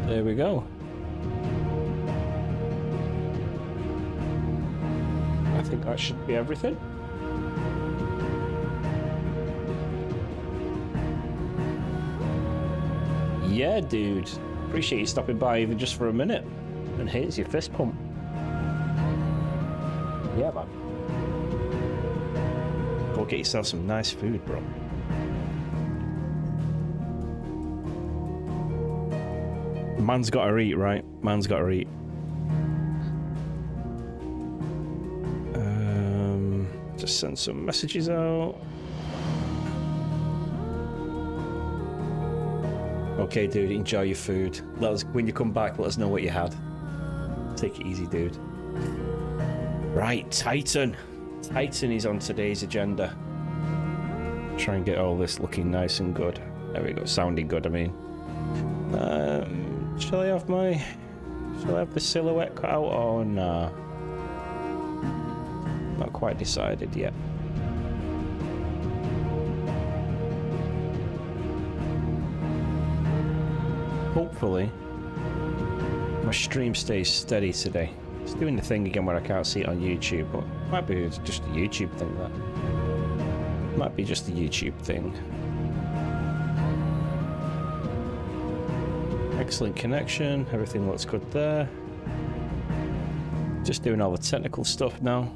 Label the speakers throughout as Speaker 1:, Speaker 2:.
Speaker 1: There we go. I think that should be everything. Yeah, dude. Appreciate you stopping by even just for a minute. And here's your fist pump. Yeah, man. Go get yourself some nice food, bro. Man's gotta eat, right? Man's gotta eat. Just send some messages out. Okay, dude, enjoy your food. Let us, when you come back, let us know what you had. Take it easy, dude. Right, Titan. Titan is on today's agenda. Try and get all this looking nice and good. There we go, sounding good, I mean. Shall I have the silhouette cut out or nah? Not quite decided yet. Hopefully, my stream stays steady today. It's doing the thing again where I can't see it on YouTube, but it might be just a YouTube thing, that. Might be just a YouTube thing. Excellent connection, everything looks good there. Just doing all the technical stuff now.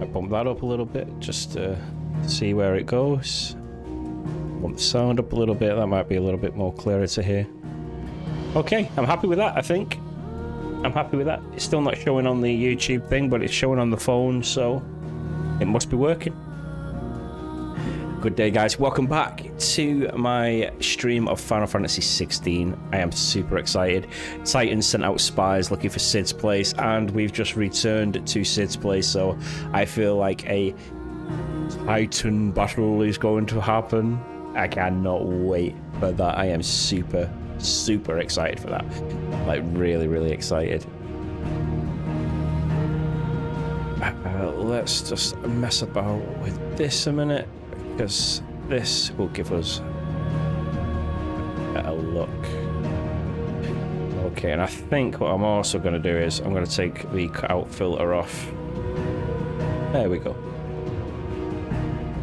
Speaker 1: I bump that up a little bit just to see where it goes. Bump the sound up a little bit, that might be a little bit more clearer to hear. Okay, I'm happy with that, I think. I'm happy with that. It's still not showing on the YouTube thing, but it's showing on the phone, so it must be working. Good day, guys. Welcome back to my stream of Final Fantasy 16. I am super excited. Titan sent out spies looking for Cid's place, and we've just returned to Cid's place, so I feel like a Titan battle is going to happen. I cannot wait for that. I am super, super excited for that. Like, really, really excited. Let's just mess about with this a minute, because this will give us a better look. Okay, and I think what I'm also going to do is I'm going to take the cutout filter off. There we go.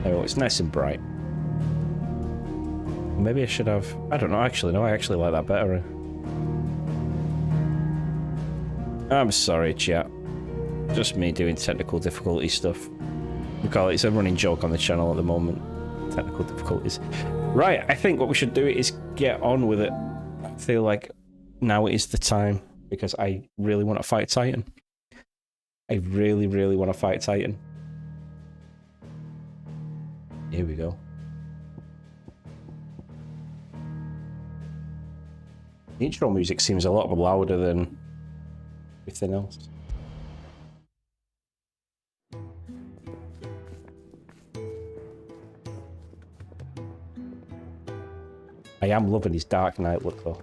Speaker 1: There we go. It's nice and bright. Maybe I should have... I don't know, actually. No, I actually like that better. I'm sorry, chat. Just me doing technical difficulty stuff. We call it, it's a running joke on the channel at the moment. Technical difficulties. Right, I think what we should do is get on with it. I feel like now is the time, because I really want to fight Titan. I really, really want to fight Titan. Here we go. The intro music seems a lot louder than everything else. I am loving his Dark Knight look though.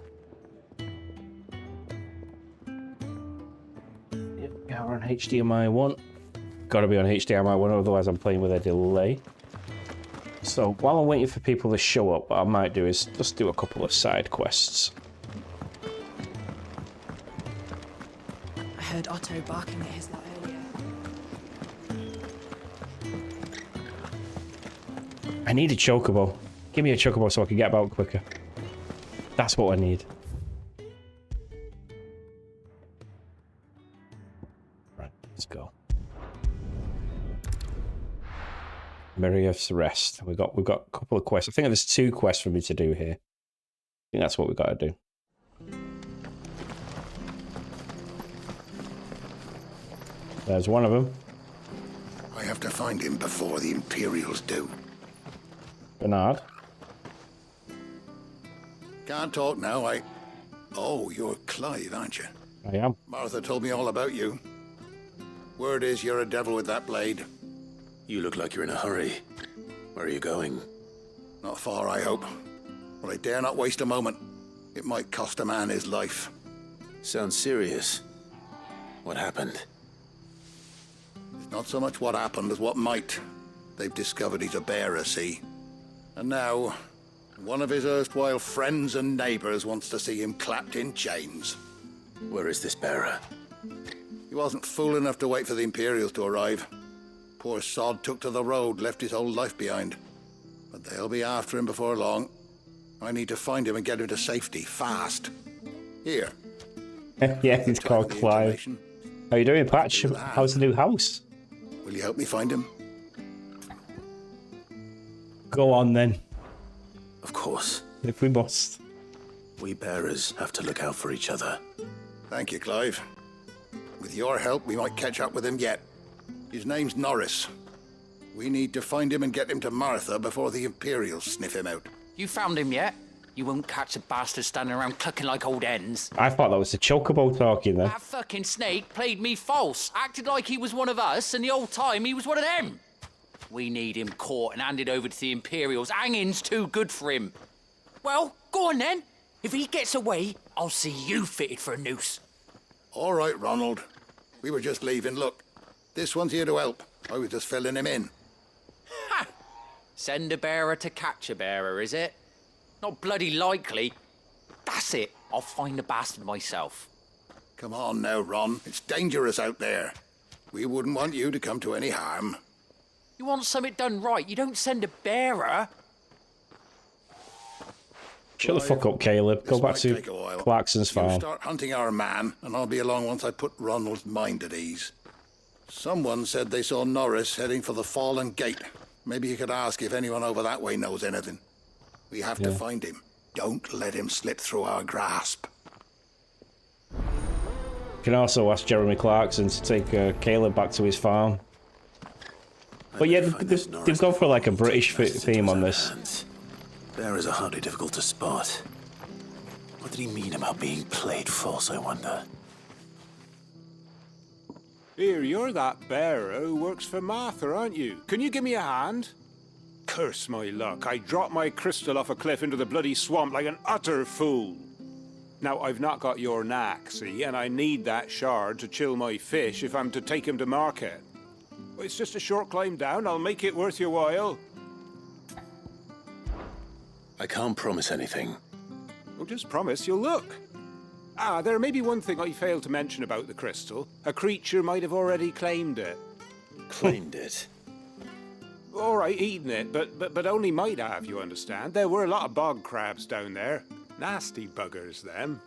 Speaker 1: Yep, yeah, we're on HDMI 1. Gotta be on HDMI 1, otherwise I'm playing with a delay. So while I'm waiting for people to show up, what I might do is just do a couple of side quests.
Speaker 2: I heard Otto barking at his lot earlier.
Speaker 1: I need a chocobo. Give me a chocobo so I can get about quicker. That's what I need. Right, let's go. Miriaf's Rest. We've got a couple of quests. I think there's 2 quests for me to do here. I think that's what we've got to do. There's one of them.
Speaker 3: I have to find him before the Imperials do.
Speaker 1: Bernard.
Speaker 3: Can't talk now, Oh, you're Clive, aren't you?
Speaker 1: I am.
Speaker 3: Martha told me all about you. Word is you're a devil with that blade.
Speaker 4: You look like you're in a hurry. Where are you going?
Speaker 3: Not far, I hope. But I dare not waste a moment. It might cost a man his life.
Speaker 4: Sounds serious. What happened?
Speaker 3: It's not so much what happened as what might. They've discovered he's a bearer, see? And now, One of his erstwhile friends and neighbors wants to see him clapped in chains.
Speaker 4: Where is this bearer?
Speaker 3: He wasn't fool enough to wait for the Imperials to arrive. Poor sod took to the road, left his whole life behind. But they'll be after him before long. I need to find him and get him to safety, fast. Here.
Speaker 1: Yeah, it's called Clive. How you doing, Patch? How's the new house?
Speaker 3: Will you help me find him?
Speaker 1: Go on then,
Speaker 4: Of course.
Speaker 1: if we must.
Speaker 4: We bearers have to look out for each other.
Speaker 3: Thank you, Clive. With your help, we might catch up with him yet. His name's Norris. We need to find him and get him to Martha before the Imperials sniff him out.
Speaker 5: You found him yet? You won't catch a bastard standing around clucking like old hens.
Speaker 1: I thought that was the chocobo talking then.
Speaker 5: That fucking snake played me false, acted like he was one of us, and the whole time he was one of them. We need him caught and handed over to the Imperials. Hanging's too good for him. Well, go on then. If he gets away, I'll see you fitted for a noose.
Speaker 3: All right, Ronald. We were just leaving. Look, this one's here to help. I was just filling him in.
Speaker 5: Ha! Send a bearer to catch a bearer, is it? Not bloody likely. That's it. I'll find the bastard myself.
Speaker 3: Come on now, Ron. It's dangerous out there. We wouldn't want you to come to any harm.
Speaker 5: You want something done right, you don't send a bearer.
Speaker 1: Shut the fuck up, Caleb. Go
Speaker 3: This
Speaker 1: back
Speaker 3: might
Speaker 1: to
Speaker 3: take a while.
Speaker 1: Clarkson's
Speaker 3: You
Speaker 1: farm.
Speaker 3: start hunting our man, and I'll be along once I put Ronald's mind at ease. Someone said they saw Norris heading for the Fallen Gate. Maybe you could ask if anyone over that way knows anything. We have to find him. Don't let him slip through our grasp.
Speaker 1: You can also ask Jeremy Clarkson to take Caleb back to his farm. But yeah, they've gone for like a British theme on this.
Speaker 4: Bearers are hardly difficult to spot. What did he mean about being played false, I wonder?
Speaker 6: Here, you're that bearer who works for Martha, aren't you? Can you give me a hand? Curse my luck, I dropped my crystal off a cliff into the bloody swamp like an utter fool. Now, I've not got your knack, see, and I need that shard to chill my fish if I'm to take him to market. It's just a short climb down, I'll make it worth your while.
Speaker 4: I can't promise anything.
Speaker 6: Well, just promise you'll look. Ah, there may be one thing I failed to mention about the crystal. A creature might have already claimed it.
Speaker 4: Claimed it.
Speaker 6: All right, eaten it, but only might have, you understand. There were a lot of bog crabs down there. Nasty buggers, them.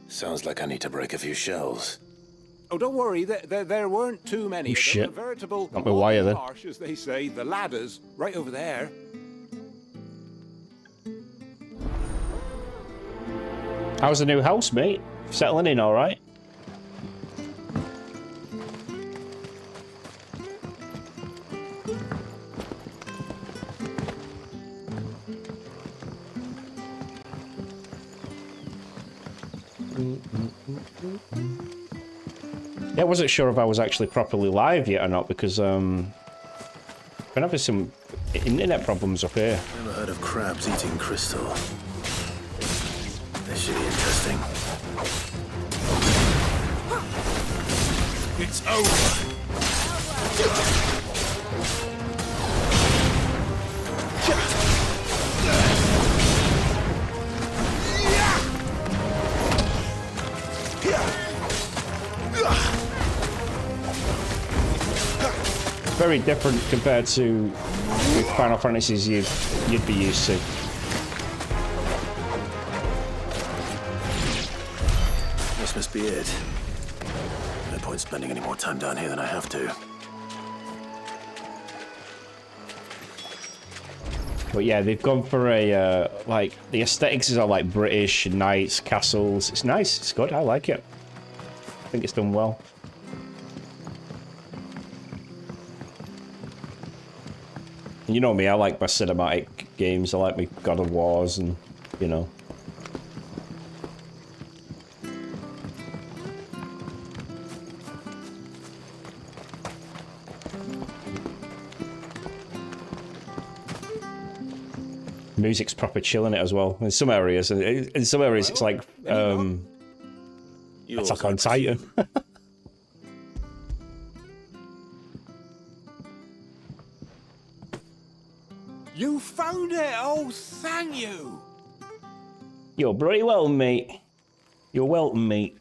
Speaker 4: Sounds like I need to break a few shells.
Speaker 6: Oh, don't worry, there weren't too many.
Speaker 1: Oh, shit.
Speaker 6: A veritable
Speaker 1: Got my wire then.
Speaker 6: marsh, as they say, the ladders, right over there.
Speaker 1: How's the new house, mate? Settling in all right? Yeah, I wasn't sure if I was actually properly live yet or not because been having some internet problems up here.
Speaker 4: Never heard of crabs eating crystal. This should be interesting.
Speaker 7: It's over.
Speaker 1: Very different compared to Final Fantasies you'd be used to.
Speaker 4: This must be it. No point spending any more time down here than I have to.
Speaker 1: But yeah, they've gone for a like the aesthetics is all like British knights, castles. It's nice. It's good. I like it. I think it's done well. You know me, I like my cinematic games. I like my God of Wars and, you know. Music's proper chill in it as well. In some areas, it's like Attack on Titan.
Speaker 6: You found it! Oh, thank you!
Speaker 1: You're bloody welcome, mate. You're welcome, mate.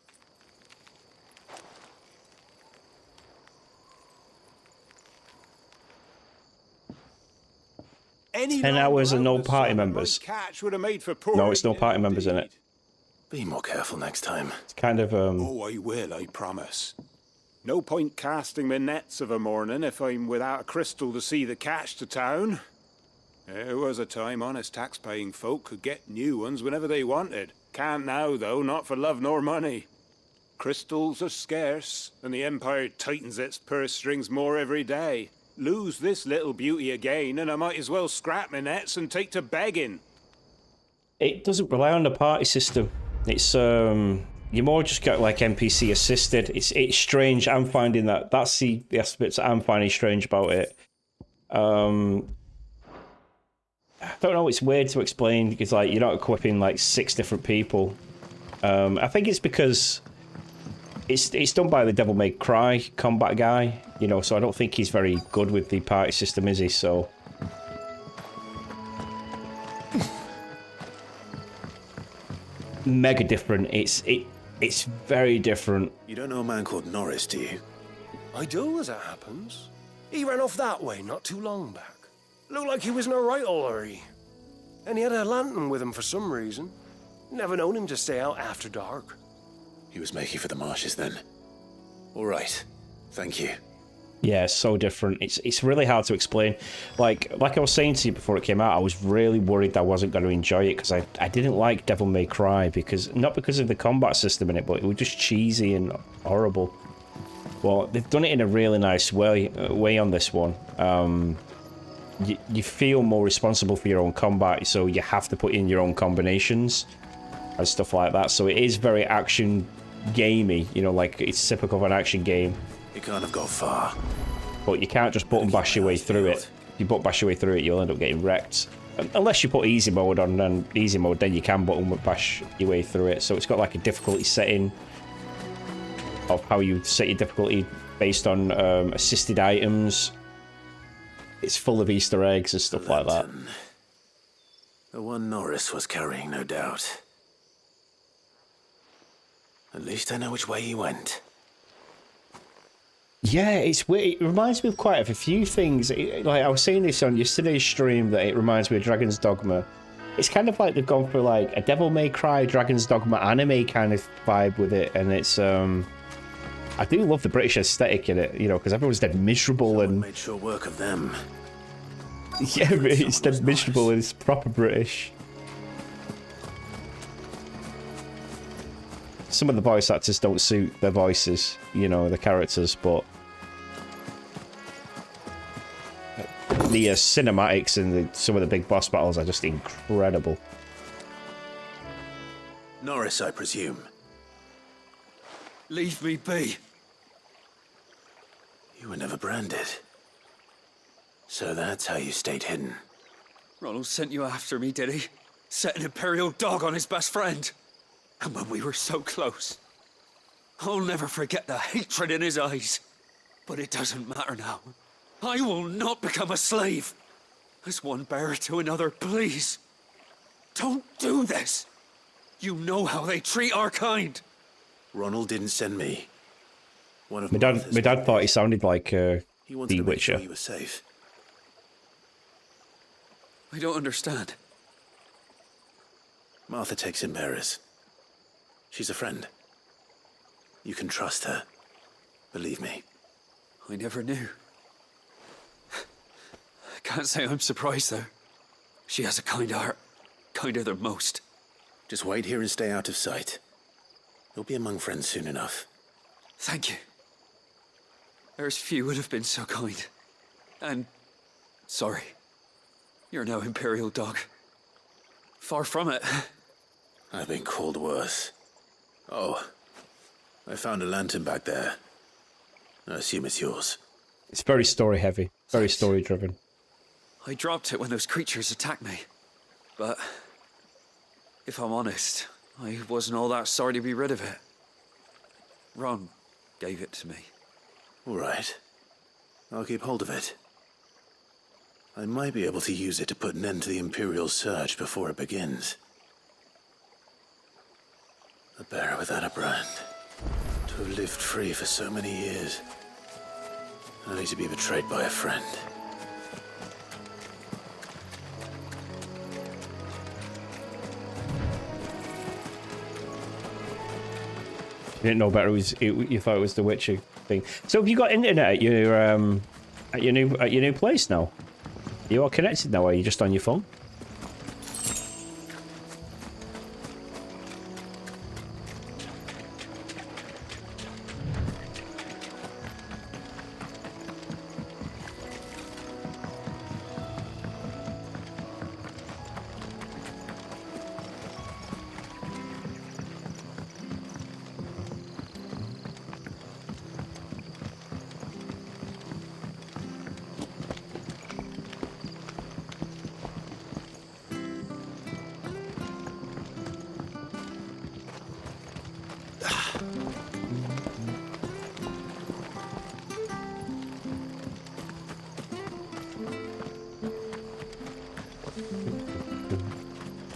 Speaker 6: Any
Speaker 1: 10
Speaker 6: longer
Speaker 1: hours and
Speaker 6: out
Speaker 1: no
Speaker 6: the
Speaker 1: party
Speaker 6: sun and
Speaker 1: members.
Speaker 6: my catch would have made for poor
Speaker 1: No, it's no
Speaker 6: eating
Speaker 1: party members in it.
Speaker 6: indeed.
Speaker 4: Be more careful next time.
Speaker 1: It's kind of,
Speaker 6: Oh, I will, I promise. No point casting my nets of a morning if I'm without a crystal to see the catch to town. There was a time honest tax-paying folk could get new ones whenever they wanted. Can't now, though, not for love nor money. Crystals are scarce, and the Empire tightens its purse strings more every day. Lose this little beauty again, and I might as well scrap my nets and take to begging.
Speaker 1: it doesn't rely on the party system. It's, you more just get like NPC assisted. It's strange. I'm finding that's the aspects I'm finding strange about it. I don't know. It's weird to explain because like you're not equipping like 6 different people. I think it's because it's done by the Devil May Cry combat guy, you know. So I don't think he's very good with the party system, is he? So mega different. It's very different.
Speaker 4: You don't know a man called Norris, do you?
Speaker 7: I do, as it happens. He ran off that way not too long back. Looked like he was in a right hurry. And he had a lantern with him for some reason. Never known him to stay out after dark.
Speaker 4: He was making for the marshes then. All right. Thank you.
Speaker 1: Yeah, it's so different. It's really hard to explain. Like I was saying to you before it came out, I was really worried I wasn't going to enjoy it because I didn't like Devil May Cry not because of the combat system in it, but it was just cheesy and horrible. Well, they've done it in a really nice way on this one. You feel more responsible for your own combat, so you have to put in your own combinations and stuff like that. So it is very action gamey, you know, like it's typical of an action game.
Speaker 4: You can't have got far.
Speaker 1: But you can't just button bash your way through it. If you button bash your way through it, you'll end up getting wrecked. Unless you put easy mode on, and easy mode, then you can button bash your way through it. So it's got like a difficulty setting of how you set your difficulty based on assisted items. It's full of Easter eggs and stuff like that.
Speaker 4: The one Norris was carrying, no doubt. At least I know which way he went.
Speaker 1: Yeah, it's weird. It reminds me of quite a few things. Like I was saying this on yesterday's stream, that it reminds me of Dragon's Dogma. It's kind of like they've gone for like a Devil May Cry, Dragon's Dogma anime kind of vibe with it, and it's I do love the British aesthetic in it, you know, because everyone's dead miserable and
Speaker 4: made sure work of them.
Speaker 1: yeah, it's dead miserable and it's proper British. Some of the voice actors don't suit their voices, you know, the characters, but the cinematics and some of the big boss battles are just incredible.
Speaker 4: Norris, I presume.
Speaker 7: Leave me be.
Speaker 4: You were never branded. So that's how you stayed hidden.
Speaker 7: Ronald sent you after me, did he? Set an Imperial dog on his best friend. And when we were so close. I'll never forget the hatred in his eyes. But it doesn't matter now. I will not become a slave. As one bearer to another, please. Don't do this. You know how they treat our kind.
Speaker 4: Ronald didn't send me. One of
Speaker 1: My dad thought he sounded like
Speaker 4: he wanted
Speaker 1: The
Speaker 4: to make
Speaker 1: Witcher.
Speaker 4: sure you were safe.
Speaker 7: I don't understand.
Speaker 4: Martha takes in bearers. She's a friend. You can trust her. Believe me.
Speaker 7: I never knew. I can't say I'm surprised, though. She has a kind heart. Kinder than most.
Speaker 4: Just wait here and stay out of sight. You'll be among friends soon enough.
Speaker 7: Thank you. There's few would have been so kind. And sorry. You're no Imperial dog. Far from it.
Speaker 4: I've been called worse. Oh, I found a lantern back there. I assume it's yours.
Speaker 1: it's very story heavy, very story driven.
Speaker 7: I dropped it when those creatures attacked me. But if I'm honest, I wasn't all that sorry to be rid of it. Ron gave it to me.
Speaker 4: All right. I'll keep hold of it. I might be able to use it to put an end to the Imperial search before it begins. A bear without a brand. To have lived free for so many years. Only to be betrayed by a friend.
Speaker 1: You didn't know better. You thought it was the Witcher thing. So have you got internet at your new place now? Are you all connected now, or are you just on your phone?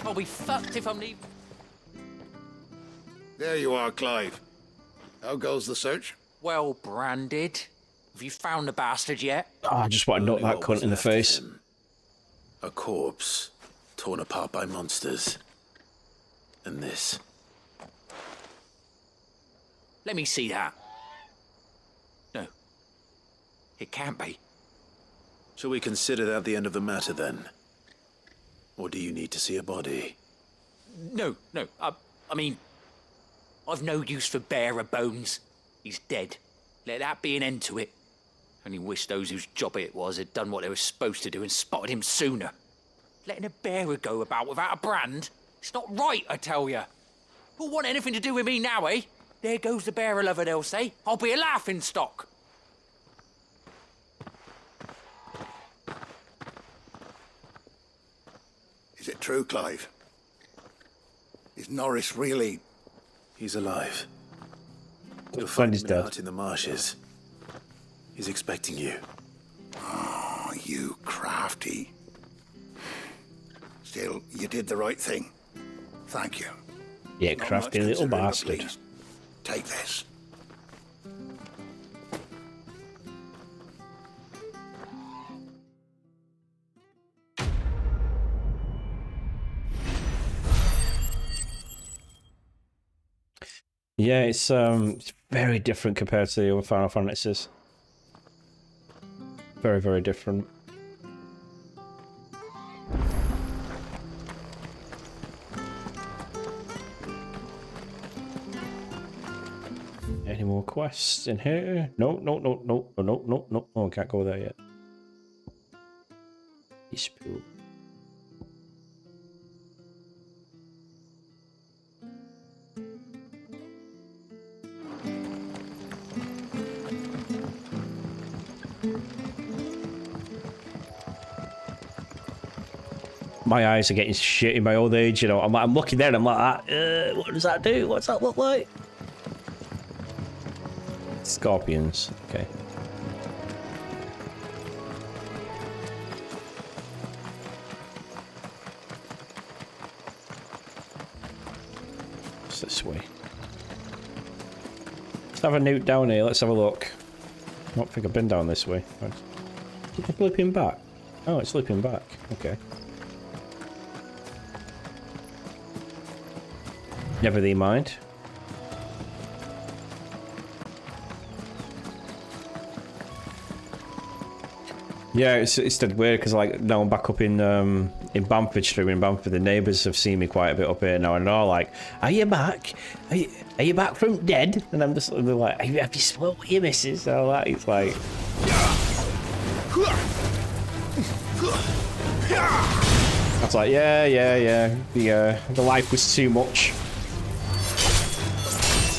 Speaker 5: I'll be fucked if I'm leaving.
Speaker 3: There you are, Clive. How goes the search?
Speaker 5: Well branded. Have you found the bastard yet?
Speaker 1: Oh, I just want to knock
Speaker 4: Only
Speaker 1: that
Speaker 4: what
Speaker 1: cunt
Speaker 4: was
Speaker 1: in the
Speaker 4: left of
Speaker 1: face.
Speaker 4: him. A corpse, torn apart by monsters. And this.
Speaker 5: Let me see that. No. It can't be.
Speaker 4: Shall we consider that the end of the matter then? Or do you need to see a body?
Speaker 5: No. I mean, I've no use for bearer bones. He's dead. Let that be an end to it. Only wish those whose job it was had done what they were supposed to do and spotted him sooner. Letting a bearer go about without a brand? It's not right, I tell you. Who'll want anything to do with me now, eh? There goes the bearer lover, they'll say. I'll be a laughing stock.
Speaker 3: Is it true, Clive? Is Norris really...
Speaker 4: He's alive. You'll
Speaker 1: Friend
Speaker 4: find
Speaker 1: is
Speaker 4: him
Speaker 1: dead.
Speaker 4: out in the marshes. He's expecting you.
Speaker 3: Oh, you crafty. Still, you did the right thing. Thank you.
Speaker 1: Yeah,
Speaker 3: Not
Speaker 1: crafty
Speaker 3: much
Speaker 1: little
Speaker 3: considering, but
Speaker 1: bastard.
Speaker 3: please, take this.
Speaker 1: Yeah, it's very different compared to the other Final Fantasies. Very, very different. Any more quests in here? No. Oh, I can't go there yet. Dispute. My eyes are getting shit in my old age, you know. I'm looking there and I'm like, what does that do? What's that look like? Scorpions. Okay. It's this way. Let's have a note down here. Let's have a look. I don't think I've been down this way. Is it looping back? Oh, it's looping back. Okay. Never thee mind. Yeah, it's dead weird because like now I'm back up in Bamford Street in Bamford. The neighbours have seen me quite a bit up here now, and they're all like, "Are you back? Are you back from dead?" And I'm just they're like, "Have you spoke with your missus?" And all that. It's like, I was like, yeah. The life was too much.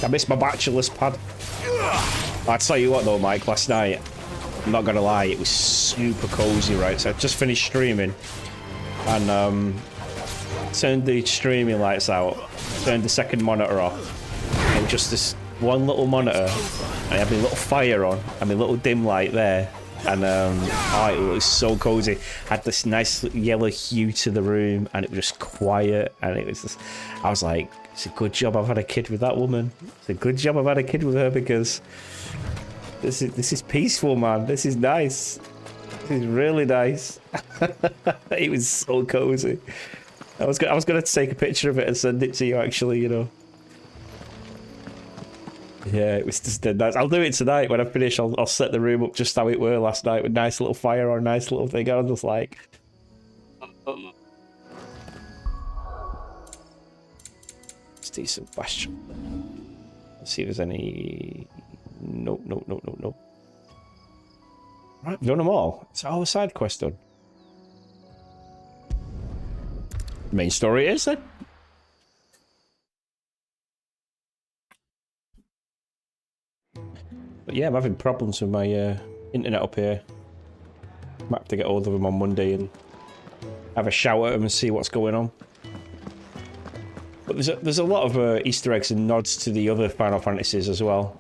Speaker 1: I missed my bachelor's pad. I'll tell you what though, Mike, last night, I'm not gonna lie, it was super cozy, right? So I just finished streaming and turned the streaming lights out, turned the second monitor off. It was just this one little monitor. I had my little fire on and my little dim light there. And it was so cozy. Had this nice yellow hue to the room, and it was just quiet. And it was just, I was like, it's a good job I've had a kid with that woman. It's a good job I've had a kid with her, because this is peaceful, man. This is nice. This is really nice. It was so cozy. I was gonna take a picture of it and send it to you, actually, you know. Yeah, it was just nice. I'll do it tonight when I finish. I'll set the room up just how it were last night, with nice little fire or a nice little thing. I was just like, let's do some question. Let's see if there's any. Nope. Right, we've done them all. It's all a side quest done. Main story is then. But yeah, I'm having problems with my internet up here. Might have to get hold of them on Monday and have a shout at them and see what's going on. But there's a lot of Easter eggs and nods to the other Final Fantasies as well.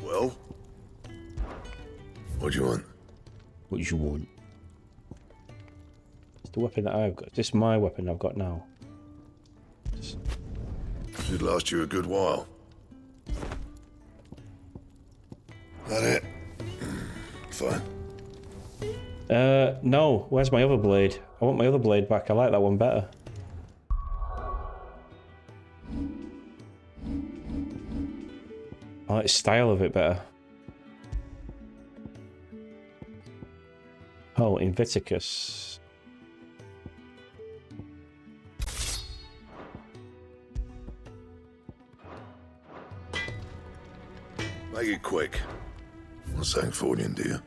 Speaker 8: Well, what do you want?
Speaker 1: What do you want? It's the weapon that I've got. This is my weapon I've got now.
Speaker 8: Should last you a good while. That it? Fine.
Speaker 1: No. Where's my other blade? I want my other blade back. I like that one better. I like the style of it better. Oh, Inviticus.
Speaker 8: Make it quick. Not saying Fordian, do you?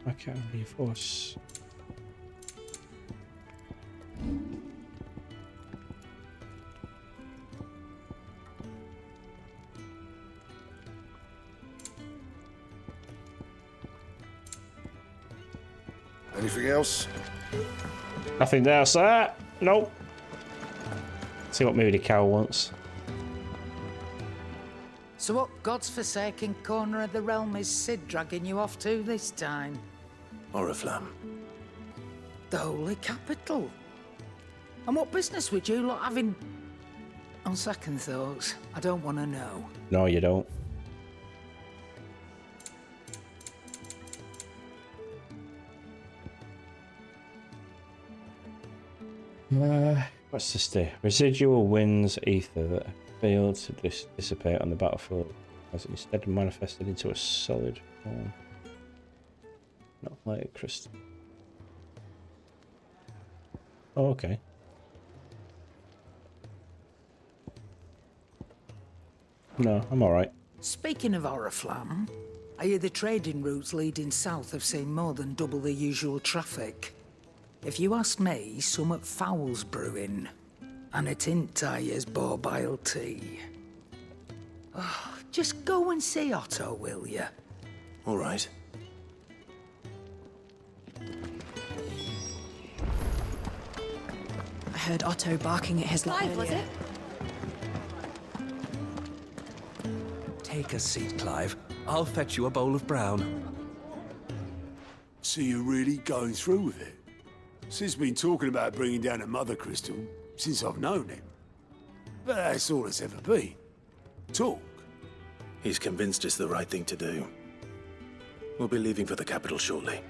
Speaker 1: I can't reinforce.
Speaker 8: Anything else?
Speaker 1: Nothing there, sir. Nope. See what maybe the cow wants.
Speaker 9: So what God's forsaken corner of the realm is Sid dragging you off to this time?
Speaker 4: Oriflamme.
Speaker 9: The Holy Capital. And what business would you lot having? On second thoughts, I don't want to know.
Speaker 1: No, you don't. What's this do? Residual winds ether that failed to dissipate on the battlefield has instead manifested into a solid form. Not like a crystal. Oh, okay. No, I'm alright.
Speaker 9: Speaking of Oriflamme, I hear the trading routes leading south have seen more than double the usual traffic. If you ask me, summat foul's brewing. And it ain't Tyre's borbile tea. Oh, just go and see Otto, will you?
Speaker 4: All right.
Speaker 2: I heard Otto barking at his lot
Speaker 10: Clive, was
Speaker 2: earlier.
Speaker 10: it?
Speaker 7: Take a seat, Clive. I'll fetch you a bowl of brown.
Speaker 6: So you're really going through with it? Sid's been talking about bringing down a mother crystal since I've known him. But that's all it's ever been. Talk.
Speaker 4: He's convinced it's the right thing to do. We'll be leaving for the capital shortly.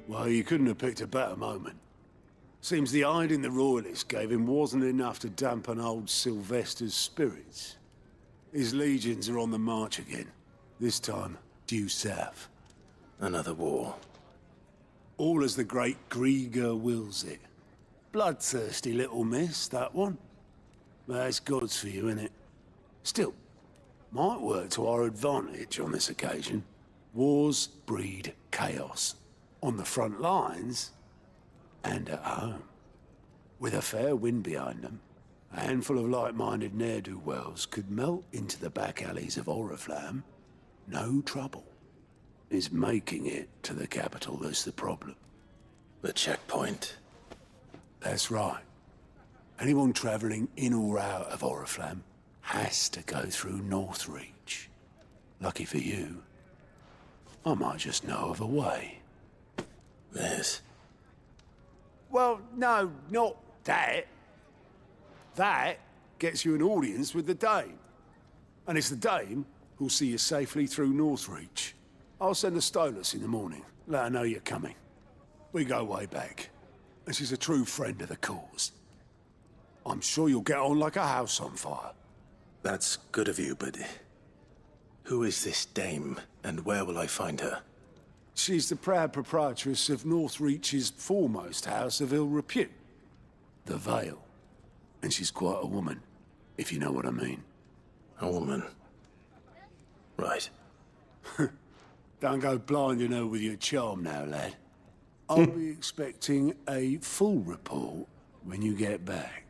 Speaker 6: Well, you couldn't have picked a better moment. Seems the hiding the Royalists gave him wasn't enough to dampen old Sylvester's spirits. His legions are on the march again. This time, due south.
Speaker 4: Another war.
Speaker 6: All as the great Grieger wills it. Bloodthirsty little miss, that one. That's God's for you, innit? Still, might work to our advantage on this occasion. Wars breed chaos. On the front lines, and at home. With a fair wind behind them, a handful of like-minded ne'er-do-wells could melt into the back alleys of Oriflamme. No trouble. It's making it to the capital that's the problem.
Speaker 4: The checkpoint.
Speaker 6: That's right. Anyone travelling in or out of Oriflamme has to go through Northreach. Lucky for you, I might just know of a way.
Speaker 4: This.
Speaker 6: Well, no, not that. That gets you an audience with the Dame. And it's the Dame who'll see you safely through Northreach. I'll send a Stolas in the morning. Let her know you're coming. We go way back. And she's a true friend of the cause. I'm sure you'll get on like a house on fire.
Speaker 4: That's good of you, but who is this dame, and where will I find her?
Speaker 6: She's the proud proprietress of Northreach's foremost house of ill repute, the Vale. And she's quite a woman, if you know what I mean.
Speaker 4: A woman. Right.
Speaker 6: Don't go blinding her with your charm now, lad. I'll be expecting a full report when you get back.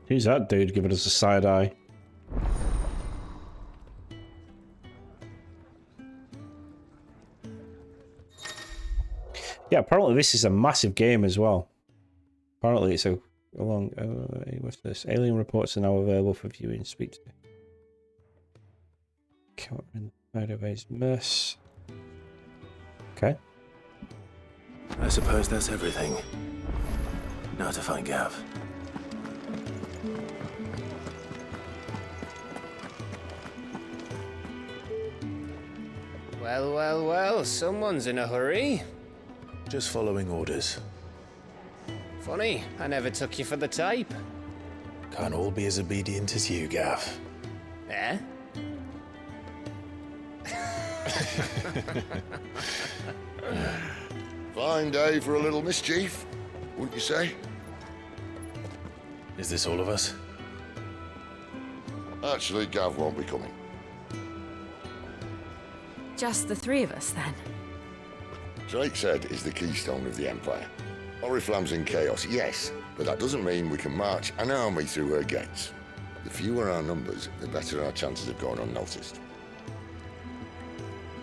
Speaker 1: Who's that dude giving us a side eye? Yeah, apparently this is a massive game as well. Apparently it's a long... what's this? Alien reports are now available for viewing. Speak to... Countering Spider-Base mess. Okay.
Speaker 4: I suppose that's everything. Now to find Gav.
Speaker 11: Well, well, well, someone's in a hurry.
Speaker 4: Just following orders.
Speaker 11: Funny, I never took you for the type.
Speaker 4: Can't all be as obedient as you, Gav.
Speaker 11: Eh?
Speaker 8: Fine day for a little mischief, wouldn't you say?
Speaker 4: Is this all of us?
Speaker 8: Actually, Gav won't be coming.
Speaker 2: Just the three of us, then.
Speaker 8: Drake's Head is the keystone of the Empire. Oriflamme's in chaos, yes, but that doesn't mean we can march an army through her gates. The fewer our numbers, the better our chances of going unnoticed.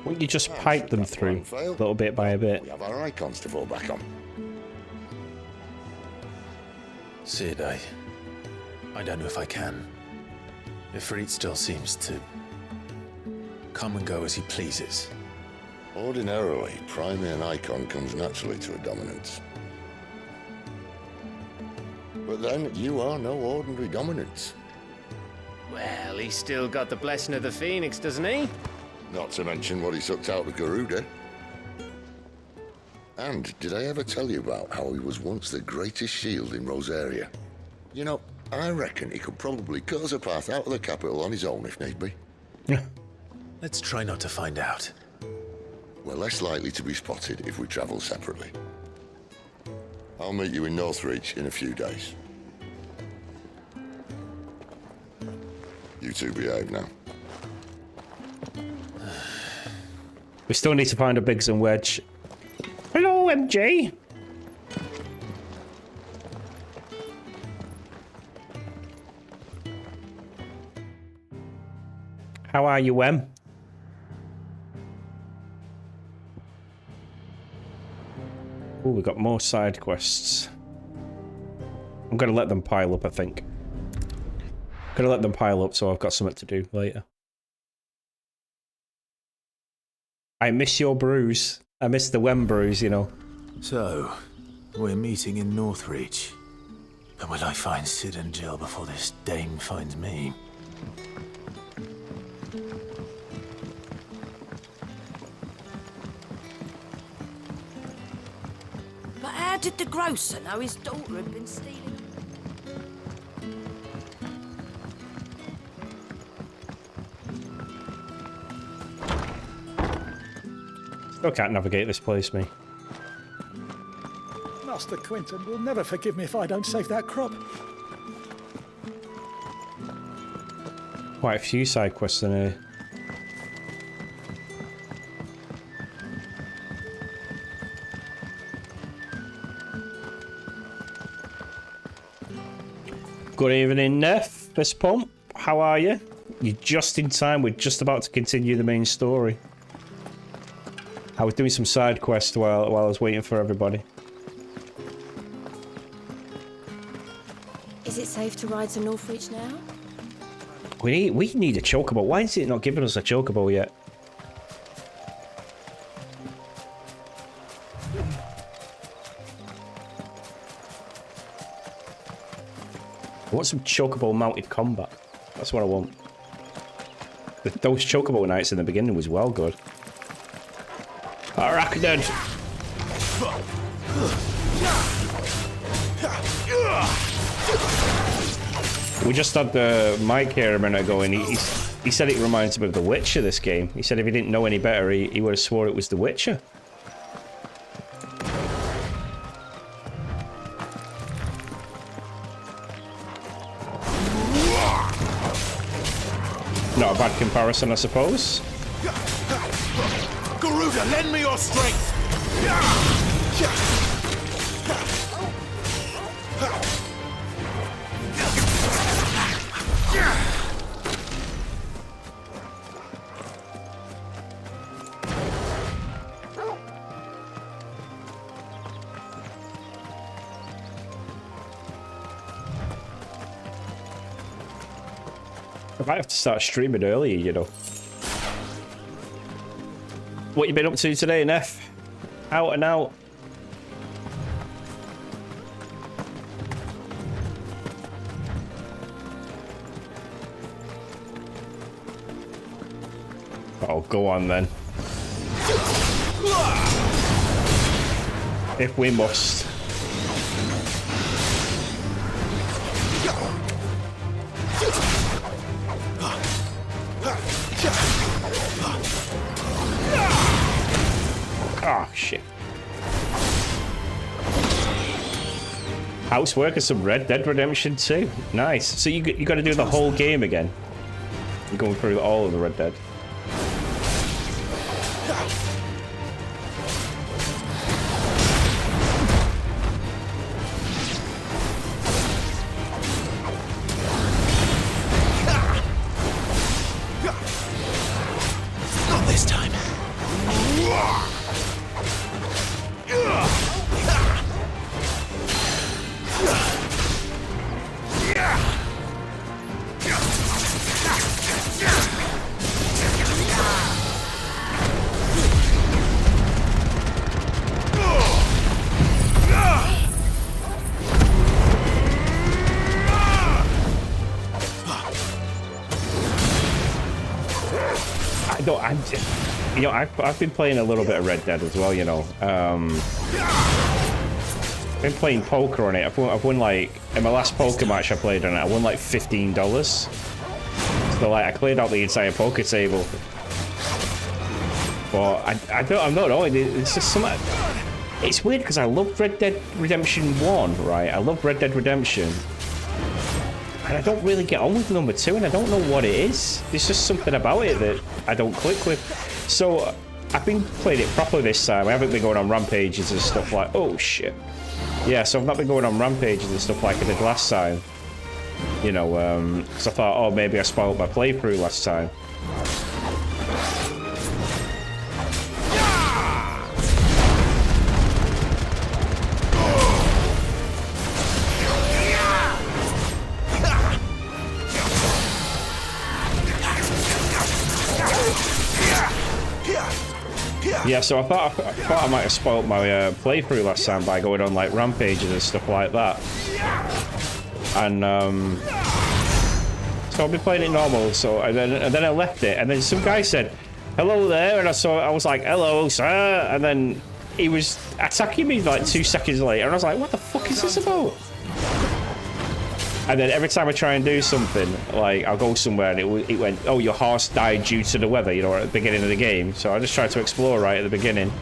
Speaker 1: Wouldn't you just pipe them through, little bit by a bit?
Speaker 8: We have our icons to fall back on.
Speaker 4: Sid, I don't know if I can. Ifrit still seems to come and go as he pleases.
Speaker 8: Ordinarily, priming an icon comes naturally to a dominance. But then, you are no ordinary dominance.
Speaker 11: Well, he's still got the blessing of the Phoenix, doesn't he?
Speaker 8: Not to mention what he sucked out of Garuda. And did I ever tell you about how he was once the greatest shield in Rosaria? You know, I reckon he could probably cut us a path out of the capital on his own if need be.
Speaker 4: Let's try not to find out.
Speaker 8: We're less likely to be spotted if we travel separately. I'll meet you in Northreach in a few days. You two behave now.
Speaker 1: We still need to find a Biggs and Wedge. Hello, MJ. How are you, Em? Oh, we got more side quests. I'm gonna let them pile up, I think. I'm gonna let them pile up so I've got something to do later. I miss your brews. I miss the Wem brews, you know.
Speaker 4: So, we're meeting in Northreach. But will I find Sid and Jill before this dame finds me?
Speaker 10: But how did the grocer know his daughter had been stealing?
Speaker 1: Still can't navigate this place, me.
Speaker 12: Master Quinton will never forgive me if I don't save that crop.
Speaker 1: Quite a few side quests in here. Good evening, Neff. Fist Pump, how are you? You're just in time. We're just about to continue the main story. I was doing some side quests while I was waiting for everybody.
Speaker 10: Is it safe to ride to Northreach now?
Speaker 1: We need a chocobo. Why is it not giving us a chocobo yet? I want some chocobo mounted combat. That's what I want. Those chocobo nights in the beginning was well good. Arachnid! We just had the mic here a minute ago, and he said it reminds him of The Witcher, this game. He said if he didn't know any better, he would have swore it was The Witcher. Not a bad comparison, I suppose.
Speaker 13: Garuda, lend me your strength!
Speaker 1: I might have to start streaming earlier, you know. What you been up to today, Neff? Out and out. Oh, go on then. If we must. Oh, shit. Housework and some Red Dead Redemption 2. Nice. So you got to do the whole game again. You're going through all of the Red Dead.
Speaker 13: Not this time.
Speaker 1: You know, I've been playing a little bit of Red Dead as well, you know. I've been playing poker on it. I've won like, in my last poker match I played on it, I won like $15. So like, I cleared out the entire poker table. But I don't know, it's just something. It's weird because I love Red Dead Redemption 1, right? I love Red Dead Redemption. And I don't really get on with number 2, and I don't know what it is. There's just something about it that I don't click with. So I've been playing it properly this time. I haven't been going on rampages and stuff like... Oh, shit. Yeah, so I've not been going on rampages and stuff like I did last time. You know, because I thought, oh, maybe I spoiled my playthrough last time. Yeah, so I thought I might have spoilt my playthrough last time by going on like rampages and stuff like that. And so I've been playing it normal. So and then I left it, and then some guy said, "Hello there," and I was like, "Hello, sir," and then he was attacking me like 2 seconds later, and I was like, "What the fuck is this about?" And then every time I try and do something, like I'll go somewhere and it went, oh, your horse died due to the weather, you know, at the beginning of the game. So I just tried to explore right at the beginning.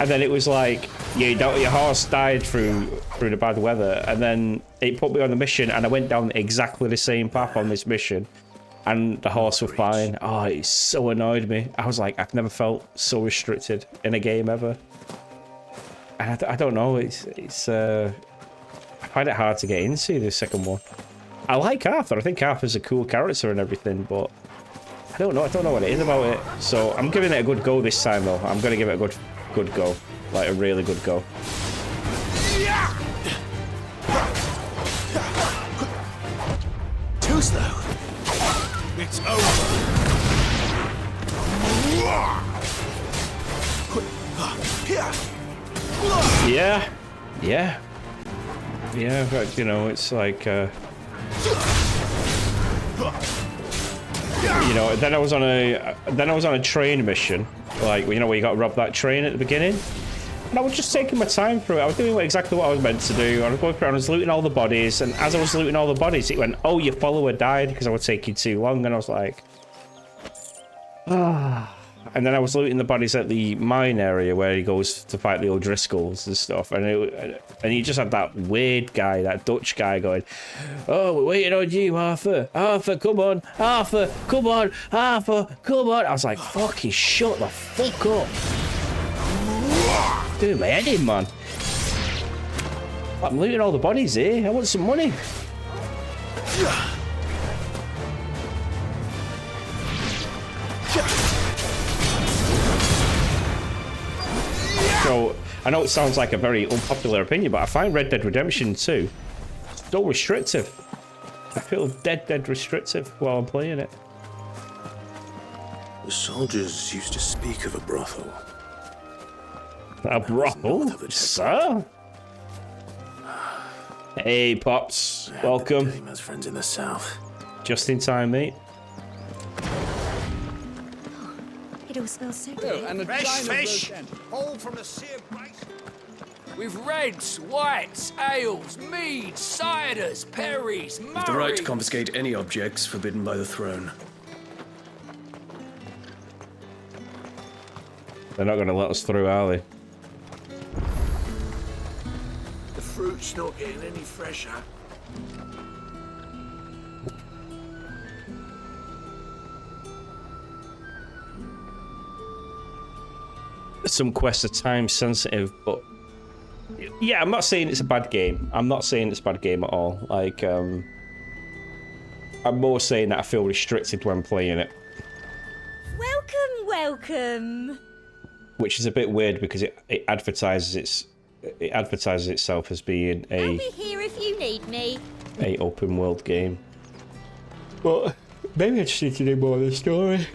Speaker 1: And then it was like, yeah, your horse died through the bad weather. And then it put me on the mission, and I went down exactly the same path on this mission. And the horse was fine. Oh, it so annoyed me. I was like, I've never felt so restricted in a game ever. And I don't know, I find it hard to get into the second one. I like Arthur. I think Arthur's a cool character and everything, but I don't know. I don't know what it is about it. So I'm giving it a good go this time, though. I'm going to give it a good go. Like, a really good go.
Speaker 13: Too slow. It's over.
Speaker 1: Yeah. Yeah. Yeah, but, you know, it's like, you know, then I was on a train mission, like, you know, where you got to rob that train at the beginning. And I was just taking my time through it. I was doing exactly what I was meant to do. I was going around, I was looting all the bodies, and as I was looting all the bodies, it went, oh, your follower died because I was taking too long, and I was like, ah. And then I was looting the bodies at the mine area where he goes to fight the O'Driscolls and stuff, and he just had that weird guy, that Dutch guy going, oh, we're waiting on you, Arthur. Arthur, come on. Arthur, come on. Arthur, come on. I was like, fucking shut the fuck up. Doing my head in, man. I'm looting all the bodies here. I want some money. So, I know it sounds like a very unpopular opinion, but I find Red Dead Redemption 2 so restrictive. I feel dead restrictive while I'm playing it.
Speaker 13: The soldiers used to speak of a brothel.
Speaker 1: A brothel? Sir? Hey, Pops. Welcome.
Speaker 13: Dame has friends in the south.
Speaker 1: Just in time, mate.
Speaker 10: It all smells so
Speaker 5: Oh,
Speaker 10: good.
Speaker 5: and the
Speaker 3: Fresh fish!
Speaker 5: Hauled from the Sea of Grace. With reds, whites, ales, meads, ciders, perries, murrays.
Speaker 14: The right to confiscate any objects forbidden by the throne.
Speaker 1: They're not going to let us through, are they?
Speaker 13: The fruit's not getting any fresher.
Speaker 1: Some quests are time sensitive, but yeah, I'm not saying it's a bad game. I'm not saying it's a bad game at all. Like, I'm more saying that I feel restricted when playing it.
Speaker 10: Welcome.
Speaker 1: Which is a bit weird because it advertises itself as being
Speaker 10: I'll be here if you need me.
Speaker 1: a open world game. But maybe I just need to do more of the story.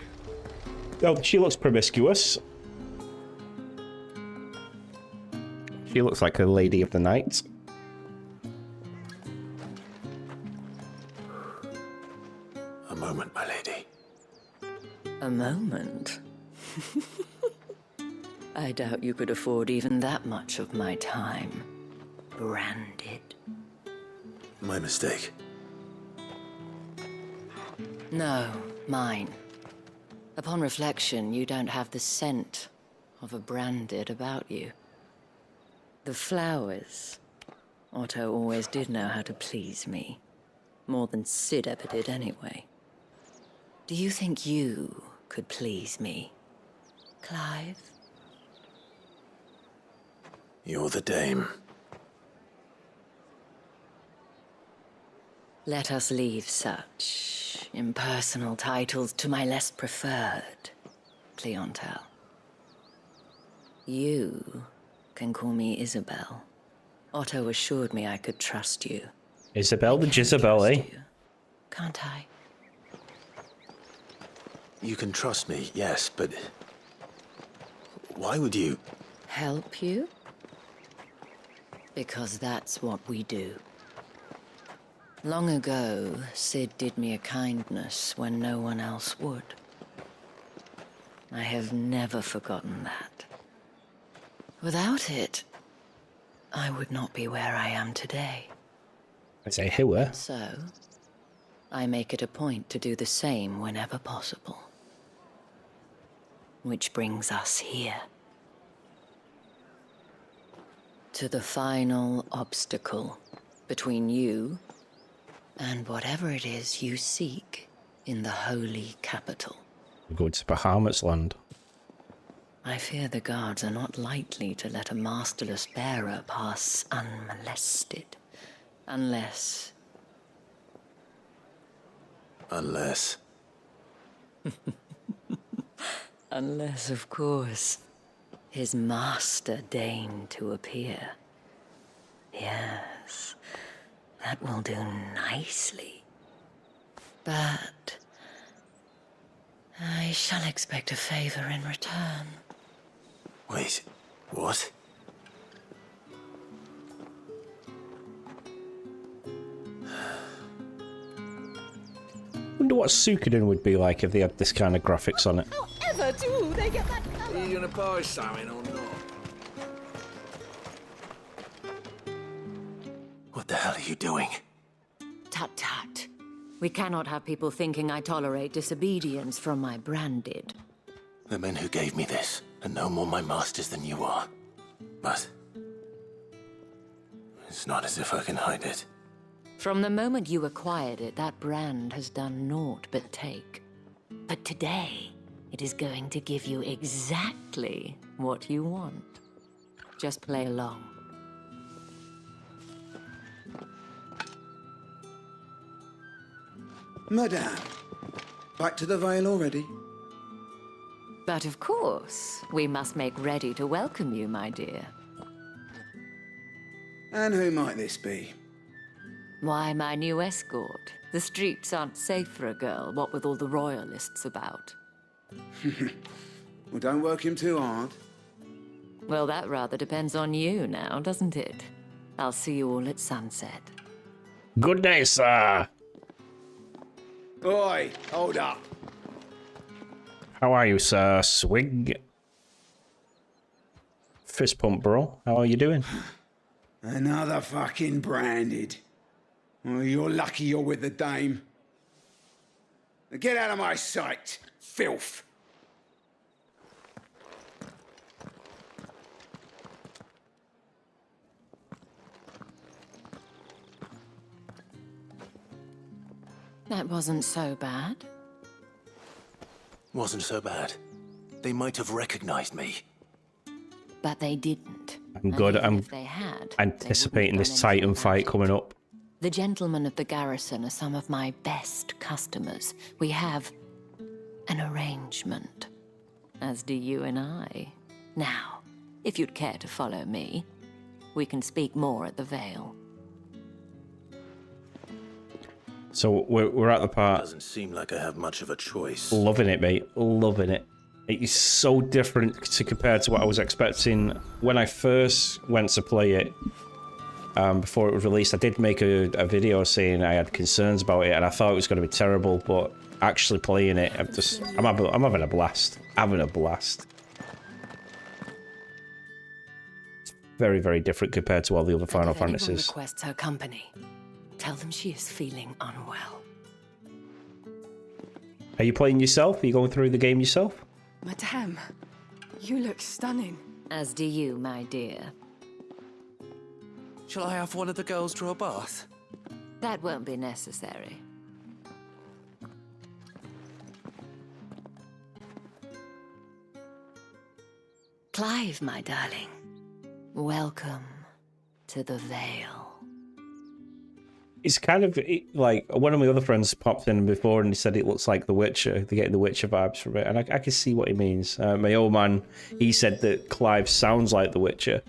Speaker 1: Oh, she looks promiscuous. She looks like a lady of the night.
Speaker 13: A moment, my lady.
Speaker 15: A moment? I doubt you could afford even that much of my time. Branded.
Speaker 13: My mistake.
Speaker 15: No, mine. Upon reflection, you don't have the scent of a branded about you. The flowers. Otto always did know how to please me. More than Sid ever did anyway. Do you think you could please me, Clive?
Speaker 13: You're the dame.
Speaker 15: Let us leave such impersonal titles to my less preferred clientele. You can call me Isabel. Otto assured me I could trust you.
Speaker 1: Isabel the Jezebel, eh?
Speaker 15: Can't I?
Speaker 13: You can trust me, yes, but why would you?
Speaker 15: Help you? Because that's what we do. Long ago, Sid did me a kindness when no one else would. I have never forgotten that. Without it, I would not be where I am today.
Speaker 1: I say, who were?
Speaker 15: So, I make it a point to do the same whenever possible. Which brings us here. To the final obstacle between you and whatever it is you seek in the holy capital.
Speaker 1: We're going to Bahamut's land.
Speaker 15: I fear the guards are not likely to let a masterless bearer pass unmolested, unless
Speaker 13: Unless...
Speaker 15: Unless, of course, his master deigned to appear. Yes, that will do nicely. But I shall expect a favor in return.
Speaker 13: Wait, what?
Speaker 1: Wonder what Suikoden would be like if they had this kind of graphics on it.
Speaker 10: However do they get that colour?
Speaker 14: Are you gonna buy something or not?
Speaker 13: What the hell are you doing?
Speaker 15: Tut-tut. We cannot have people thinking I tolerate disobedience from my branded.
Speaker 13: The men who gave me this are no more my masters than you are. But... it's not as if I can hide it.
Speaker 15: From the moment you acquired it, that brand has done naught but take. But today, it is going to give you exactly what you want. Just play along.
Speaker 16: Madame, back to the Vale already?
Speaker 15: But of course, we must make ready to welcome you, my dear.
Speaker 16: And who might this be?
Speaker 15: Why, my new escort. The streets aren't safe for a girl, what with all the royalists about.
Speaker 16: Well, don't work him too hard.
Speaker 15: Well, that rather depends on you now, doesn't it? I'll see you all at sunset.
Speaker 1: Good day, sir.
Speaker 16: Oi, hold up.
Speaker 1: How are you, sir? Swig. Fist pump, bro. How are you doing?
Speaker 16: Another fucking branded. Well, you're lucky you're with the dame. Now get out of my sight, filth.
Speaker 15: That wasn't so bad.
Speaker 13: Wasn't so bad. They might have recognized me.
Speaker 15: But they didn't.
Speaker 1: I'm good. I'm
Speaker 15: If they had,
Speaker 1: anticipating this Titan fight coming up.
Speaker 15: The gentlemen of the garrison are some of my best customers. We have an arrangement, as do you and I. Now, if you'd care to follow me, we can speak more at the Vale.
Speaker 1: So we're at the part.
Speaker 13: Doesn't seem like I have much of a choice.
Speaker 1: Loving it, mate. Loving it. It is so different to compared to what I was expecting when I first went to play it. Before it was released, I did make a video saying I had concerns about it, and I thought it was going to be terrible. But actually playing it, I'm having a blast. Having a blast. It's very, very different compared to all the other Final Fantasies.
Speaker 15: If anyone requests her company, tell them she is feeling unwell.
Speaker 1: Are you playing yourself? Are you going through the game yourself?
Speaker 2: Madame, you look stunning.
Speaker 15: As do you, my dear.
Speaker 7: Shall I have one of the girls draw a bath?
Speaker 15: That won't be necessary. Clive, my darling. Welcome to the Vale.
Speaker 1: It's kind of like one of my other friends popped in before and he said it looks like The Witcher. They're getting The Witcher vibes from it, and I can see what he means. My old man, he said that Clive sounds like The Witcher.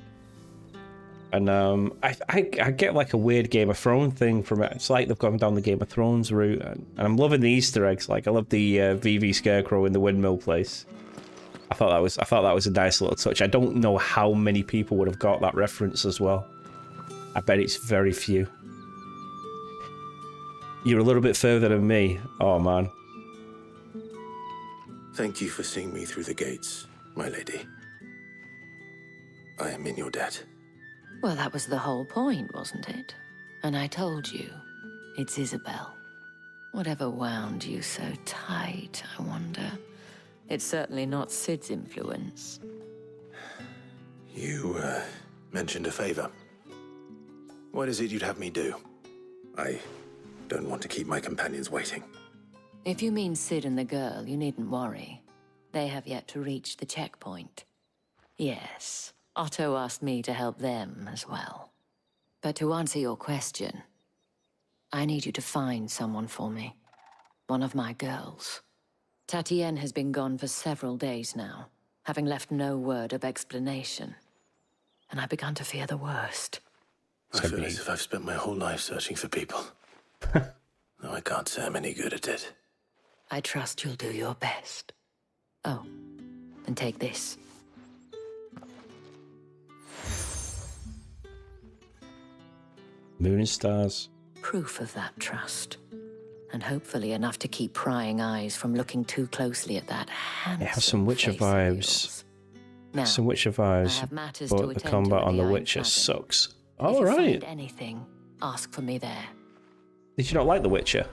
Speaker 1: And I get like a weird Game of Thrones thing from it. It's like they've gone down the Game of Thrones route, and I'm loving the Easter eggs. Like I love the VV Scarecrow in the windmill place. I thought that was a nice little touch. I don't know how many people would have got that reference as well. I bet it's very few. You're a little bit further than me. Oh man.
Speaker 13: Thank you for seeing me through the gates, my lady. I am in your debt.
Speaker 15: Well, that was the whole point, wasn't it? And I told you, it's Isabel. Whatever wound you so tight, I wonder. It's certainly not Sid's influence.
Speaker 13: You, mentioned a favor. What is it you'd have me do? I don't want to keep my companions waiting.
Speaker 15: If you mean Sid and the girl, you needn't worry. They have yet to reach the checkpoint. Yes, Otto asked me to help them as well. But to answer your question, I need you to find someone for me. one of my girls. Tatienne has been gone for several days now, having left no word of explanation. And I began to fear the worst.
Speaker 13: I feel as if I've spent my whole life searching for people. No, I can't say I'm any good at it.
Speaker 15: I trust you'll do your best. Oh, and take this.
Speaker 1: Moon and stars.
Speaker 15: Proof of that trust. And hopefully enough to keep prying eyes from looking too closely at that handsome
Speaker 1: It has some Witcher
Speaker 15: face of
Speaker 1: vibes.
Speaker 15: yours. Now,
Speaker 1: Some Witcher
Speaker 15: I
Speaker 1: vibes,
Speaker 15: have matters to
Speaker 1: but the
Speaker 15: attend to
Speaker 1: combat
Speaker 15: in
Speaker 1: on
Speaker 15: the
Speaker 1: The
Speaker 15: Iron
Speaker 1: Witcher
Speaker 15: Tavern.
Speaker 1: sucks.
Speaker 15: If
Speaker 1: All
Speaker 15: you
Speaker 1: right.
Speaker 15: find anything, ask for me there.
Speaker 1: Did you not like The Witcher?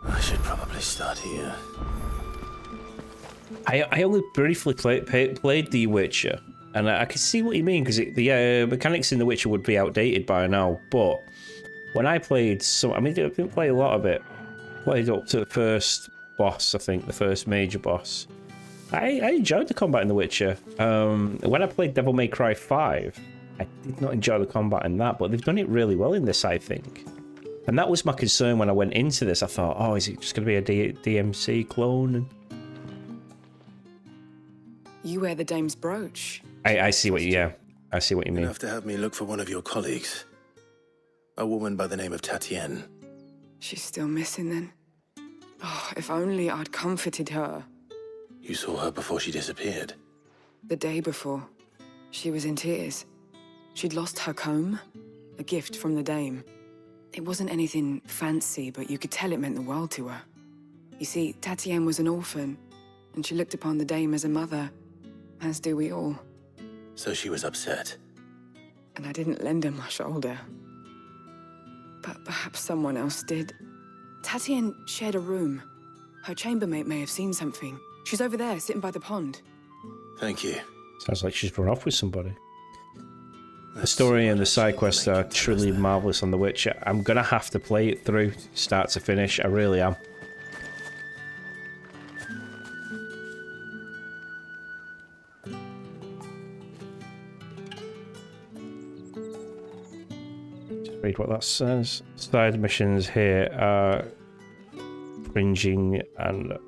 Speaker 13: I should probably start here.
Speaker 1: I only briefly played The Witcher, and I can see what you mean, because the mechanics in The Witcher would be outdated by now, but when I played I didn't play a lot of it. Played up to the first boss, I think, the first major boss. I enjoyed the combat in The Witcher. When I played Devil May Cry 5, I did not enjoy the combat in that, but they've done it really well in this, I think. And that was my concern when I went into this. I thought, oh, is it just going to be a DMC clone?
Speaker 2: You wear the dame's brooch.
Speaker 1: I see what you, I see what you mean.
Speaker 13: Enough to have me look for one of your colleagues. A woman by the name of Tatienne.
Speaker 2: She's still missing then. Oh, if only I'd comforted her.
Speaker 13: You saw her before she disappeared.
Speaker 2: The day before, she was in tears. She'd lost her comb, a gift from the dame. It wasn't anything fancy, but you could tell it meant the world to her. You see, Tatienne was an orphan, and she looked upon the dame as a mother, as do we all.
Speaker 13: So she was upset.
Speaker 2: And I didn't lend her my shoulder. But perhaps someone else did. Tatienne shared a room. Her chambermaid may have seen something. She's over there, sitting by the pond.
Speaker 13: Thank you.
Speaker 1: Sounds like she's run off with somebody. The story and the side quests are truly marvellous on The Witcher. I'm going to have to play it through, start to finish. I really am. Just read what that says. Side missions here are cringing and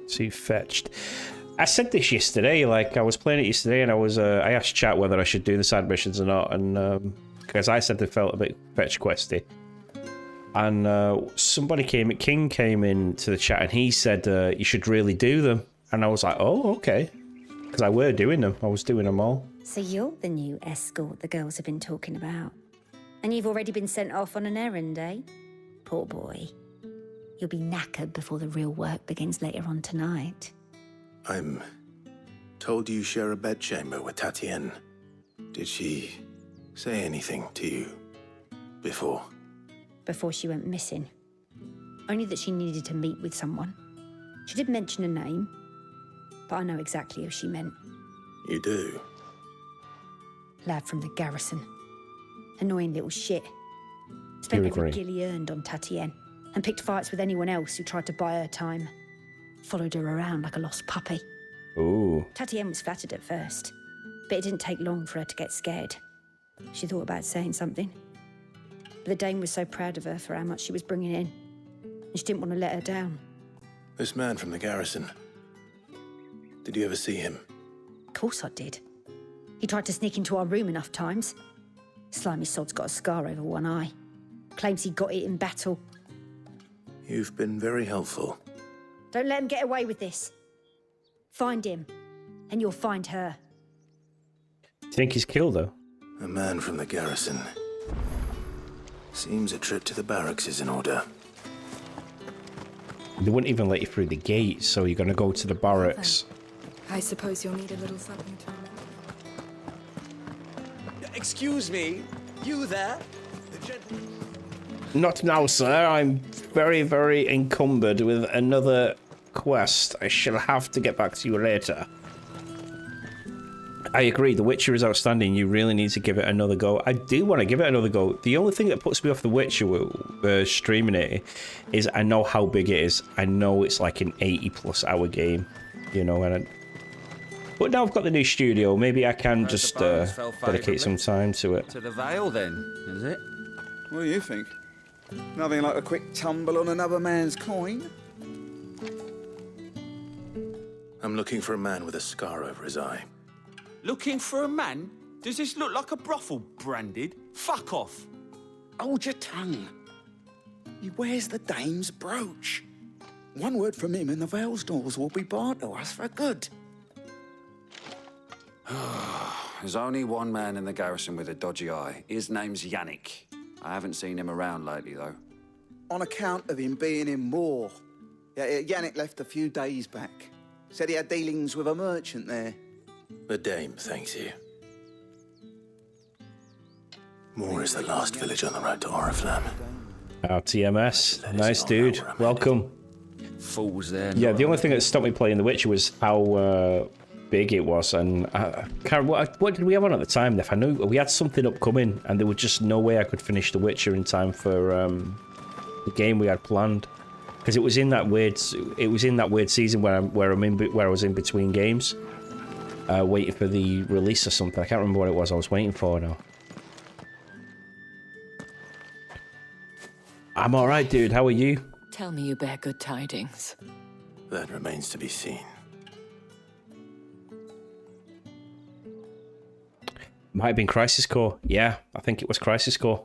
Speaker 1: too fetched. I said this yesterday, like I was playing it yesterday, and I asked chat whether I should do the side missions or not, and because I said they felt a bit fetch questy, and King came into the chat and he said you should really do them, and I was like, oh, okay, because I was doing them all.
Speaker 17: So you're the new escort the girls have been talking about, and you've already been sent off on an errand, eh? Poor boy, you'll be knackered before the real work begins later on tonight.
Speaker 13: I'm told you share a bedchamber with Tatienne. Did she say anything to you before?
Speaker 17: Before she went missing. Only that she needed to meet with someone. She did mention a name, but I know exactly who she meant.
Speaker 13: You do?
Speaker 17: Lad from the garrison. Annoying little shit. Spent every guil he earned on Tatienne, and picked fights with anyone else who tried to buy her time. Followed her around like a lost puppy.
Speaker 1: Ooh.
Speaker 17: Tatienne was flattered at first, but it didn't take long for her to get scared. She thought about saying something, but the dame was so proud of her for how much she was bringing in, and she didn't want to let her down.
Speaker 13: This man from the garrison. Did you ever see him?
Speaker 17: Of course I did. He tried to sneak into our room enough times. Slimy sod's got a scar over one eye. Claims he got it in battle.
Speaker 13: You've been very helpful.
Speaker 17: Don't let him get away with this. Find him, and you'll find her.
Speaker 1: Do you think he's killed her?
Speaker 13: A man from the garrison. Seems a trip to the barracks is in order.
Speaker 1: They wouldn't even let you through the gate, so you're going to go to the barracks.
Speaker 2: I suppose you'll need a little something to remember.
Speaker 18: Excuse me, you there?
Speaker 1: Not now, sir. I'm very, very encumbered with another quest. I shall have to get back to you later. I agree, The Witcher is outstanding. You really need to give it another go. I do want to give it another go. The only thing that puts me off The Witcher streaming it is I know how big it is. I know it's like an 80+ hour game, you know, and But now I've got the new studio, maybe I can just dedicate some time to it.
Speaker 7: To the Vale, then, is it?
Speaker 16: What do you think? Nothing like a quick tumble on another man's coin?
Speaker 13: I'm looking for a man with a scar over his eye.
Speaker 7: Looking for a man? Does this look like a brothel, Branded? Fuck off.
Speaker 16: Hold your tongue. He wears the dame's brooch. One word from him and the Vale's doors will be barred to us for good.
Speaker 7: There's only one man in the garrison with a dodgy eye. His name's Yannick. I haven't seen him around lately, though.
Speaker 16: On account of him being in war. Yeah, Yannick left a few days back. Said he had dealings with a merchant there.
Speaker 13: The dame thanks you. Moor is the last village on the road to Oriflamme.
Speaker 1: Our TMS. Nice dude. Welcome.
Speaker 7: Fools there.
Speaker 1: Yeah, the only thing that stopped me playing The Witcher was how big it was, and I can't. What did we have on at the time, Neff? I knew we had something upcoming, and there was just no way I could finish The Witcher in time for the game we had planned, because it was in that weird. It was in that weird season where I was in between games, waiting for the release or something. I can't remember what it was I was waiting for now. I'm all right, dude. How are you?
Speaker 15: Tell me you bear good tidings.
Speaker 13: That remains to be seen.
Speaker 1: Might have been Crisis Core. Yeah, I think it was Crisis Core.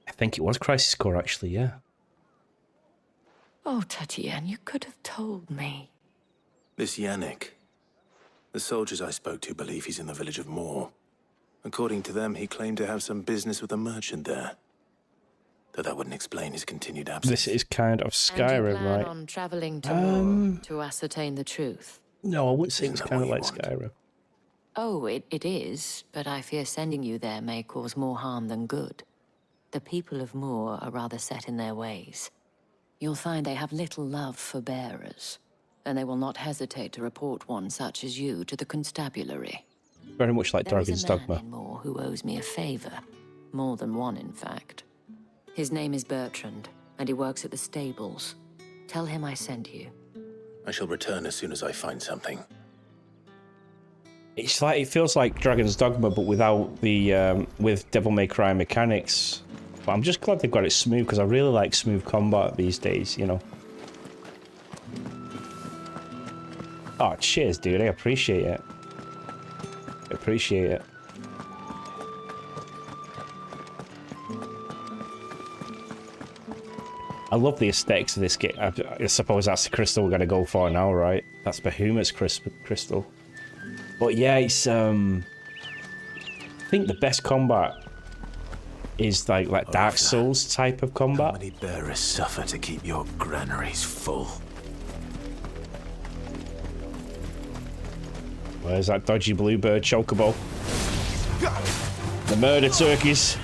Speaker 1: I think it was Crisis Core, actually, yeah.
Speaker 15: Oh, Tatienne, you could have told me.
Speaker 13: This Yannick. The soldiers I spoke to believe he's in the village of Moor. According to them, he claimed to have some business with a merchant there. Though that wouldn't explain his continued absence.
Speaker 1: This is kind of Skyrim,
Speaker 15: and you plan
Speaker 1: right?
Speaker 15: on traveling to Moor to ascertain the truth?
Speaker 1: No, I wouldn't say it's kind of like Skyrim.
Speaker 15: Oh, it is, but I fear sending you there may cause more harm than good. The people of Moor are rather set in their ways. You'll find they have little love for bearers, and they will not hesitate to report one such as you to the constabulary.
Speaker 1: Very much like Dragon's Dogma.
Speaker 15: There is a man in Moor who owes me a favor. More than one, in fact. His name is Bertrand, and he works at the stables. Tell him I sent you.
Speaker 13: I shall return as soon as I find something.
Speaker 1: It's like, it feels like Dragon's Dogma, but without the with Devil May Cry mechanics. But I'm just glad they've got it smooth, because I really like smooth combat these days, you know. Oh, cheers, dude. I appreciate it. Appreciate it. I love the aesthetics of this game. I suppose that's the crystal we're gonna go for now, right? That's Bahamut's crystal. But yeah, it's I think the best combat is like Dark Souls type of combat.
Speaker 13: How many bearers suffer to keep your granaries full?
Speaker 1: Where's that dodgy bluebird chocobo? The murder turkeys.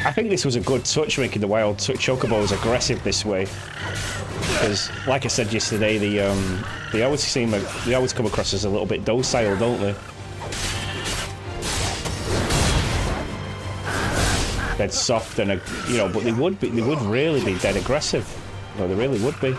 Speaker 1: I think this was a good touch, making the wild chocobos aggressive this way. Because, like I said yesterday, they always come across as a little bit docile, don't they? Dead soft and you know, but they would really be dead aggressive. No, they really would be.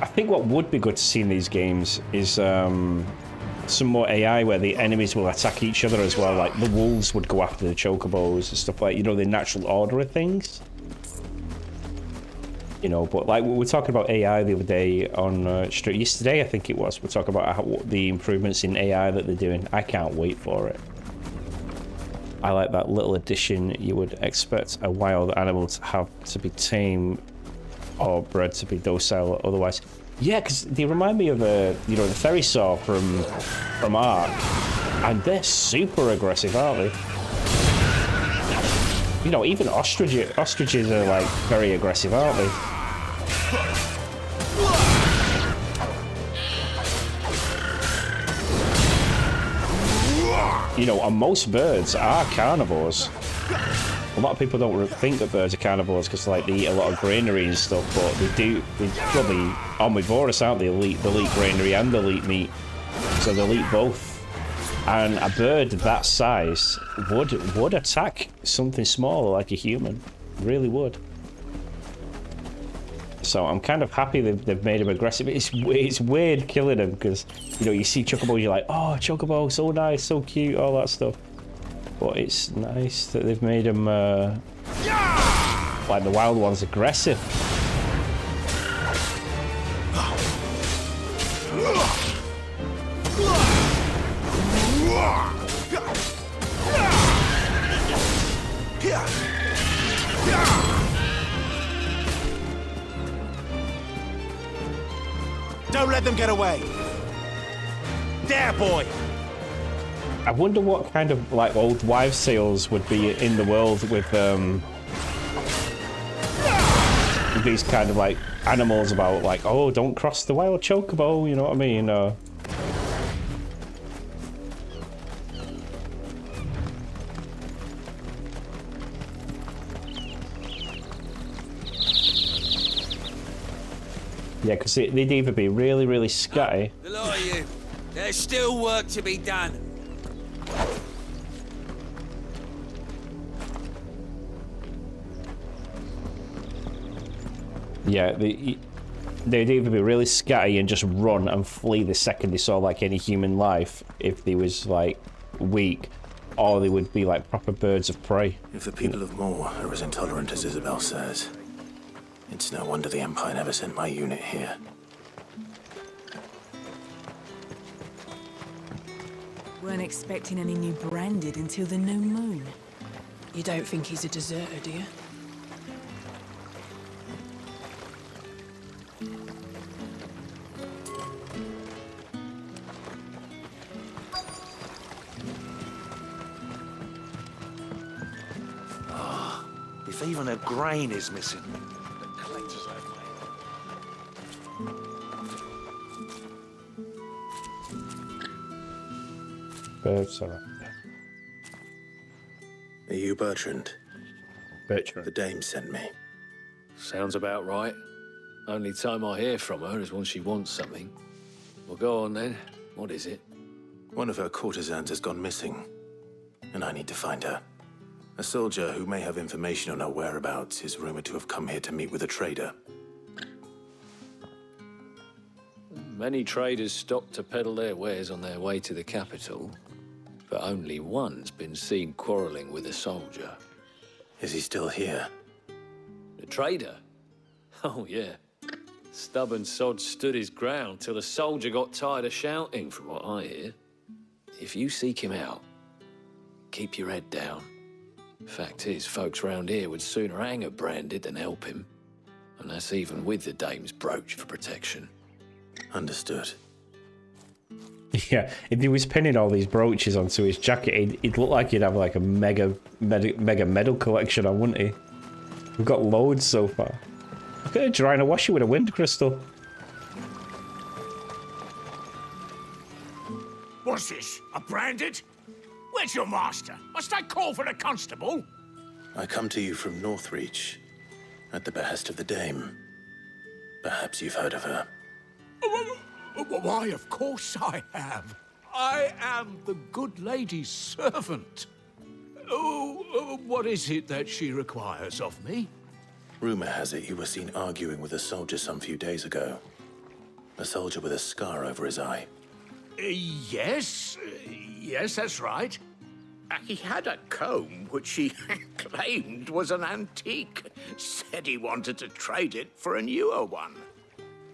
Speaker 1: I think what would be good to see in these games is some more AI where the enemies will attack each other as well. Like the wolves would go after the chocobos and stuff like, you know, the natural order of things. You know, but like we were talking about AI the other day on stream. Yesterday, I think it was. We're talking about the improvements in AI that they're doing. I can't wait for it. I like that little addition. You would expect a wild animal to have to be tame or bred to be docile otherwise. Yeah, because they remind me of the Therisaur from Ark, and they're super aggressive, aren't they? You know, even ostriches are like very aggressive, aren't they? you know, and most birds are carnivores. A lot of people don't think that birds are carnivores because like they eat a lot of granary and stuff, but they do. Well, they omnivorous, aren't they? They'll eat granary and they'll eat meat, so they'll eat both. And a bird that size would attack something smaller like a human, really would. So I'm kind of happy they've made him aggressive. It's weird killing him because, you know, you see chocobos, you're like, oh, chocobo, so nice, so cute, all that stuff. But it's nice that they've made him, like the wild ones, aggressive.
Speaker 19: Don't let them get away. There, boy.
Speaker 1: I wonder what kind of like old wives' tales would be in the world with these kind of like animals about like, oh, don't cross the wild chocobo, you know what I mean? Yeah, because they'd either be really, really scatty.
Speaker 7: The lot of you, there's still work to be done.
Speaker 1: Yeah, they'd either be really scatty and just run and flee the second they saw like any human life if they was like weak, or they would be like proper birds of prey.
Speaker 13: If the people of Moor are as intolerant as Isabel says, it's no wonder the Empire never sent my unit here.
Speaker 2: Weren't expecting any new branded until the new moon.
Speaker 10: You don't think he's a deserter, do you?
Speaker 19: If even a grain is missing.
Speaker 1: Birds, alright.
Speaker 13: Are you Bertrand?
Speaker 1: Bertrand.
Speaker 13: The dame sent me.
Speaker 20: Sounds about right. Only time I hear from her is when she wants something. Well, go on then. What is it?
Speaker 13: One of her courtesans has gone missing, and I need to find her. A soldier who may have information on her whereabouts is rumored to have come here to meet with a trader.
Speaker 20: Many traders stop to peddle their wares on their way to the capital, but only one's been seen quarreling with a soldier.
Speaker 13: Is he still here?
Speaker 20: The trader? Oh, yeah. Stubborn sod stood his ground till the soldier got tired of shouting, from what I hear. If you seek him out, keep your head down. Fact is, folks round here would sooner hang a branded than help him. And that's even with the dame's brooch for protection.
Speaker 13: Understood.
Speaker 1: Yeah, if he was pinning all these brooches onto his jacket, he'd look like he'd have like a mega medal collection on, wouldn't he? We've got loads so far. Look at her drying a washer with a wind crystal.
Speaker 21: What's this? A branded? Where's your master? Must I call for the constable?
Speaker 13: I come to you from Northreach, at the behest of the dame. Perhaps you've heard of her.
Speaker 21: Why, of course I have. I am the good lady's servant. Oh, what is it that she requires of me?
Speaker 13: Rumor has it you were seen arguing with a soldier some few days ago. A soldier with a scar over his eye.
Speaker 21: Yes, that's right. He had a comb which he claimed was an antique. Said he wanted to trade it for a newer one.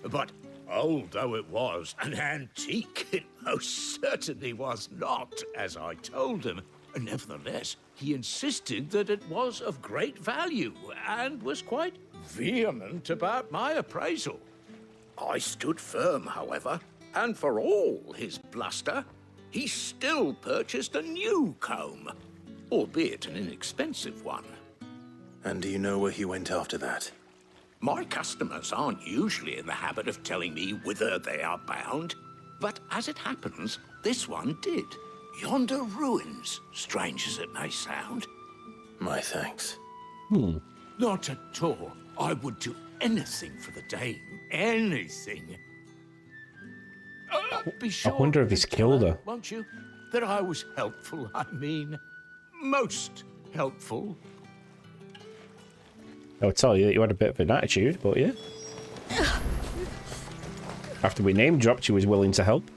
Speaker 21: But old though it was, an antique it most certainly was not, as I told him. Nevertheless, he insisted that it was of great value and was quite vehement about my appraisal. I stood firm, however, and for all his bluster, he still purchased a new comb, albeit an inexpensive one.
Speaker 13: And do you know where he went after that?
Speaker 21: My customers aren't usually in the habit of telling me whither they are bound, but as it happens, this one did. Yonder ruins, strange as it may sound.
Speaker 13: My thanks.
Speaker 21: Not at all. I would do anything for the dame. Anything. Be sure
Speaker 1: I wonder if he's killed her.
Speaker 21: Won't you? That I was helpful, I mean. Most helpful.
Speaker 1: I would tell you that you had a bit of an attitude, but yeah. After we name dropped, you was willing to help.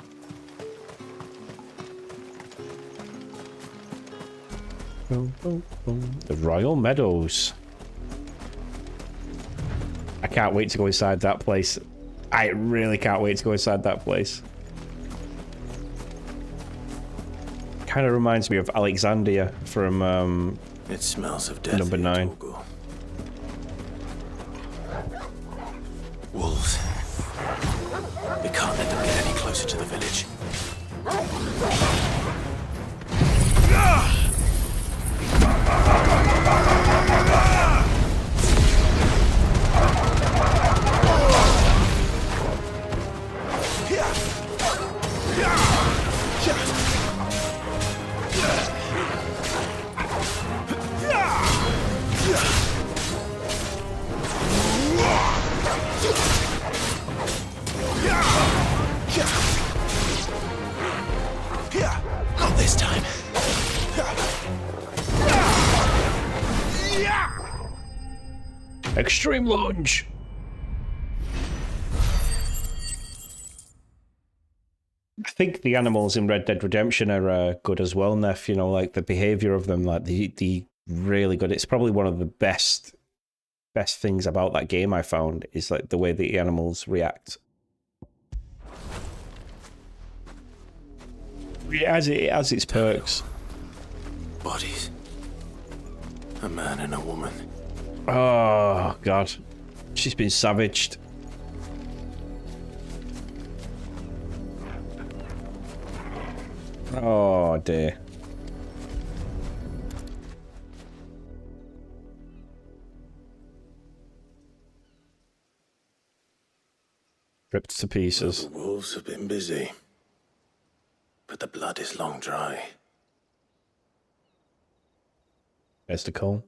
Speaker 1: Boom, boom, boom. The Royal Meadows. I can't wait to go inside that place. I really can't wait to go inside that place. Kind of reminds me of Alexandria from
Speaker 13: it smells of death.
Speaker 1: Number 9.
Speaker 13: Wolves. We can't let them get any closer to the village. Not this time.
Speaker 1: Extreme lunge. I think the animals in Red Dead Redemption are good as well, Neff. You know, like the behavior of them, like the really good. It's probably one of the best things about that game I found is like the way the animals react. It has its perks.
Speaker 13: Bodies. A man and a woman.
Speaker 1: Oh God, she's been savaged. Oh dear. Ripped to pieces.
Speaker 13: The wolves have been busy, but the blood is long dry.
Speaker 1: There's the coal.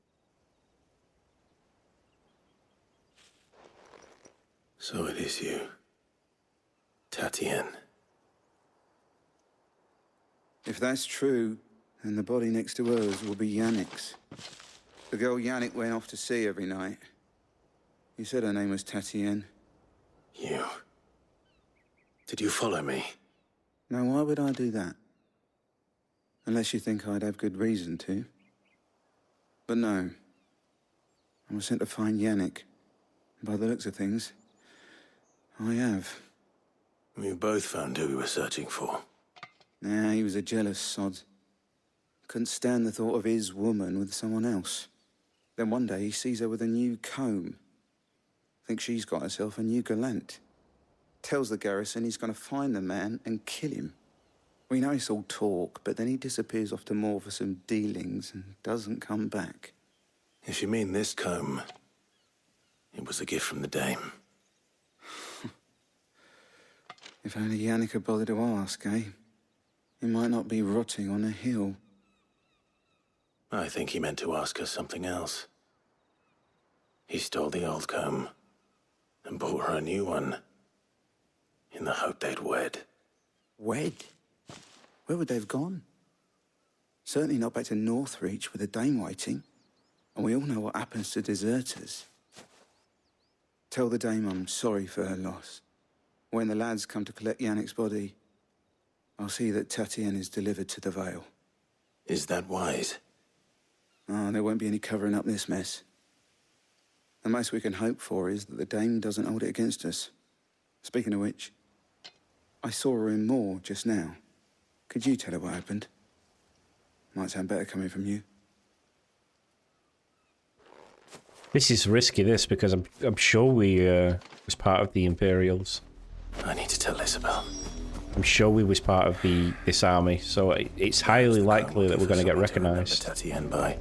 Speaker 13: So it is you, Tatienne.
Speaker 16: If that's true, then the body next to hers will be Yannick's. The girl Yannick went off to see every night. You said her name was Tatienne.
Speaker 13: You. Did you follow me?
Speaker 16: Now, why would I do that? Unless you think I'd have good reason to. But no. I was sent to find Yannick. By the looks of things, I have.
Speaker 13: We both found who we were searching for.
Speaker 16: Nah, he was a jealous sod. Couldn't stand the thought of his woman with someone else. Then one day he sees her with a new comb. Thinks she's got herself a new gallant. Tells the garrison he's going to find the man and kill him. We know it's all talk, but then he disappears off to Moor for some dealings and doesn't come back.
Speaker 13: If you mean this comb, it was a gift from the dame.
Speaker 16: If only Yannick had bothered to ask, eh? He might not be rotting on a hill.
Speaker 13: I think he meant to ask her something else. He stole the old comb and bought her a new one in the hope they'd wed.
Speaker 16: Wed? Where would they have gone? Certainly not back to Northreach with a dame waiting. And we all know what happens to deserters. Tell the dame I'm sorry for her loss. When the lads come to collect Yannick's body, I'll see that Tatienne is delivered to the Vale.
Speaker 13: Is that wise?
Speaker 16: Oh, there won't be any covering up this mess. The most we can hope for is that the dame doesn't hold it against us. Speaking of which, I saw her in Moor just now. Could you tell her what happened? Might sound better coming from you.
Speaker 1: This is risky, this, because I'm sure we was part of the Imperials.
Speaker 13: I need to tell Isabel.
Speaker 1: I'm sure we was part of this army, so it's highly likely that we're going to get recognised.
Speaker 13: Tatienne by.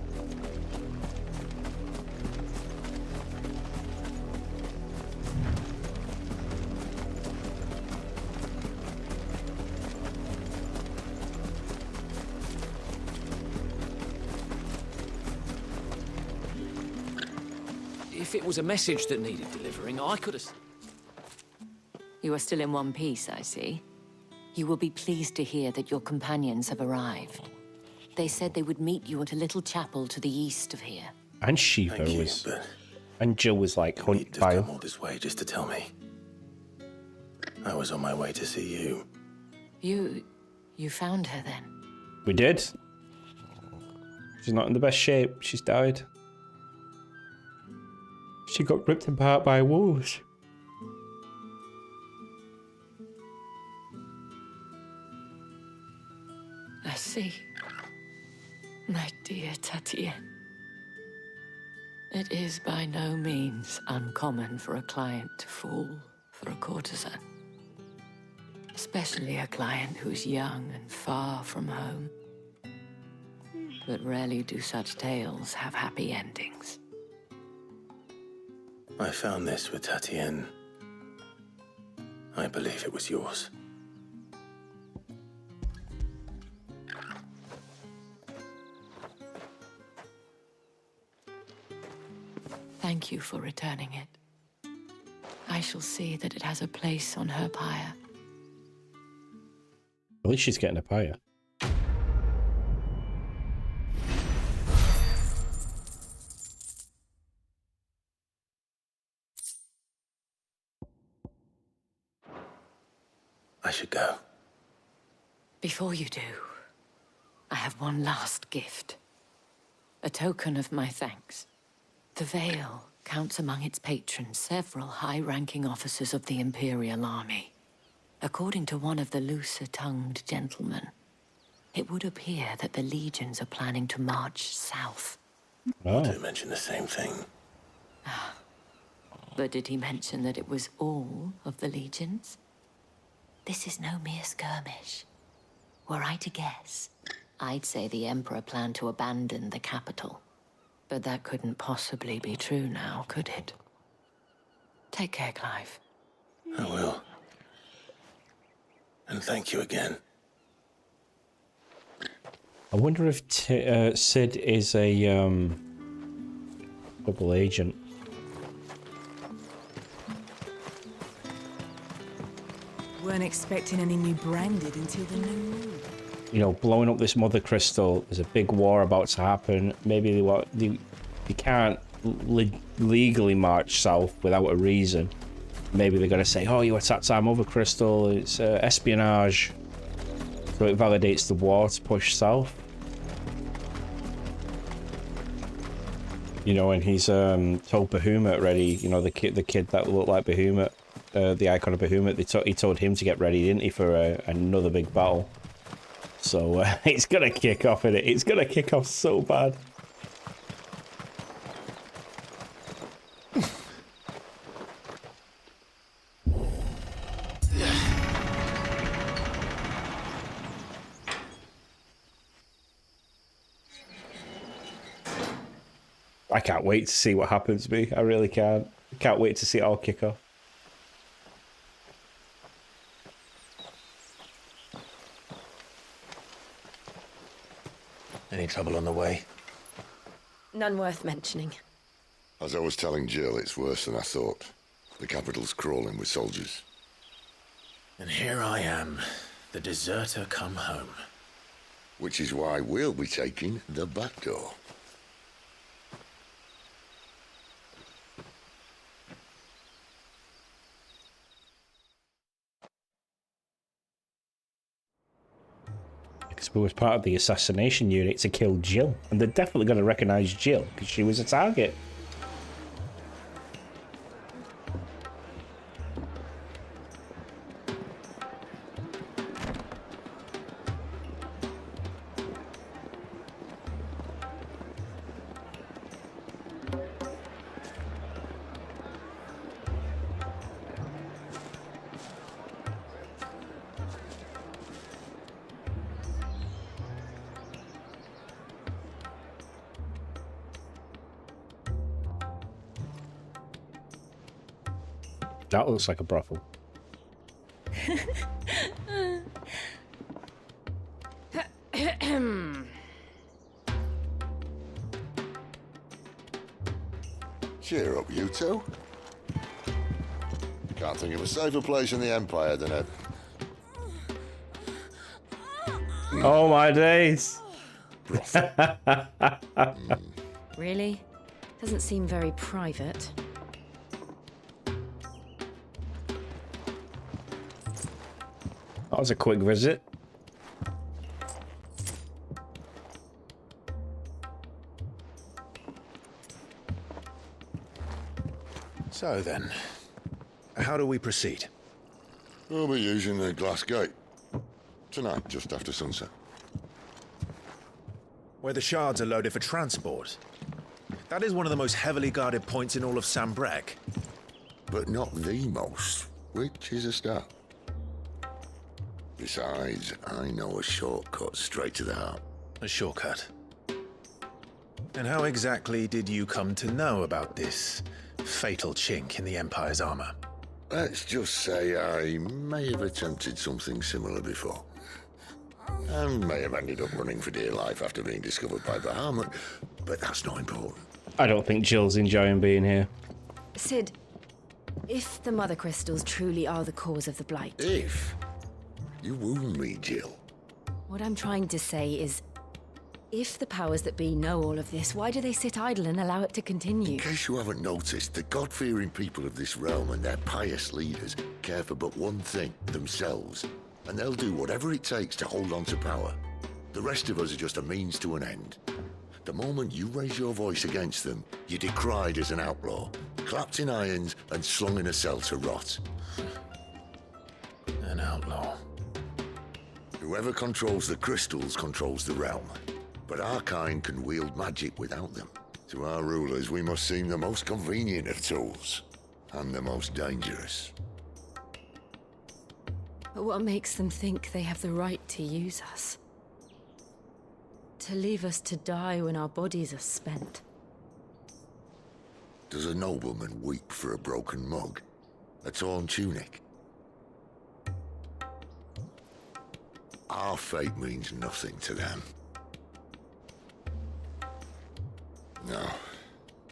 Speaker 20: If it was a message that needed delivering, I could have...
Speaker 15: You are still in one piece, I see. You will be pleased to hear that your companions have arrived. They said they would meet you at a little chapel to the east of here.
Speaker 1: And Shiva was... And Jill was like, hunt by
Speaker 13: come all this way just to tell me. I was on my way to see you.
Speaker 15: You found her then?
Speaker 1: We did. She's not in the best shape. She's died. She got ripped apart by wolves.
Speaker 15: I see. My dear Tatienne. It is by no means uncommon for a client to fall for a courtesan. Especially a client who's young and far from home. But rarely do such tales have happy endings.
Speaker 13: I found this with Tatienne. I believe it was yours.
Speaker 15: Thank you for returning it. I shall see that it has a place on her pyre.
Speaker 1: At least she's getting a pyre.
Speaker 13: I should go.
Speaker 15: Before you do, I have one last gift. A token of my thanks. The Vale counts among its patrons several high-ranking officers of the Imperial Army. According to one of the looser-tongued gentlemen, it would appear that the legions are planning to march south.
Speaker 1: Oh.
Speaker 13: I do mention the same thing.
Speaker 15: But did he mention that it was all of the legions? This is no mere skirmish. Were I to guess, I'd say the Emperor planned to abandon the capital. But that couldn't possibly be true now, could it? Take care, Clive.
Speaker 13: I will. And thank you again.
Speaker 1: I wonder if Sid is a double agent.
Speaker 2: Weren't expecting any new branded until the new moon.
Speaker 1: You know, blowing up this mother crystal. There's a big war about to happen. Maybe they can't legally march south without a reason. Maybe they're gonna say, "Oh, you attacked our mother crystal. It's espionage." So it validates the war to push south. You know, and he's told Bahamut ready. You know, the kid that looked like Bahamut, the icon of Bahamut. He told him to get ready, didn't he, for another big battle. So it's gonna kick off, isn't it? It's gonna kick off so bad. I can't wait to see what happens to me. I really can't. I can't wait to see it all kick off.
Speaker 13: Any trouble on the way?
Speaker 10: None worth mentioning.
Speaker 8: As I was telling Jill, it's worse than I thought. The capital's crawling with soldiers.
Speaker 13: And here I am, the deserter come home.
Speaker 8: Which is why we'll be taking the back door.
Speaker 1: Because we was part of the assassination unit to kill Jill. And they're definitely going to recognize Jill, because she was a target. That looks like a brothel.
Speaker 8: Cheer up, you two. Can't think of a safer place in the Empire than a...
Speaker 1: Oh my days.
Speaker 17: Really? Doesn't seem very private.
Speaker 1: That was a quick visit.
Speaker 4: So then, how do we proceed?
Speaker 8: We'll be using the glass gate. Tonight, just after sunset.
Speaker 4: Where the shards are loaded for transport. That is one of the most heavily guarded points in all of Sambrek.
Speaker 8: But not the most, which is a start. Besides, I know a shortcut straight to the heart.
Speaker 4: A shortcut? And how exactly did you come to know about this fatal chink in the Empire's armor?
Speaker 8: Let's just say I may have attempted something similar before. And may have ended up running for dear life after being discovered by Bahamut, but that's not important.
Speaker 1: I don't think Jill's enjoying being here.
Speaker 17: Sid, if the Mother Crystals truly are the cause of the Blight...
Speaker 8: If? You wound me, Jill.
Speaker 17: What I'm trying to say is, if the powers that be know all of this, why do they sit idle and allow it to continue?
Speaker 8: In case you haven't noticed, the God-fearing people of this realm and their pious leaders care for but one thing, themselves. And they'll do whatever it takes to hold on to power. The rest of us are just a means to an end. The moment you raise your voice against them, you're decried as an outlaw, clapped in irons and slung in a cell to rot.
Speaker 4: An outlaw.
Speaker 8: Whoever controls the crystals controls the realm. But our kind can wield magic without them. To our rulers, we must seem the most convenient of tools. And the most dangerous.
Speaker 17: But what makes them think they have the right to use us? To leave us to die when our bodies are spent?
Speaker 8: Does a nobleman weep for a broken mug? A torn tunic? Our fate means nothing to them. No,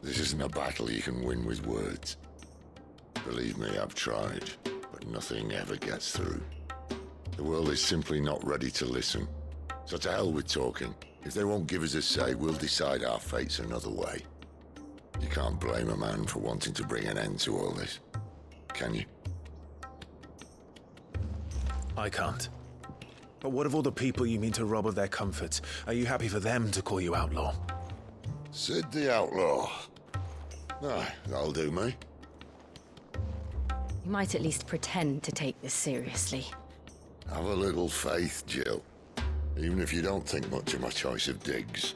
Speaker 8: this isn't a battle you can win with words. Believe me, I've tried, but nothing ever gets through. The world is simply not ready to listen. So to hell with talking. If they won't give us a say, we'll decide our fates another way. You can't blame a man for wanting to bring an end to all this, can you?
Speaker 4: I can't. But what of all the people you mean to rob of their comforts? Are you happy for them to call you outlaw?
Speaker 8: Sid the Outlaw. Aye, that'll do me.
Speaker 17: You might at least pretend to take this seriously.
Speaker 8: Have a little faith, Jill. Even if you don't think much of my choice of digs.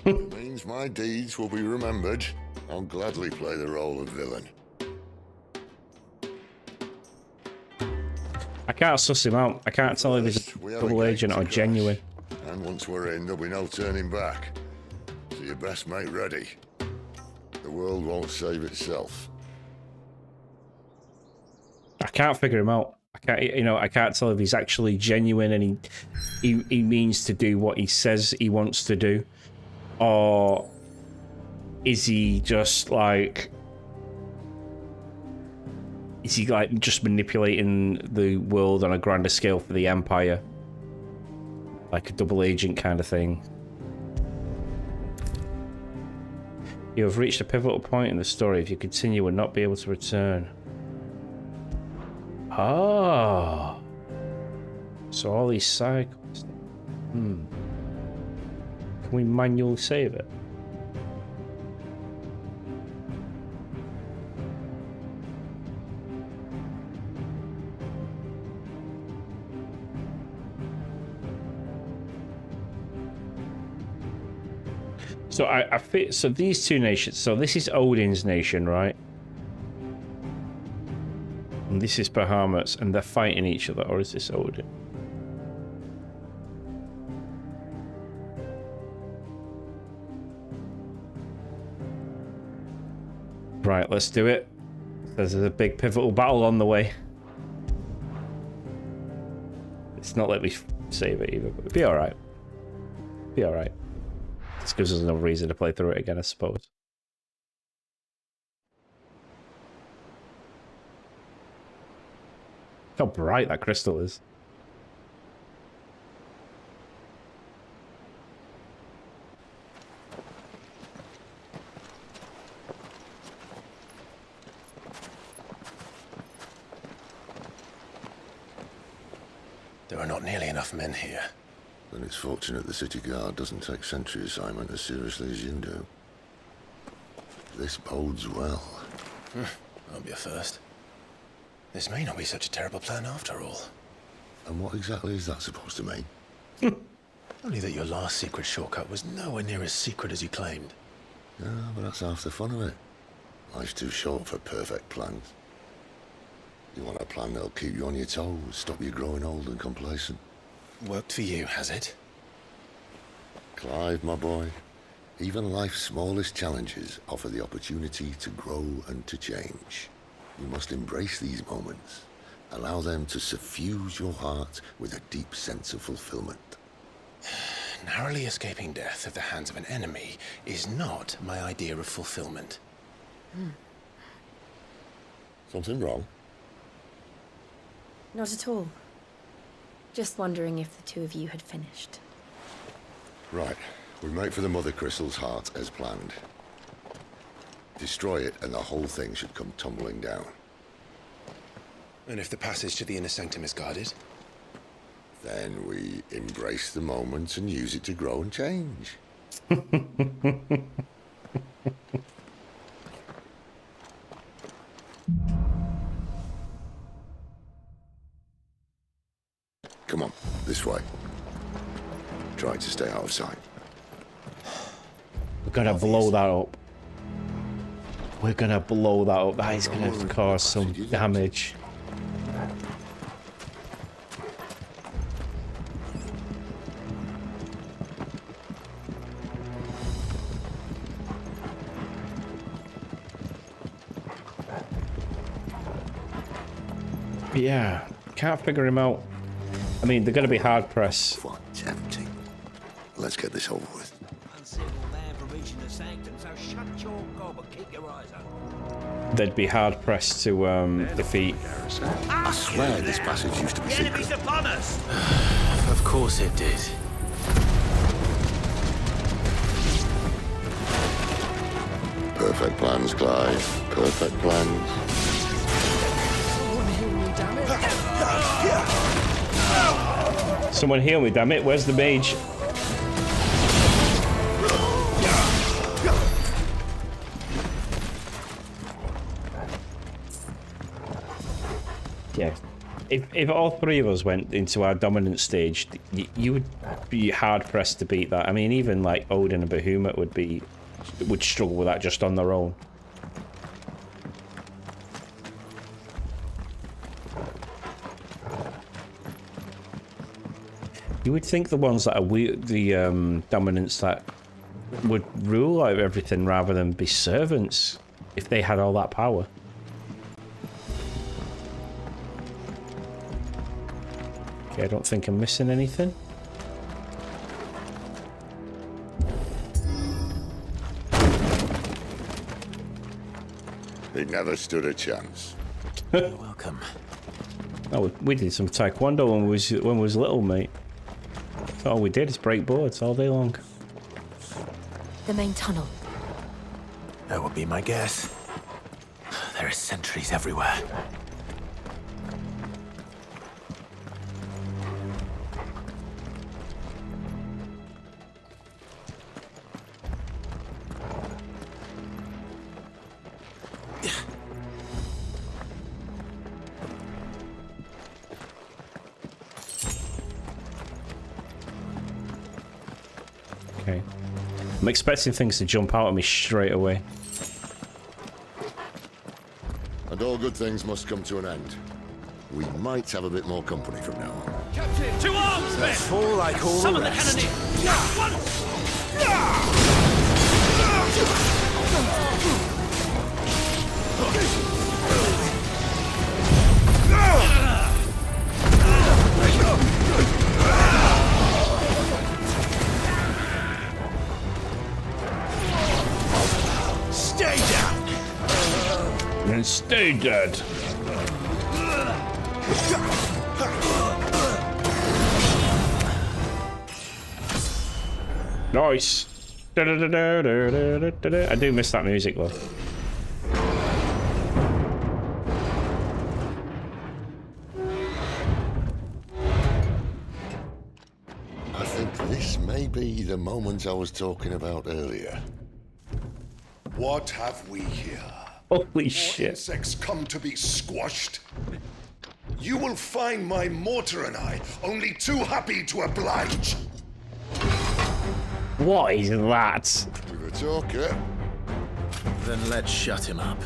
Speaker 8: It means my deeds will be remembered. I'll gladly play the role of villain.
Speaker 1: I can't suss him out. I can't tell if he's a double agent or genuine.
Speaker 8: And once we're in, there'll be no turning back. So your best mate ready. The world won't save itself.
Speaker 1: I can't figure him out. I can't tell if he's actually genuine and he means to do what he says he wants to do, or is he just like, just manipulating the world on a grander scale for the Empire, like a double agent kind of thing. You have reached a pivotal point in the story. If you continue, will not be able to return. Oh, so all these side quests. Can we manually save it? So I fit. So these two nations. So this is Odin's nation, right? And this is Bahamut's, and they're fighting each other, or is this Odin? Right, let's do it. There's a big pivotal battle on the way. It's not let me save it either, but it'll be alright. Be alright. This gives us another reason to play through it again, I suppose. How bright that crystal is.
Speaker 13: There are not nearly enough men here.
Speaker 8: Then it's fortunate the city guard doesn't take sentry assignment as seriously as you do. This bodes well.
Speaker 13: I'll be a first. This may not be such a terrible plan after all.
Speaker 8: And what exactly is that supposed to mean?
Speaker 13: Only that your last secret shortcut was nowhere near as secret as you claimed.
Speaker 8: Yeah, but that's half the fun of it. Life's too short for perfect plans. You want a plan that'll keep you on your toes, stop you growing old and complacent.
Speaker 13: Worked for you, has it?
Speaker 8: Clive, my boy, even life's smallest challenges offer the opportunity to grow and to change. You must embrace these moments. Allow them to suffuse your heart with a deep sense of fulfillment.
Speaker 13: Narrowly escaping death at the hands of an enemy is not my idea of fulfillment.
Speaker 8: Something wrong?
Speaker 9: Not at all. Just wondering if the two of you had finished.
Speaker 8: Right. We make for the Mother Crystal's heart as planned. Destroy it and the whole thing should come tumbling down.
Speaker 13: And if the passage to the inner sanctum is guarded?
Speaker 8: Then we embrace the moment and use it to grow and change. Come on, this way. Try to stay out of sight.
Speaker 1: We're gonna blow that up. We're gonna blow that up. That is gonna cause some damage. Yeah, can't figure him out. I mean, they're gonna be hard pressed.
Speaker 8: Tempting. Let's get this over with.
Speaker 1: They'd be hard pressed to defeat.
Speaker 8: I swear this passage used to be secret.
Speaker 18: Enemies upon us!
Speaker 13: Of course it did.
Speaker 8: Perfect plans, Clive. Perfect plans.
Speaker 1: Someone heal me, damn it. Where's the mage? Yeah. If all three of us went into our dominant stage, you would be hard pressed to beat that. I mean, even like Odin and Bahamut would struggle with that just on their own. You would think the ones that are the dominants that would rule over everything rather than be servants if they had all that power. Okay, I don't think I'm missing anything.
Speaker 8: He never stood a chance.
Speaker 13: You're welcome.
Speaker 1: Oh, we did some taekwondo when we was little, mate. That's all we did is break boards all day long.
Speaker 9: The main tunnel.
Speaker 13: That would be my guess. There are sentries everywhere.
Speaker 1: Okay. I'm expecting things to jump out at me straight away.
Speaker 8: And all good things must come to an end. We might have a bit more company from now on.
Speaker 18: Captain! To arms, men!
Speaker 13: Let's fall like all
Speaker 18: Summon
Speaker 13: the
Speaker 18: the
Speaker 13: rest.
Speaker 18: cannoneer! At once!
Speaker 13: Stay down!
Speaker 1: And stay dead. Nice. I do miss that music though.
Speaker 8: I think this may be the moment I was talking about earlier.
Speaker 6: What have we here?
Speaker 1: Holy shit.
Speaker 6: Insects come to be squashed. You will find my mortar and I only too happy to oblige.
Speaker 1: What is that?
Speaker 8: With a talker.
Speaker 4: Then let's shut him up.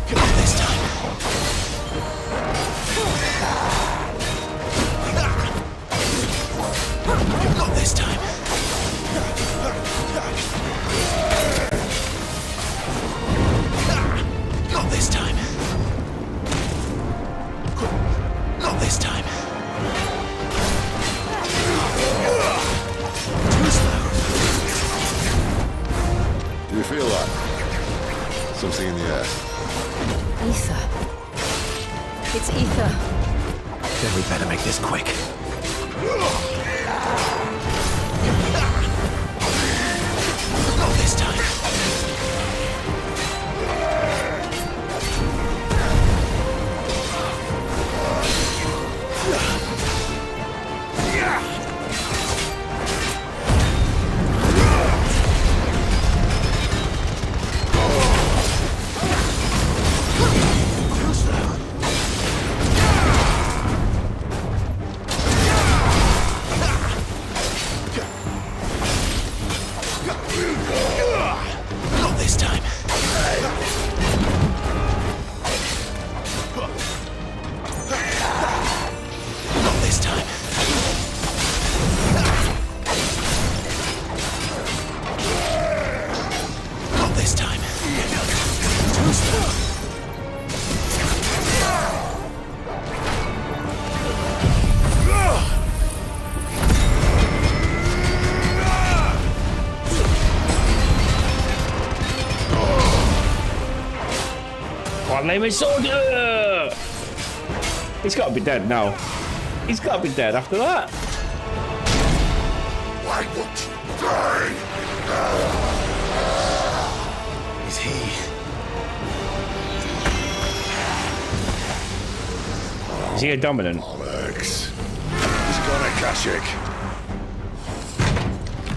Speaker 18: Not this time. Not this time. Not this time. Too slow.
Speaker 8: Do you feel that? Something in the air.
Speaker 15: Ether. It's ether.
Speaker 4: Then we better make this quick.
Speaker 18: Not this time. Not this time. Not this time. Not this time. Too slow.
Speaker 1: My name is Soldier! He's got to be dead now. He's got to be dead after that.
Speaker 6: Why won't you die?
Speaker 4: Is he?
Speaker 1: Is he a dominant?
Speaker 6: Alex. He's gonna Kashyyyk.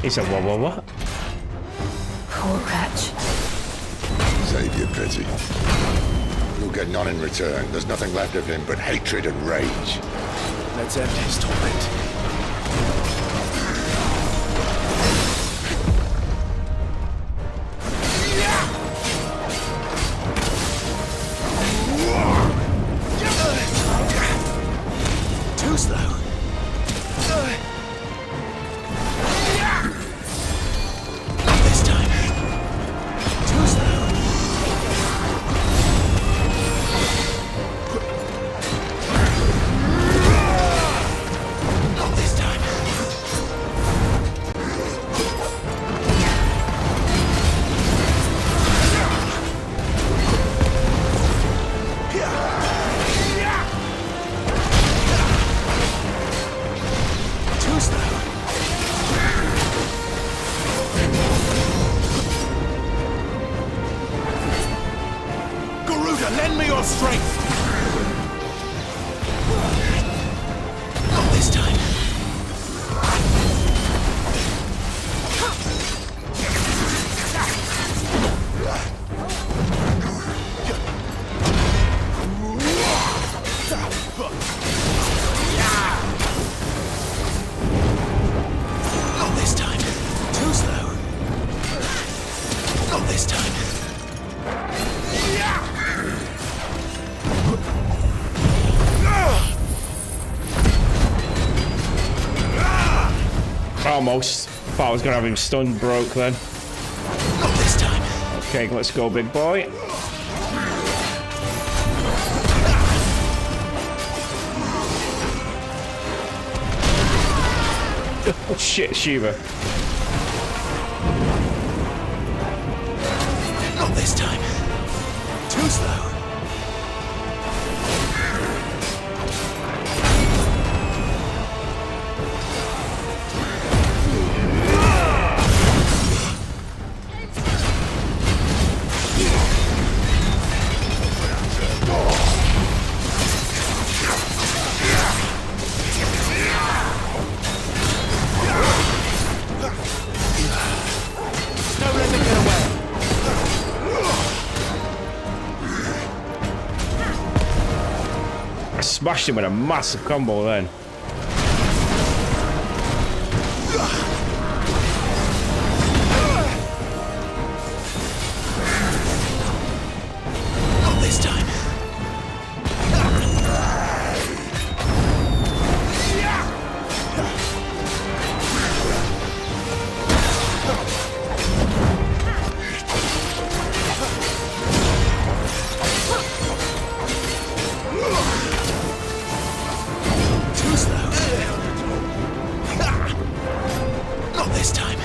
Speaker 1: He said, what?
Speaker 9: Poor wretch.
Speaker 8: Save your pity. You'll get none in return. There's nothing left of him but hatred and rage.
Speaker 4: Let's end his torment.
Speaker 18: Too slow. Not this time. Too slow. Not this time. Too slow.
Speaker 6: Garuda, lend me your strength!
Speaker 18: Not this time. Not this time. Too slow. Not this time.
Speaker 1: Almost. Thought I was going to have him stunned, broke then.
Speaker 18: Not this time.
Speaker 1: Okay, let's go, big boy. Oh shit, Shiva.
Speaker 18: this time. Too slow.
Speaker 1: Smashed him with a massive combo then.
Speaker 18: Not this time. Too slow. Not this time.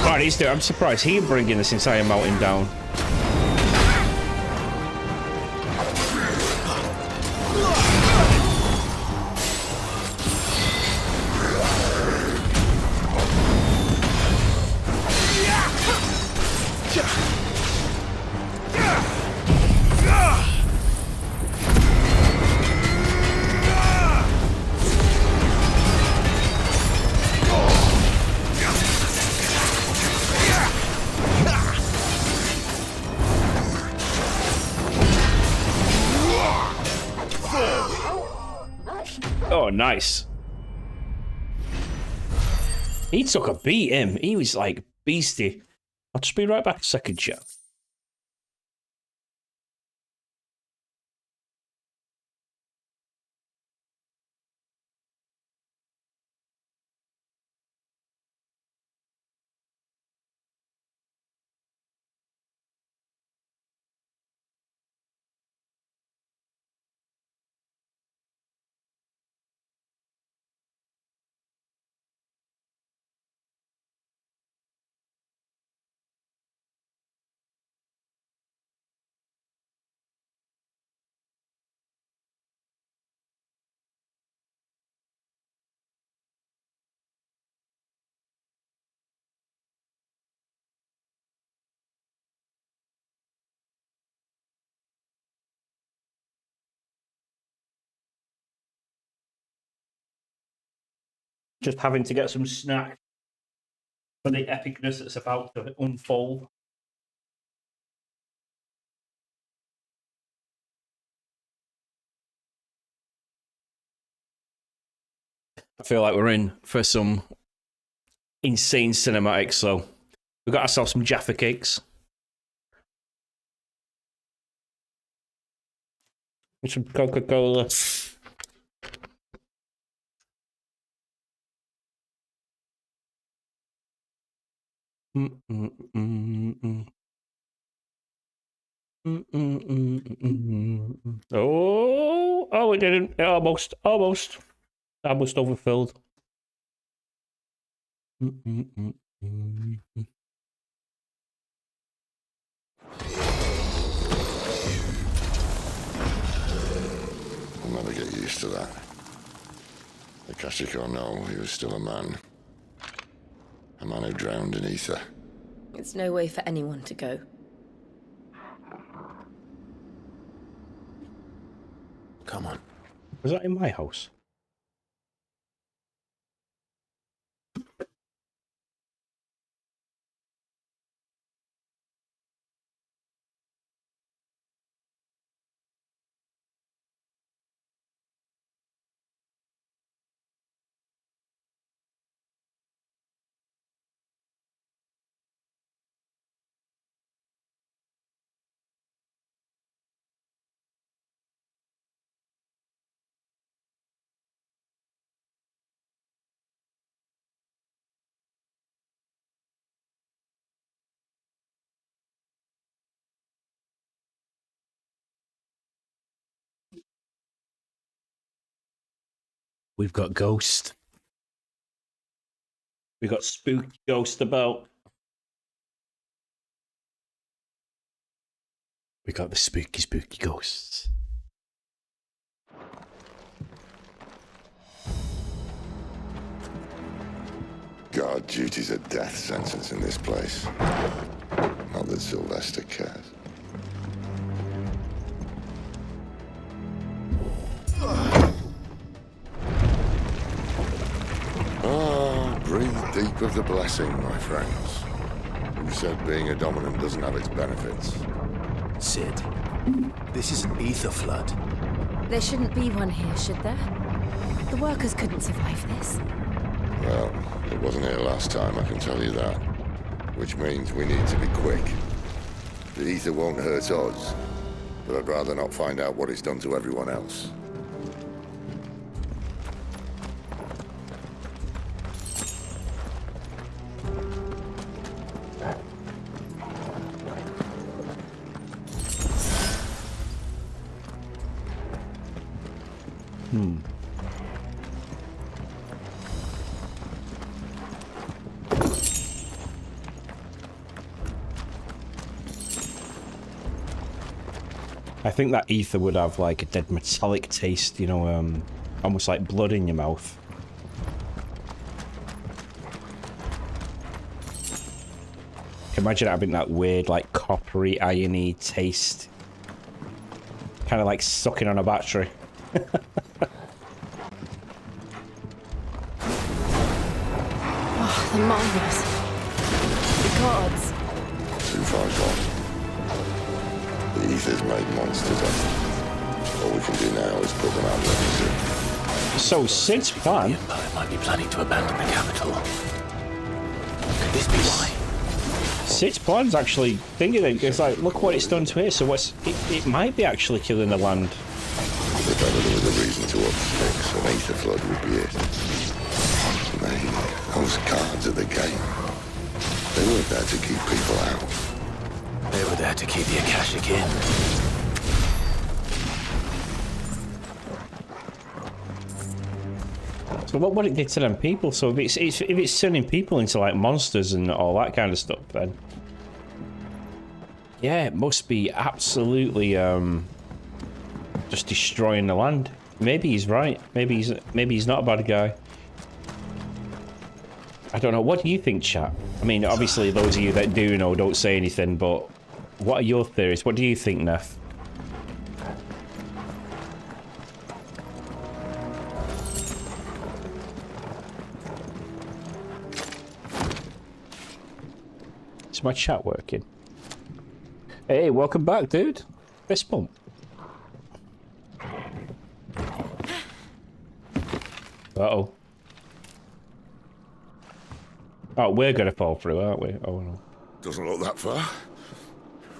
Speaker 1: God, he's doing. I'm surprised he's bringing this entire mountain down. Oh, nice. He took a beat, him. He was like beastie. I'll just be right back a second, chat. Just having to get some snack for the epicness that's about to unfold. I feel like we're in for some insane cinematics, so we've got ourselves some Jaffa cakes. And some Coca-Cola. Oh, it didn't. It almost overfilled.
Speaker 8: I'll never get used to that. Akashic or no, he was still a man. A man who drowned in ether.
Speaker 9: It's no way for anyone to go.
Speaker 13: Come on.
Speaker 1: Was that in my house? we've got Ghost. We got spooky Ghost about. We got the spooky ghosts.
Speaker 8: Guard duty's a death sentence in this place. Not that Sylvester cares. Breathe deep of the blessing, my friends. Who said being a dominant doesn't have its benefits?
Speaker 13: Sid, this is an ether flood.
Speaker 9: There shouldn't be one here, should there? The workers couldn't survive this.
Speaker 8: Well, it wasn't here last time, I can tell you that. Which means we need to be quick. The ether won't hurt us, but I'd rather not find out what it's done to everyone else.
Speaker 1: I think that ether would have like a dead metallic taste, you know, almost like blood in your mouth. Imagine having that weird, like, coppery, irony taste. Kind of like sucking on a battery.
Speaker 9: Oh, the miners. The gods.
Speaker 8: Too far gone. The ether's made monsters of them. All we can do now is put them out of the
Speaker 1: So, Sid's plan...
Speaker 13: The Empire might be planning to abandon the capital. Could this be why?
Speaker 1: Sid's plan's actually thinking it. It's like, look what it's done to here. So what's... It might be actually killing the land.
Speaker 8: If ever there was a reason to up sticks, an ether flood would be it. Those guards at the gate. They weren't there to keep people out.
Speaker 13: They were there to keep the Akashic in.
Speaker 1: So what it did to them people? So if it's turning people into like monsters and all that kind of stuff, then yeah, it must be absolutely just destroying the land. Maybe he's right. Maybe he's not a bad guy. I don't know. What do you think, chat? I mean, obviously those of you that do know don't say anything, but what are your theories? What do you think, Neff? Is my chat working? Hey, welcome back, dude. Fist bump. Uh-oh. Oh, we're gonna fall through, aren't we? Oh, no.
Speaker 8: Doesn't look that far.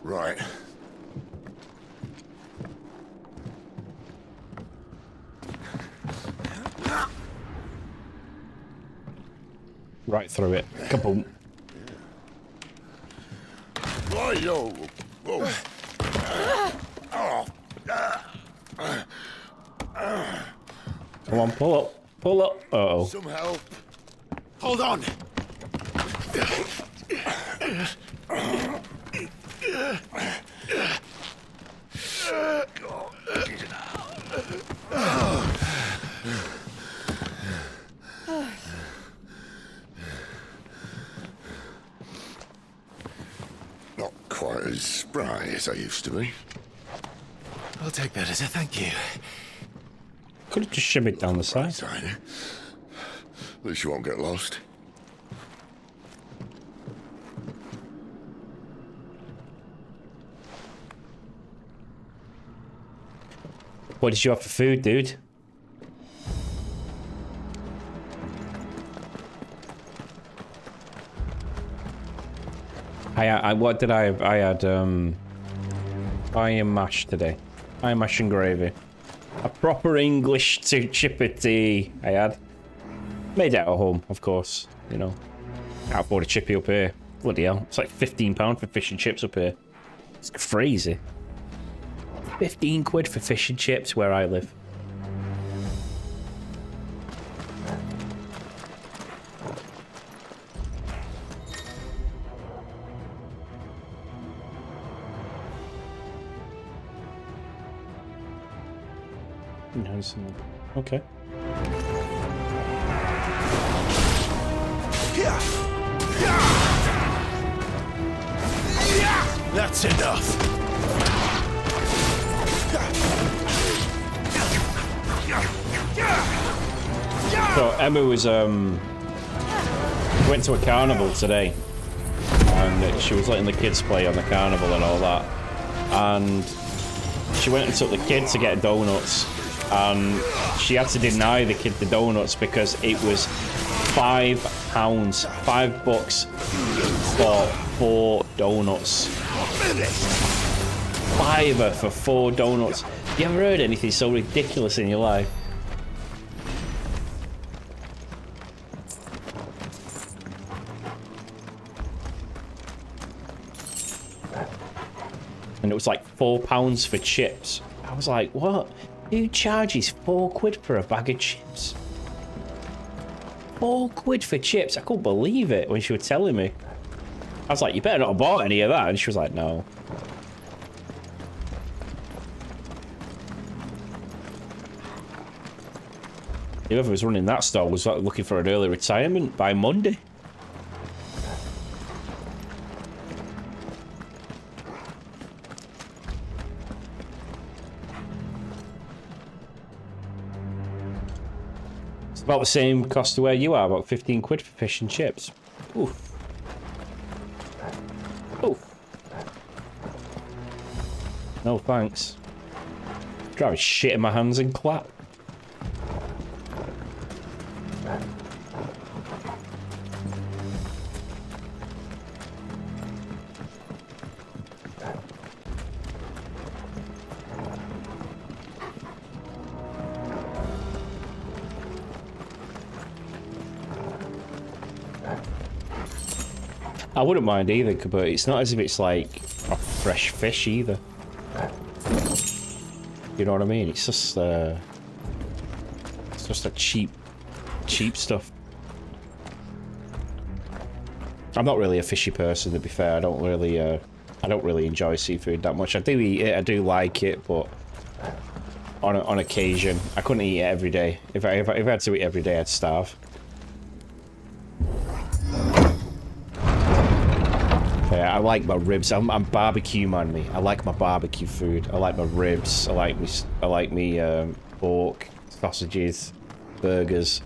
Speaker 8: Right.
Speaker 1: Right through it. Kaboom.
Speaker 8: Right, yo. Whoa.
Speaker 1: Come on, pull up. Pull up. Uh-oh.
Speaker 8: Some help.
Speaker 18: Hold on.
Speaker 8: Not quite as spry as I used to be.
Speaker 13: I'll take that as a thank you.
Speaker 1: Could have just shimmied down the side.
Speaker 8: At least you won't get lost.
Speaker 1: What did you have for food, dude? What did I have? I had iron mash today. Iron mash and gravy. A proper English chippy I had. Made it at home, of course. You know, can't afford a chippy up here. Bloody hell, it's like £15 for fish and chips up here. It's crazy. 15 quid for fish and chips where I live. Okay.
Speaker 18: That's enough.
Speaker 1: So Emma was went to a carnival today, and she was letting the kids play on the carnival and all that, and she went and took the kid to get donuts, and she had to deny the kid the donuts because it was £5, $5 for 4 donuts. £5 for 4 donuts. You ever heard anything so ridiculous in your life? And it was like £4 for chips. I was like, what? Who charges £4 for a bag of chips? £4 for chips? I couldn't believe it when she was telling me. I was like, you better not have bought any of that. And she was like, no. Whoever was running that store was looking for an early retirement by Monday. It's about the same cost to where you are, about £15 for fish and chips. Oof. Oof. No thanks. Driving shit in my hands and clap. I wouldn't mind either, but it's not as if it's like a fresh fish either. You know what I mean? It's just a cheap stuff. I'm not really a fishy person, to be fair. I don't really enjoy seafood that much. I do eat it. I do like it, but on occasion, I couldn't eat it every day. If I had to eat every day, I'd starve. Yeah, I like my ribs. I'm barbecue man, me. I like my barbecue food. I like my ribs. I like me pork, sausages, burgers.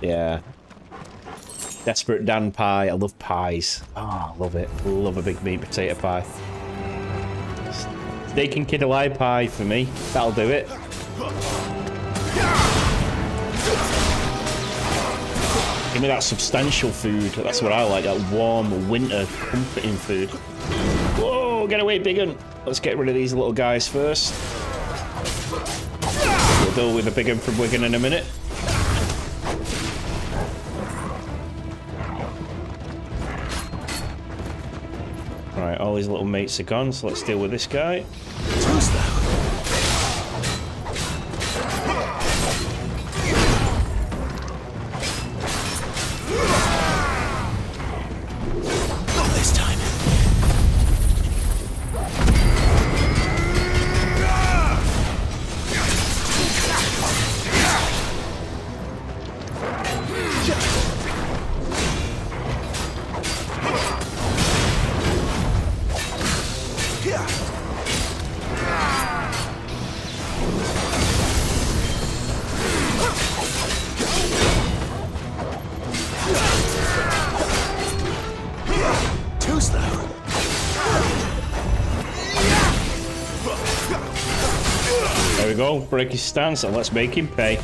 Speaker 1: Yeah. Desperate Dan pie. I love pies. Oh, I love it. Love a big meat potato pie. Steak and kid alive pie for me. That'll do it. Give me that substantial food. That's what I like. That warm, winter, comforting food. Whoa, get away, big un. Let's get rid of these little guys first. We'll deal with the big un from Wigan in a minute. Alright, all these little mates are gone, so let's deal with this guy.
Speaker 18: Who's that?
Speaker 1: There we go, break his stance and let's make him pay.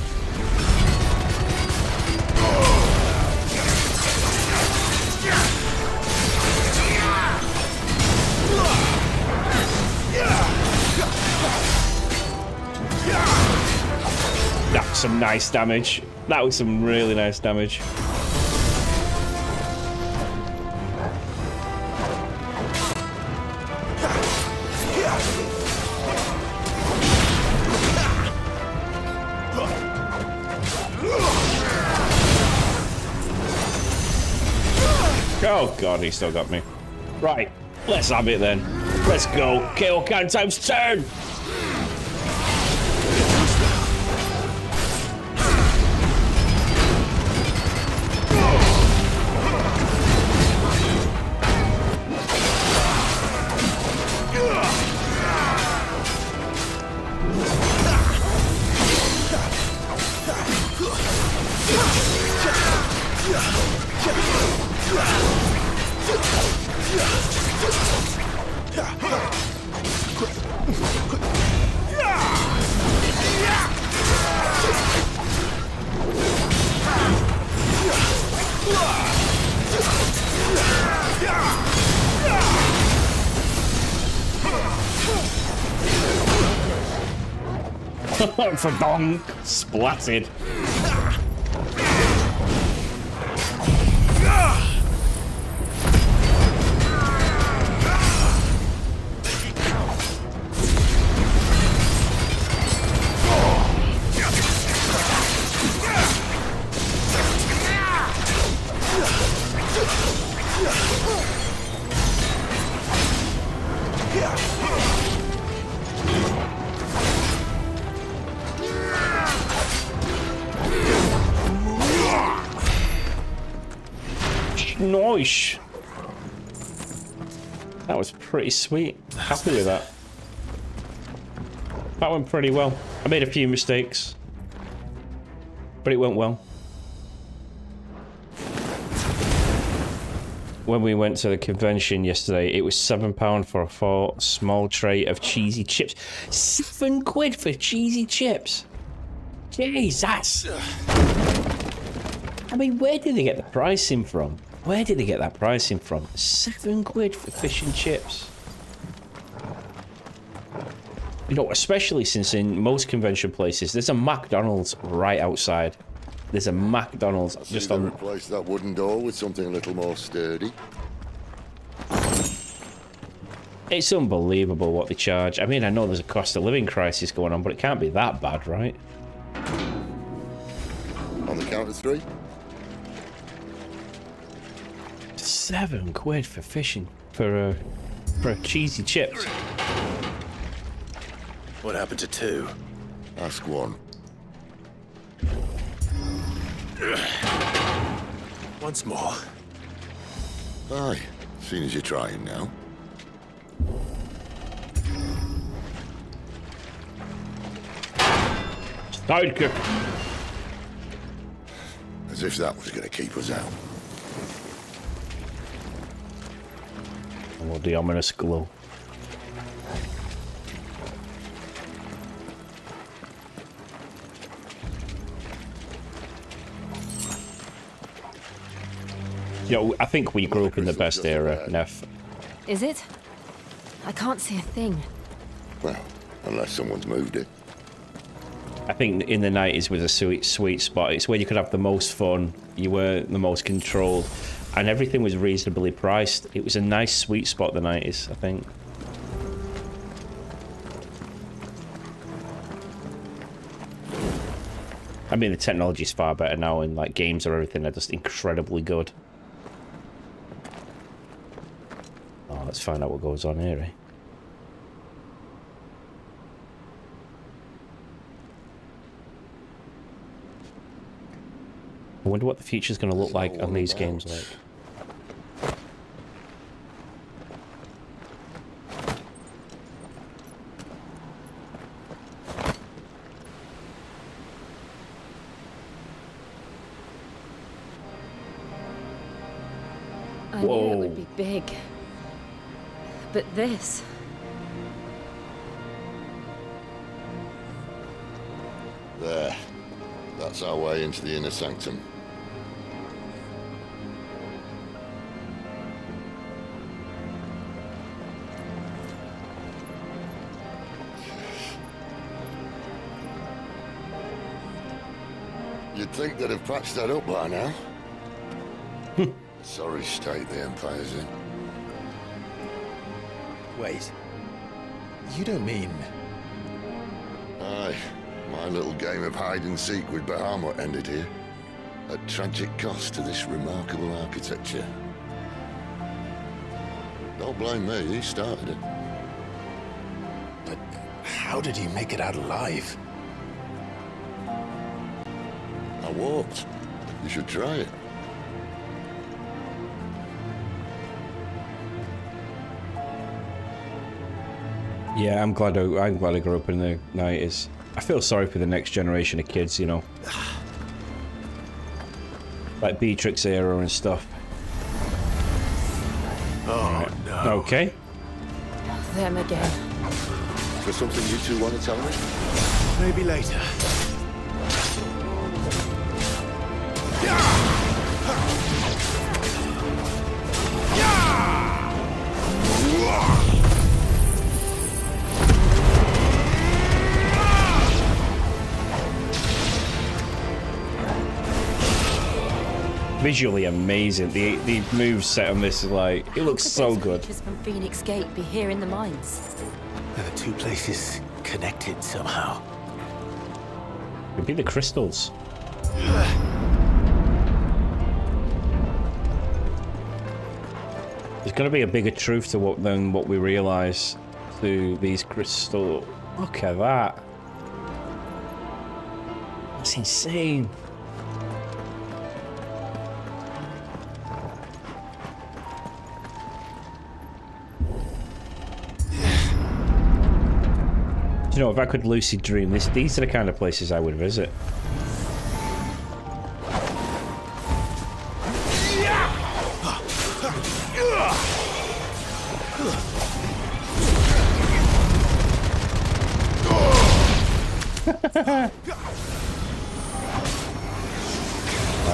Speaker 1: That was some nice damage. That was some really nice damage. Oh god, he still got me. Right, let's have it then. Let's go. KO count times 10. For dong, splatted. Nice. That was pretty sweet. Happy with that. That went pretty well. I made a few mistakes, but it went well. When we went to the convention yesterday, it was £7 for a small tray of cheesy chips. £7 for cheesy chips. Jesus. I mean, where did they get the pricing from? Where did they get that pricing from? £7 for fish and chips. You know, especially since in most convention places, there's a McDonald's right outside. There's a McDonald's just on.
Speaker 8: Replace that wooden door with something a little more sturdy.
Speaker 1: It's unbelievable what they charge. I mean, I know there's a cost of living crisis going on, but it can't be that bad, right?
Speaker 8: On the count of three.
Speaker 1: £7 for fishing for cheesy chips.
Speaker 13: What happened to 2?
Speaker 8: Ask 1.
Speaker 13: Once more.
Speaker 8: Aye, seeing as you're trying now.
Speaker 1: Sidekick.
Speaker 8: As if that was going to keep us out.
Speaker 1: Oh, the ominous glow. Yo, I think we grew up in the best era, Neff.
Speaker 9: Is it? I can't see a thing.
Speaker 8: Well, unless someone's moved it.
Speaker 1: I think in the 90s was a sweet spot. It's where you could have the most fun, you were the most controlled, and everything was reasonably priced. It was a nice sweet spot, the 90s, I think. I mean, the technology's far better now, and like games or everything are just incredibly good. Oh, let's find out what goes on here, eh? I wonder what the future's going to look like on these games, like.
Speaker 9: I knew it would be big. But this...
Speaker 8: There. That's our way into the inner sanctum. You'd think they'd have patched that up by now. Sorry state the Empire's in.
Speaker 4: Wait. You don't mean...
Speaker 8: Aye. My little game of hide-and-seek with Bahamut ended here. At tragic cost to this remarkable architecture. Don't blame me, he started it.
Speaker 4: But how did he make it out alive?
Speaker 8: I walked. You should try it.
Speaker 1: Yeah, I'm glad I grew up in the 90s. I feel sorry for the next generation of kids, you know. like Beatrix era and stuff.
Speaker 6: Oh, no.
Speaker 1: Okay.
Speaker 9: Them again.
Speaker 8: For something you two want to tell me?
Speaker 18: Maybe later.
Speaker 1: Visually amazing. The move set on this is like, it looks so good.
Speaker 9: Creatures from Phoenix Gate be here in the mines.
Speaker 18: Are the two places connected somehow?
Speaker 1: Could be the crystals. There's going to be a bigger truth to than what we realize through these crystals. Look at that. That's insane. You know, if I could lucid dream, these are the kind of places I would visit. Right,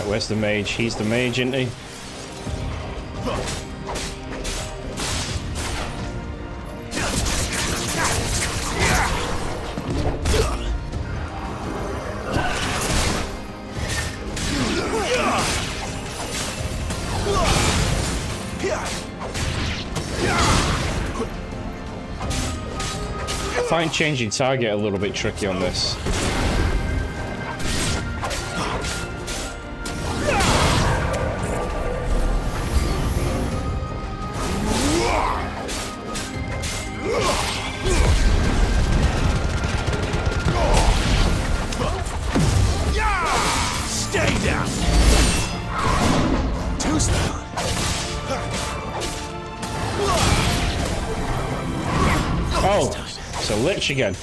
Speaker 1: where's the mage? He's the mage, isn't he? I find changing target a little bit tricky on this.
Speaker 18: Stay down! Too slow.
Speaker 1: Oh, it's a lich again.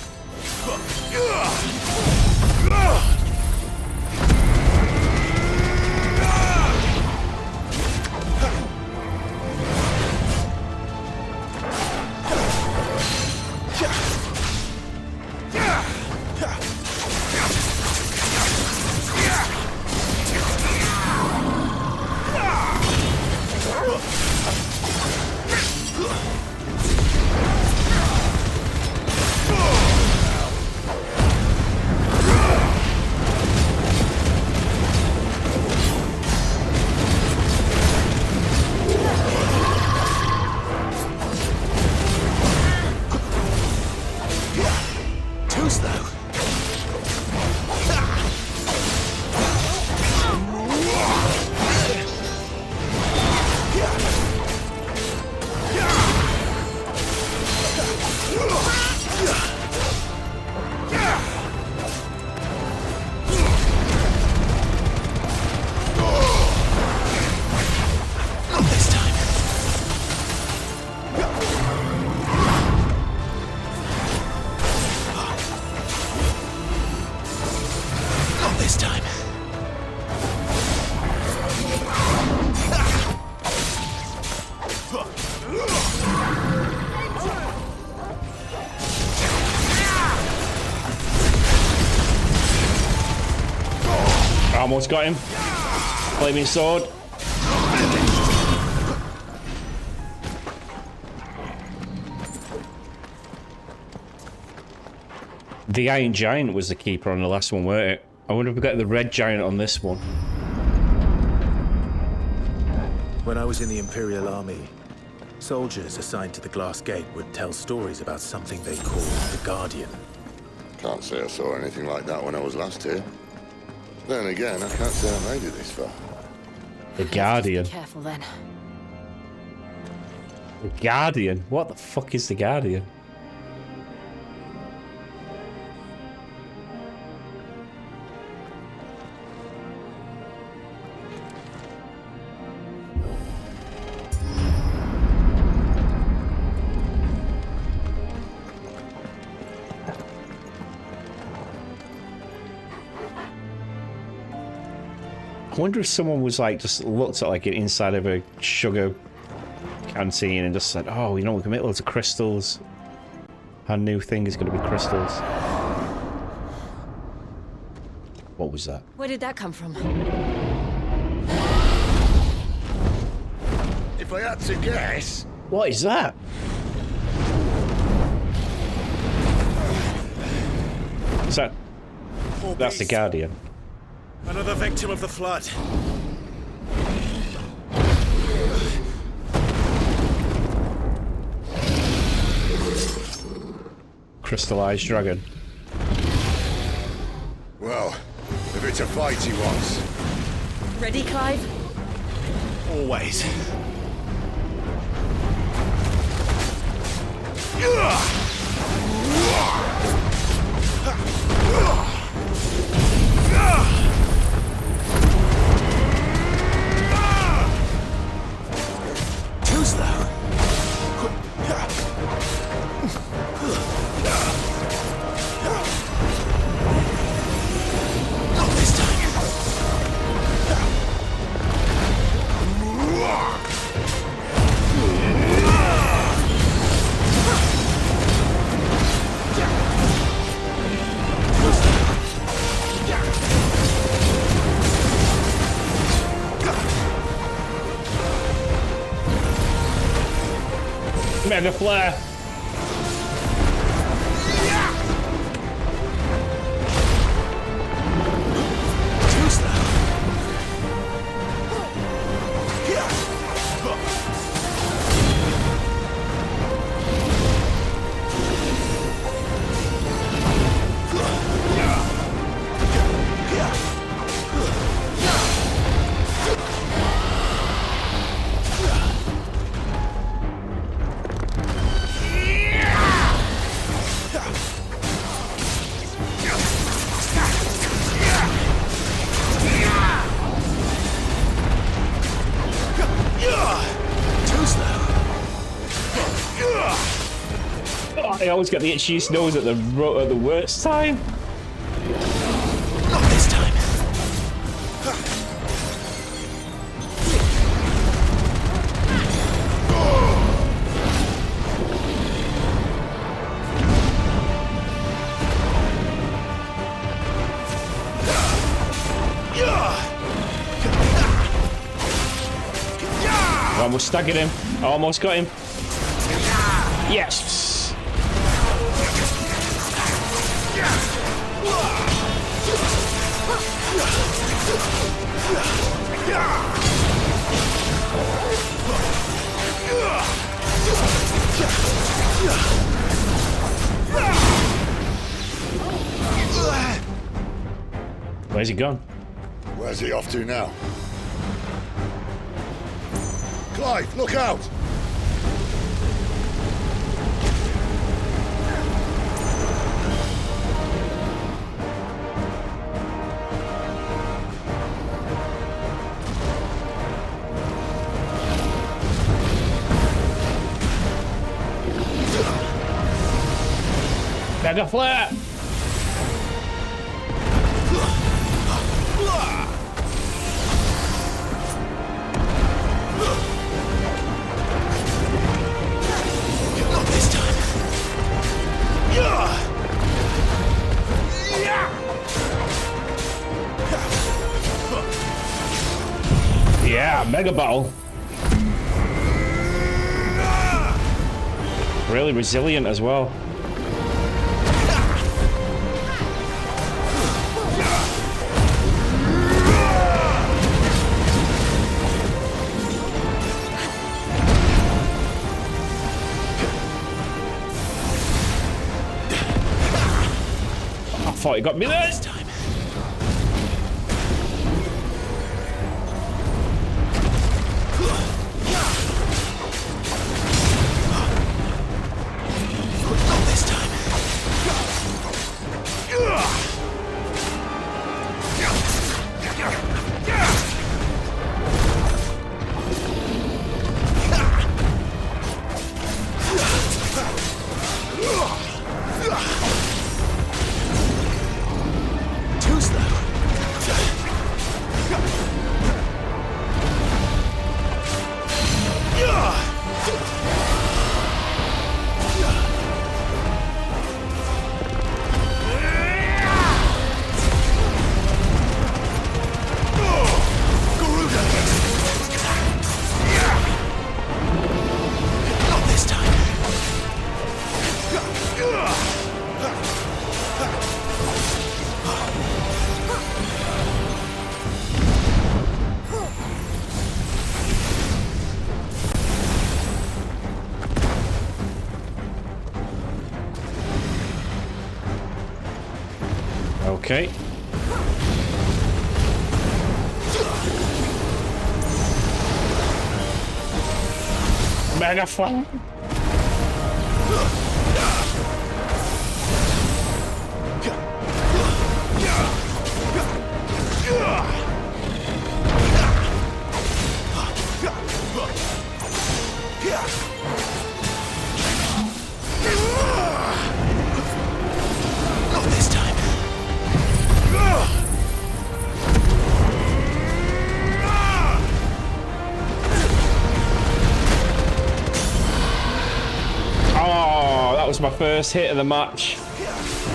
Speaker 18: Too slow. Not this time. Not this time.
Speaker 1: Almost got him. Flaming sword. The Iron Giant was the keeper on the last one, weren't it? I wonder if we got the Red Giant on this one.
Speaker 13: When I was in the Imperial Army, soldiers assigned to the Glass Gate would tell stories about something they called the Guardian.
Speaker 8: Can't say I saw anything like that when I was last here. Then again, I can't say I made it this far.
Speaker 1: The Guardian.
Speaker 9: Careful then.
Speaker 1: The Guardian? What the fuck is the Guardian? I wonder if someone was like just looked at like an inside of a sugar canteen and just said, "Oh, you know, we can make loads of crystals. Our new thing is going to be crystals." What was that?
Speaker 15: Where did that come from?
Speaker 6: If I had to guess...
Speaker 1: What is that? Is that... That's the Guardian.
Speaker 19: Another victim of the flood.
Speaker 1: Crystallized dragon.
Speaker 8: Well, if it's a fight he wants.
Speaker 15: Ready, Clive?
Speaker 19: Always.
Speaker 18: Too slow. Not this time.
Speaker 1: Mega flare.
Speaker 18: Too slow.
Speaker 1: I always get the itchiest nose at the worst time.
Speaker 18: Not this time.
Speaker 1: I almost staggered him. I almost got him. Yes. Where's he gone?
Speaker 8: Where's he off to now? Clive, look out!
Speaker 1: Mega flare!
Speaker 18: Not this time.
Speaker 1: Yeah, mega battle. Really resilient as well. I thought he got me there.
Speaker 18: This time. Not this time.
Speaker 1: Okay. Mega fun.
Speaker 18: Not this time.
Speaker 1: Oh, that was my first hit of the match.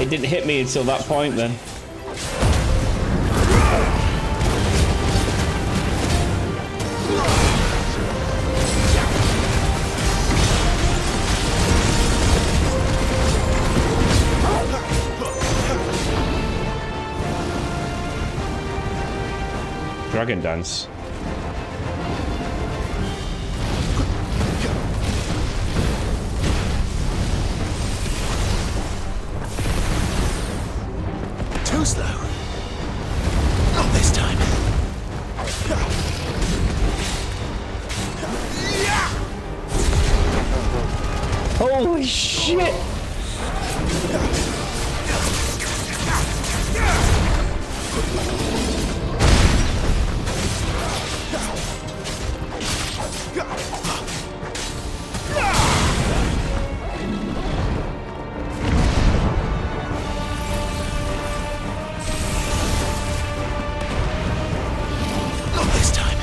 Speaker 1: It didn't hit me until that point then. Dragon dance.
Speaker 18: Too slow. Not this time.
Speaker 1: Holy shit!
Speaker 18: Not this time.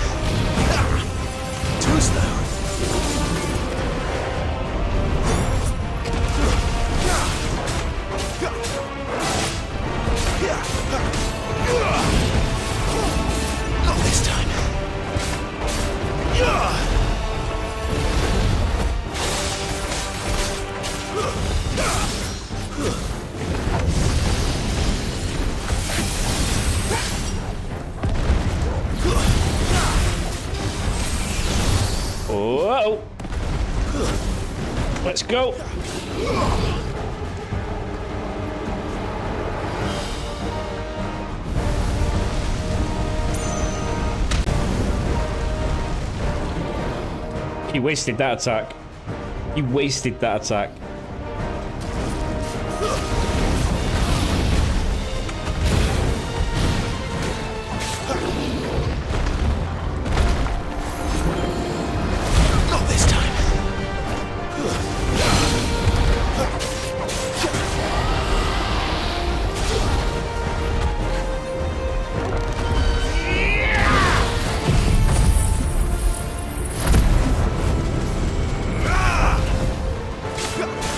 Speaker 18: Too slow. Not this time.
Speaker 1: Whoa! Let's go! You wasted that attack. You wasted that attack.
Speaker 18: Not this time.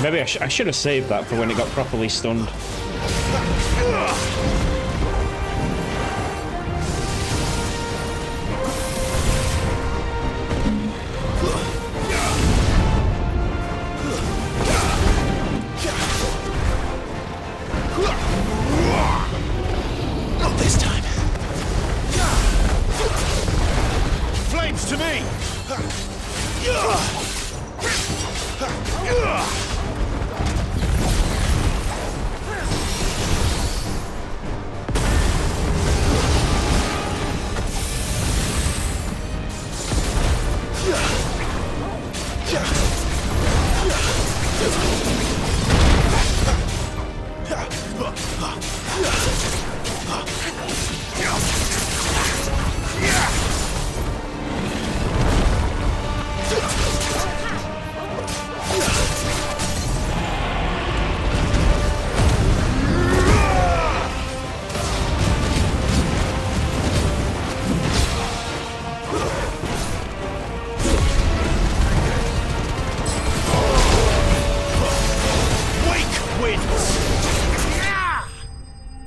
Speaker 1: Maybe I should have saved that for when it got properly stunned.
Speaker 18: Not this time.
Speaker 19: Flames to me!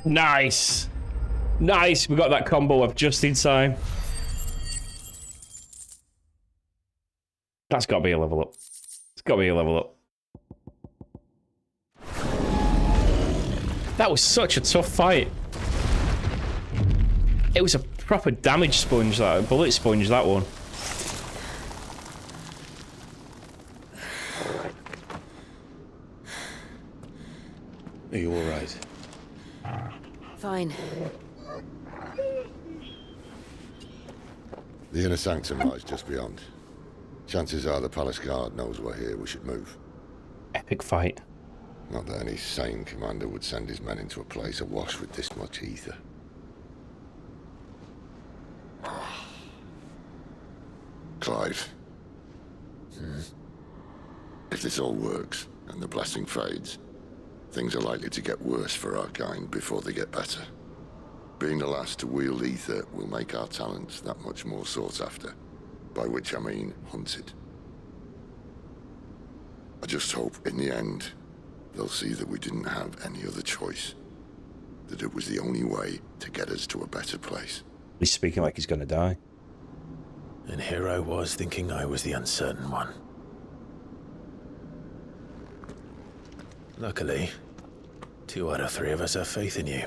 Speaker 1: Nice! Nice! We got that combo up just in time. That's got to be a level up. It's got to be a level up. That was such a tough fight. It was a proper damage sponge, that. A bullet sponge, that one.
Speaker 4: Are you all right?
Speaker 10: Fine.
Speaker 15: fine.
Speaker 8: The inner sanctum lies just beyond. Chances are the palace guard knows we're here. We should move.
Speaker 1: Epic fight.
Speaker 8: Not that any sane commander would send his men into a place awash with this much ether. Clive. If this all works, and the blessing fades, things are likely to get worse for our kind before they get better. Being the last to wield ether will make our talents that much more sought after, by which I mean hunted. I just hope, in the end, they'll see that we didn't have any other choice. That it was the only way to get us to a better place.
Speaker 1: He's speaking like he's gonna die.
Speaker 13: And here I was thinking I was the uncertain one. Luckily, 2 out of 3 of us have faith in you.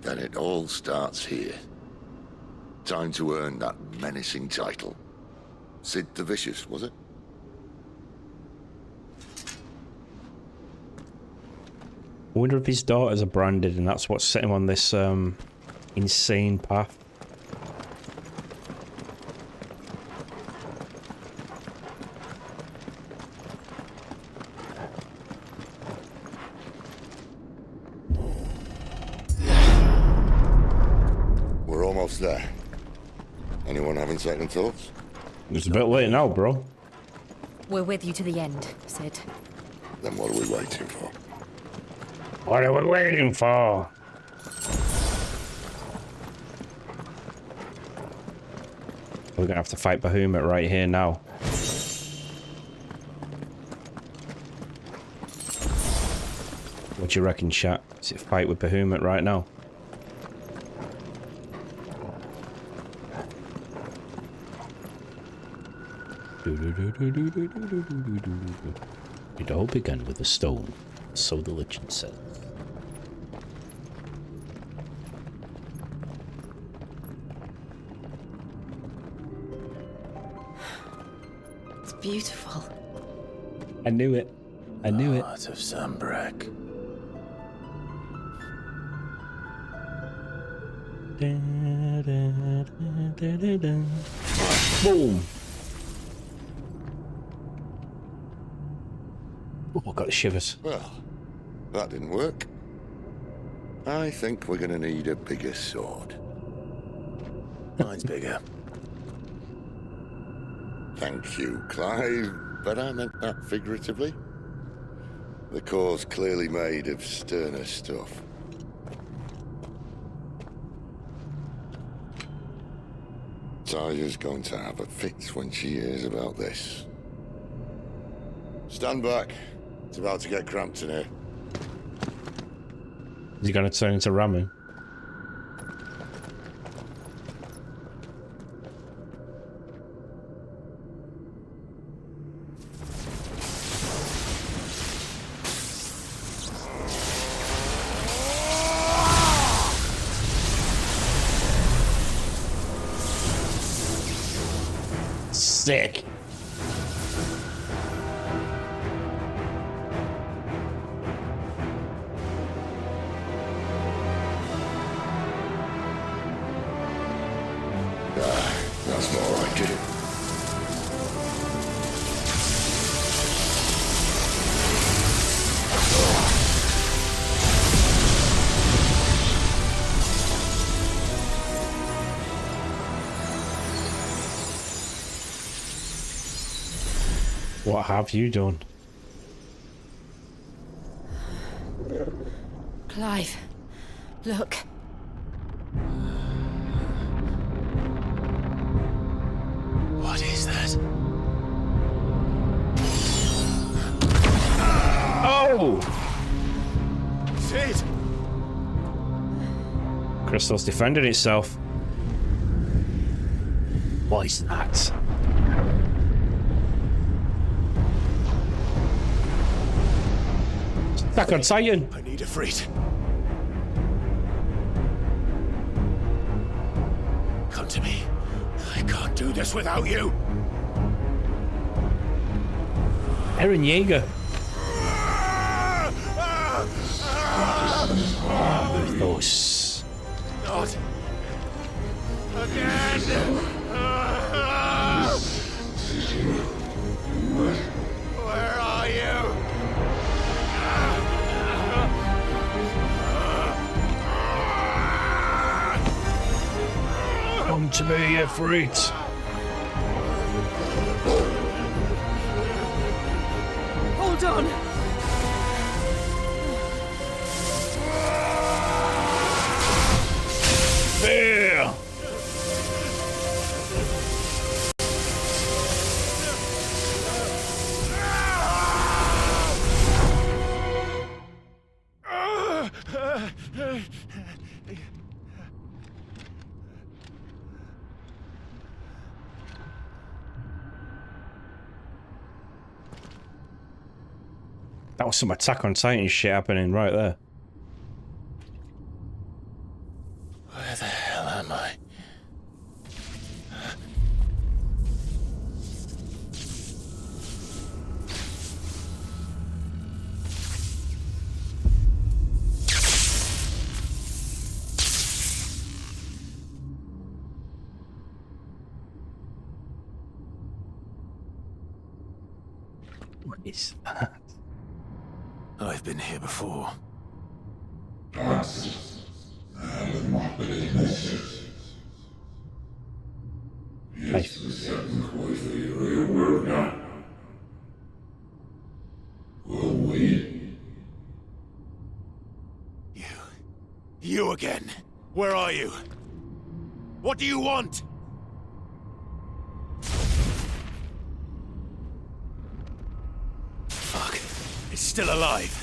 Speaker 8: Then it all starts here. Time to earn that menacing title. Sid the Vicious, was it?
Speaker 1: I wonder if his daughters are branded and that's what's set him on this insane path.
Speaker 8: We're almost there. Anyone having second thoughts?
Speaker 1: It's a bit late now, bro.
Speaker 9: We're with you to the end, Sid.
Speaker 8: Then what are we waiting for?
Speaker 1: What are we waiting for? We're gonna have to fight Bahamut right here now. What do you reckon, chat? Is it fight with Bahamut right now? It all began with a stone, so the legend says.
Speaker 15: It's beautiful.
Speaker 1: I knew it. I knew it.
Speaker 13: Heart of Zambrak.
Speaker 1: Boom. Oh, I got the shivers.
Speaker 8: Well, that didn't work. I think we're gonna need a bigger sword.
Speaker 13: Mine's bigger.
Speaker 8: Thank you, Clive, but I meant that figuratively. The core's clearly made of sterner stuff. Taya's going to have a fit when she hears about this. Stand back. It's about to get cramped in here.
Speaker 1: Is he gonna turn into Ramu? Sick.
Speaker 8: That's more like it.
Speaker 1: What have you done?
Speaker 15: Clive, look.
Speaker 13: What is that?
Speaker 1: Oh!
Speaker 13: Sid!
Speaker 1: Crystal's defended itself. What is that? Attack on Titan.
Speaker 13: I need a freight. Come to me. I can't do this without you.
Speaker 1: Eren Yeager. to me, you freaks.
Speaker 10: Hold on.
Speaker 1: There. That was some Attack on Titan shit happening right there.
Speaker 4: Where the hell am I?
Speaker 1: What is that?
Speaker 13: I've been here before.
Speaker 6: You again. Where are you? What do you want? Fuck. It's still alive.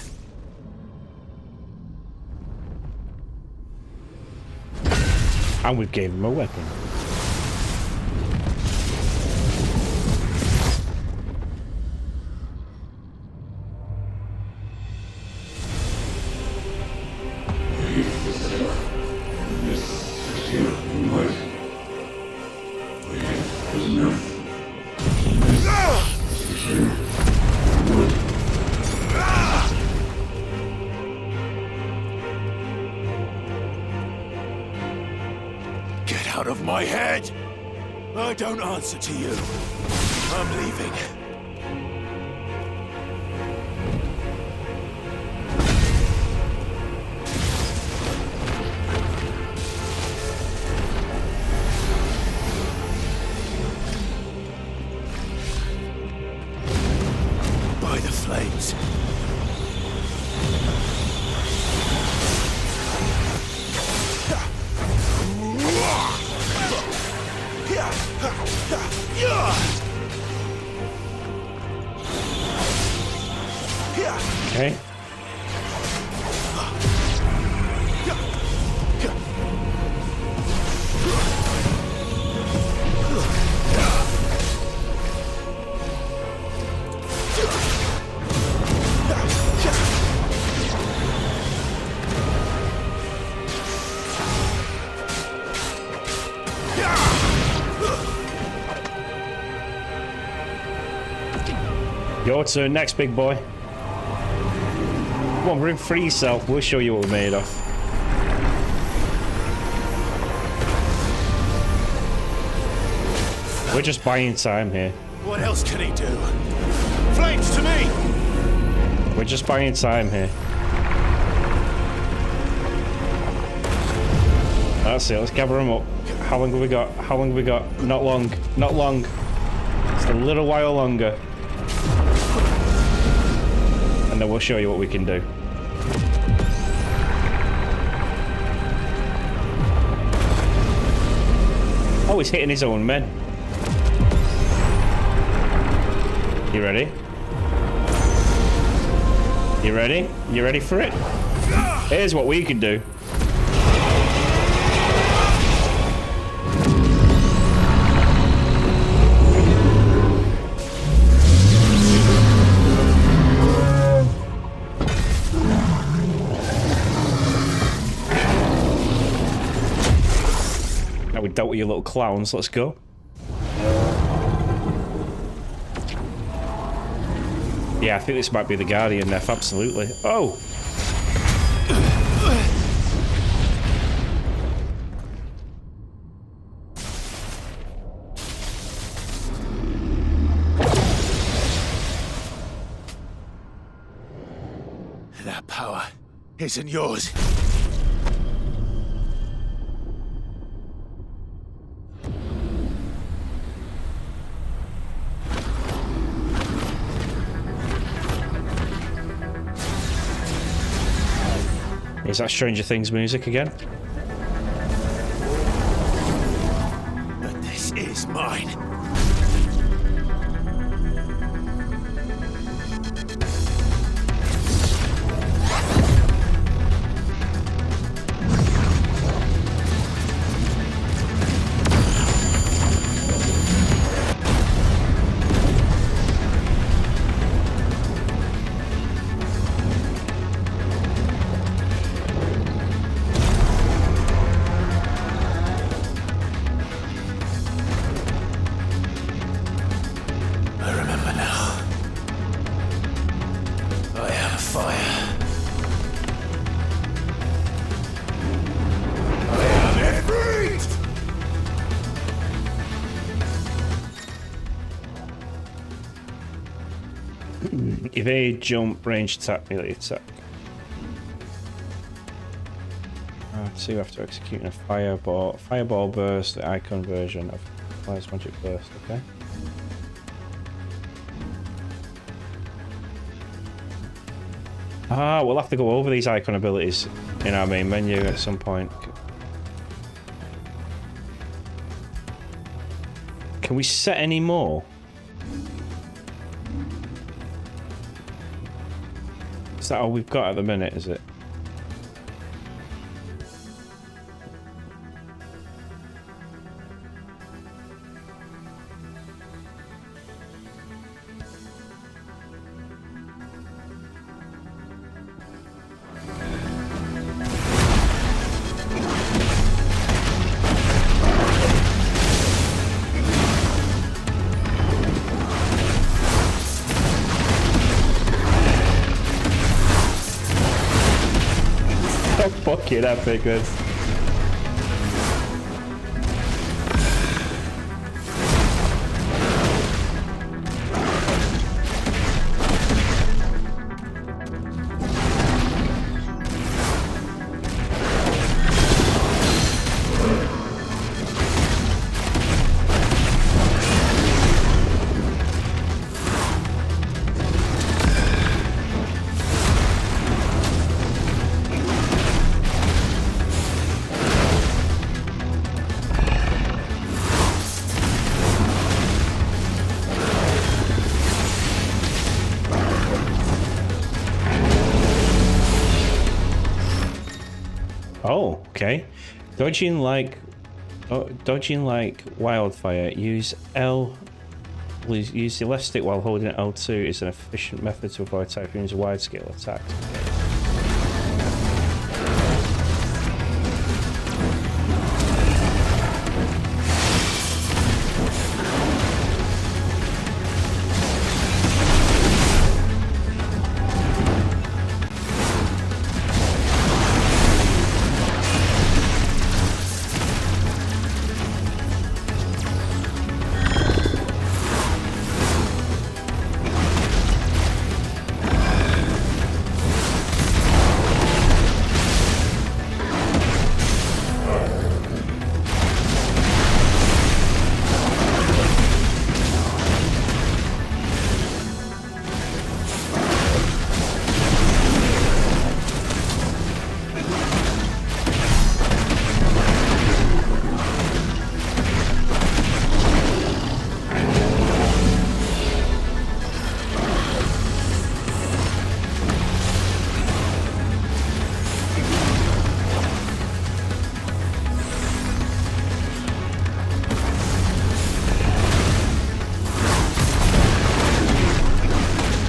Speaker 1: And we gave him a weapon.
Speaker 6: Get out of my head! I don't answer to you. I'm leaving. By the flames.
Speaker 1: Okay. Your turn next, big boy. Come on, bring free yourself. We'll show you what we're made of. We're just buying time here.
Speaker 6: What else can he do? Flames to me!
Speaker 1: We're just buying time here. That's it, let's gather them up. How long have we got? How long have we got? Not long. Not long. Just a little while longer. And then we'll show you what we can do. Oh, he's hitting his own men. You ready? You ready? You ready for it? Here's what we can do. Now we dealt with your little clowns, let's go. Yeah, I think this might be the Guardian Nef, absolutely. Oh!
Speaker 6: That power isn't yours.
Speaker 1: Is that Stranger Things music again?
Speaker 18: But this is mine.
Speaker 1: Evade, jump, range attack, melee attack. So you have to execute a fireball. Fireball burst, the icon version of Fire's magic burst, okay? We'll have to go over these icon abilities in our main menu at some point. Can we set any more? Is that all we've got at the minute, is it? Fucking epic this. Oh, okay. Dodging like wildfire. Use the left stick while holding L2 is an efficient method to avoid Typhoon's wide-scale attacks.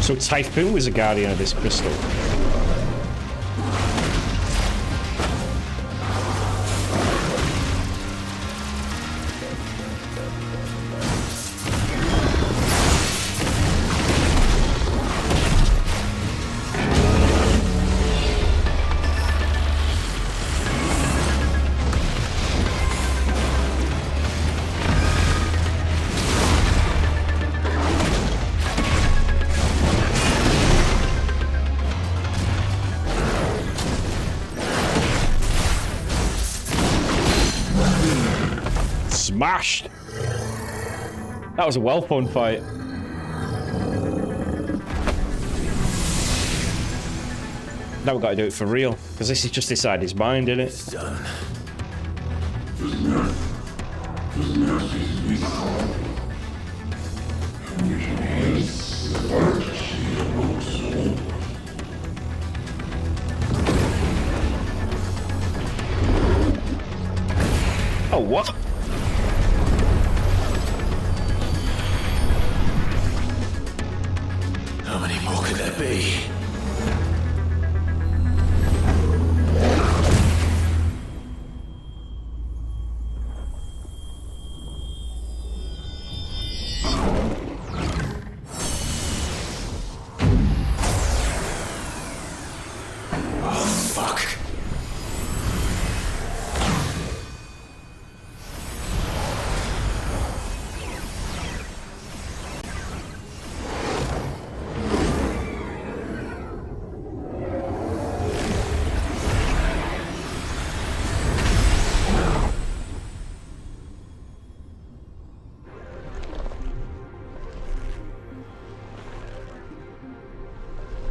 Speaker 1: So Typhoon was a guardian of this crystal. Smashed! That was a well-fun fight. Now we've got to do it for real, because this is just inside his mind, isn't it?
Speaker 13: It's done.
Speaker 1: Oh, what?
Speaker 13: How many more could there be?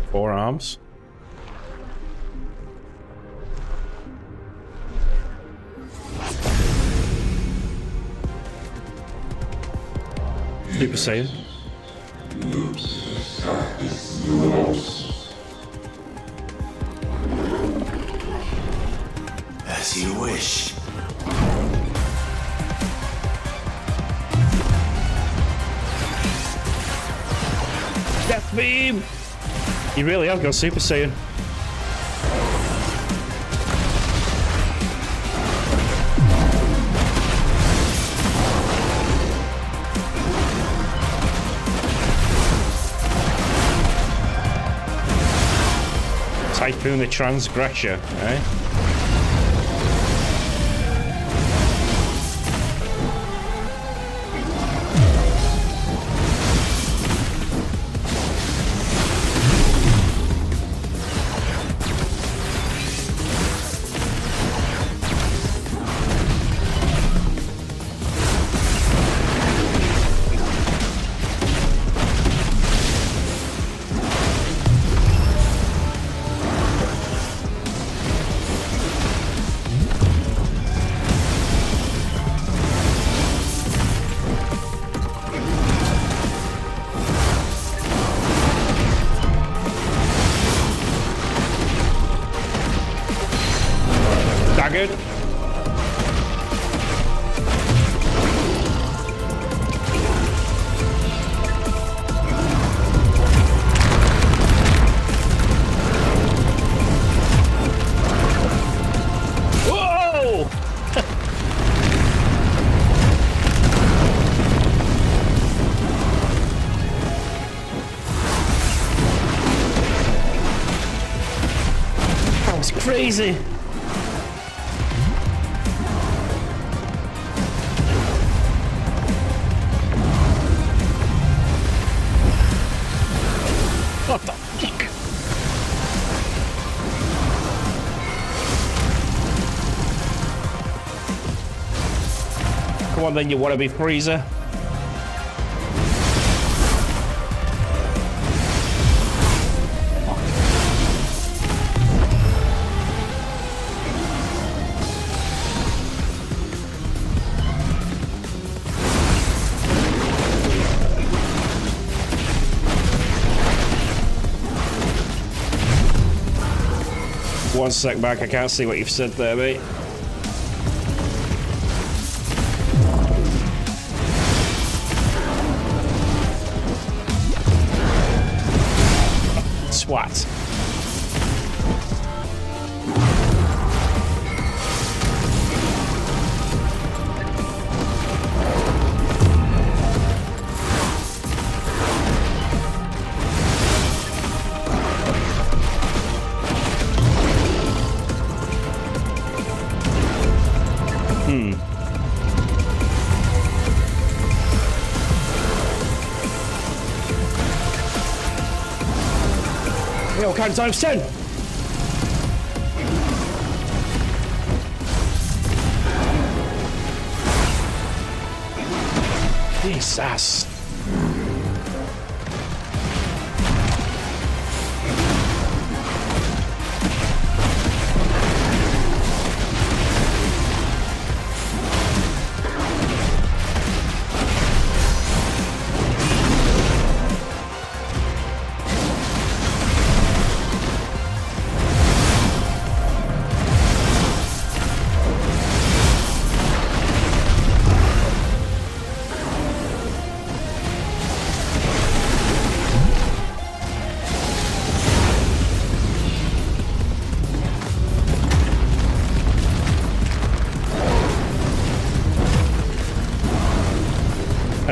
Speaker 1: Four arms. Super Saiyan.
Speaker 13: As you wish.
Speaker 1: Death beam! You really have got Super Saiyan. Typhoon the Transgressor, eh? Good. Whoa! That was crazy. What the fuck? Come on then, you wannabe freezer. One sec back, I can't see what you've said there, mate. Swat. Yo, count times 10. Jesus.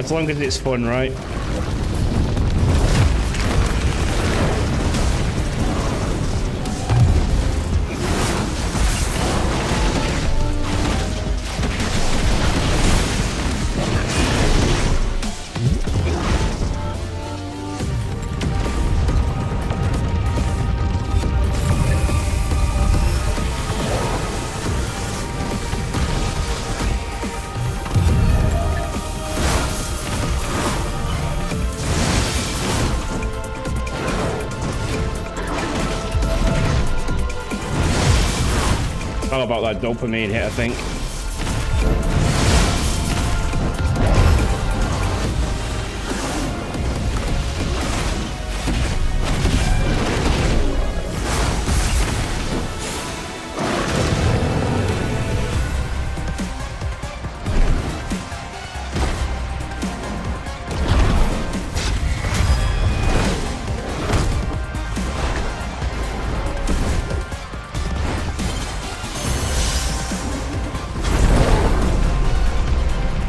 Speaker 1: As long as it's fun, right? All about that dopamine hit, I think.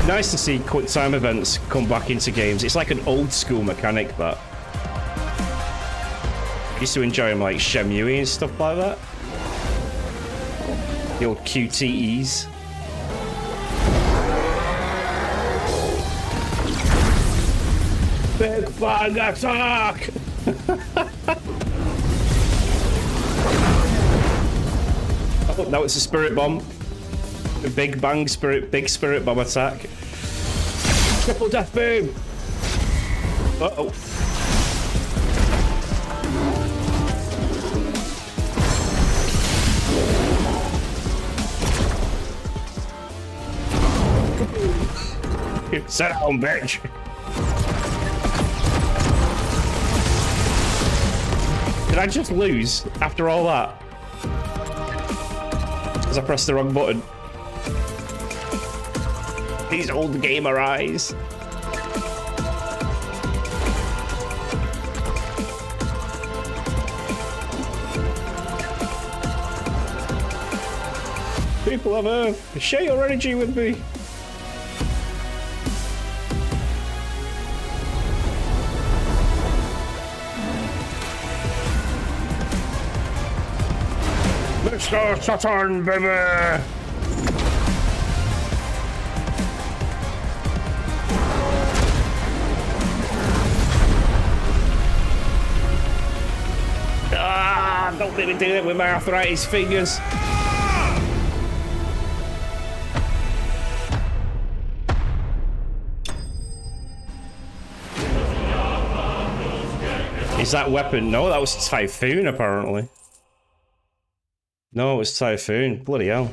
Speaker 1: Nice to see quick time events come back into games. It's like an old school mechanic that. I used to enjoy them like Shenmue and stuff like that. The old QTEs. Big Bang Attack! Oh, now it's a spirit bomb. A big bang spirit, big spirit bomb attack. Triple death boom! Uh-oh. Sit down, bitch! Did I just lose after all that? Because I pressed the wrong button. These old gamer eyes. People of Earth, share your energy with me. Mr. Saturn, baby! Don't let me do it with my arthritis fingers. Is that weapon? No, that was Typhoon, apparently. No, it was Typhoon. Bloody hell.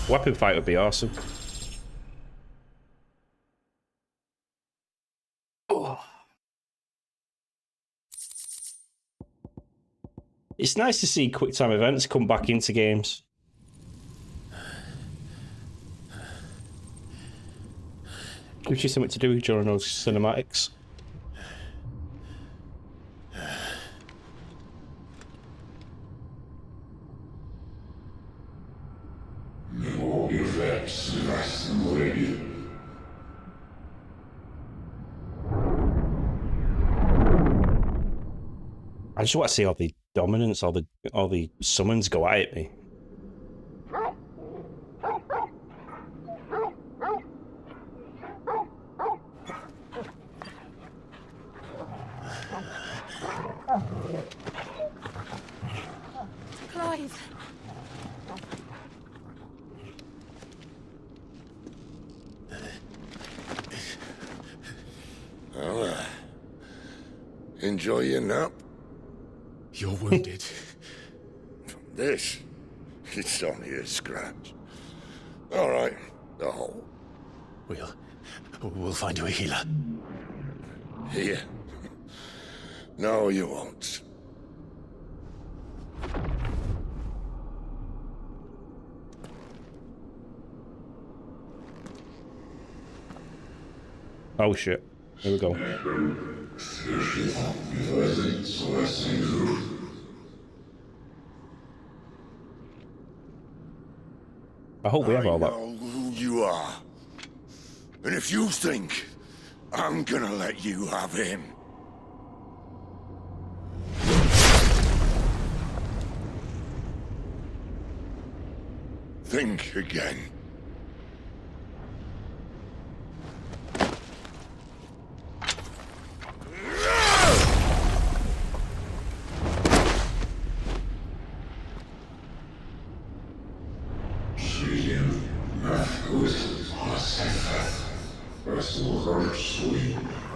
Speaker 1: Weapon fight would be awesome. It's nice to see quick time events come back into games. Gives you something to do during those cinematics. I just want to see all the dominance, all the summons go at me.
Speaker 10: Clive.
Speaker 8: Well, enjoy your nap.
Speaker 6: You're wounded.
Speaker 8: This? It's only a scratch. All right, the hole.
Speaker 4: We'll find you a healer.
Speaker 8: Here? No, you won't.
Speaker 1: Oh shit. Here we go. I hope we have all that.
Speaker 8: I know who you are. And if you think I'm gonna let you have him... think again.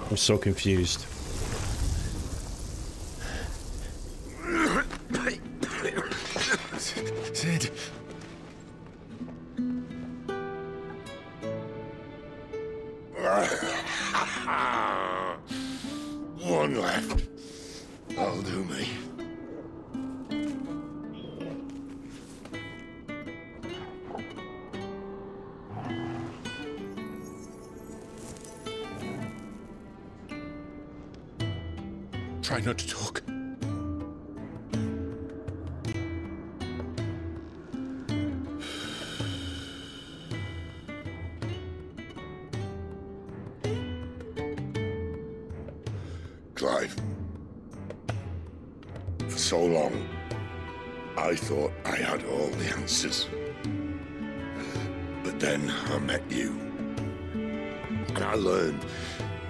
Speaker 1: I'm so confused.
Speaker 8: Sid. One left. That'll do me.
Speaker 4: Try not to talk.
Speaker 8: Clive. For so long, I thought I had all the answers. But then I met you. And I learned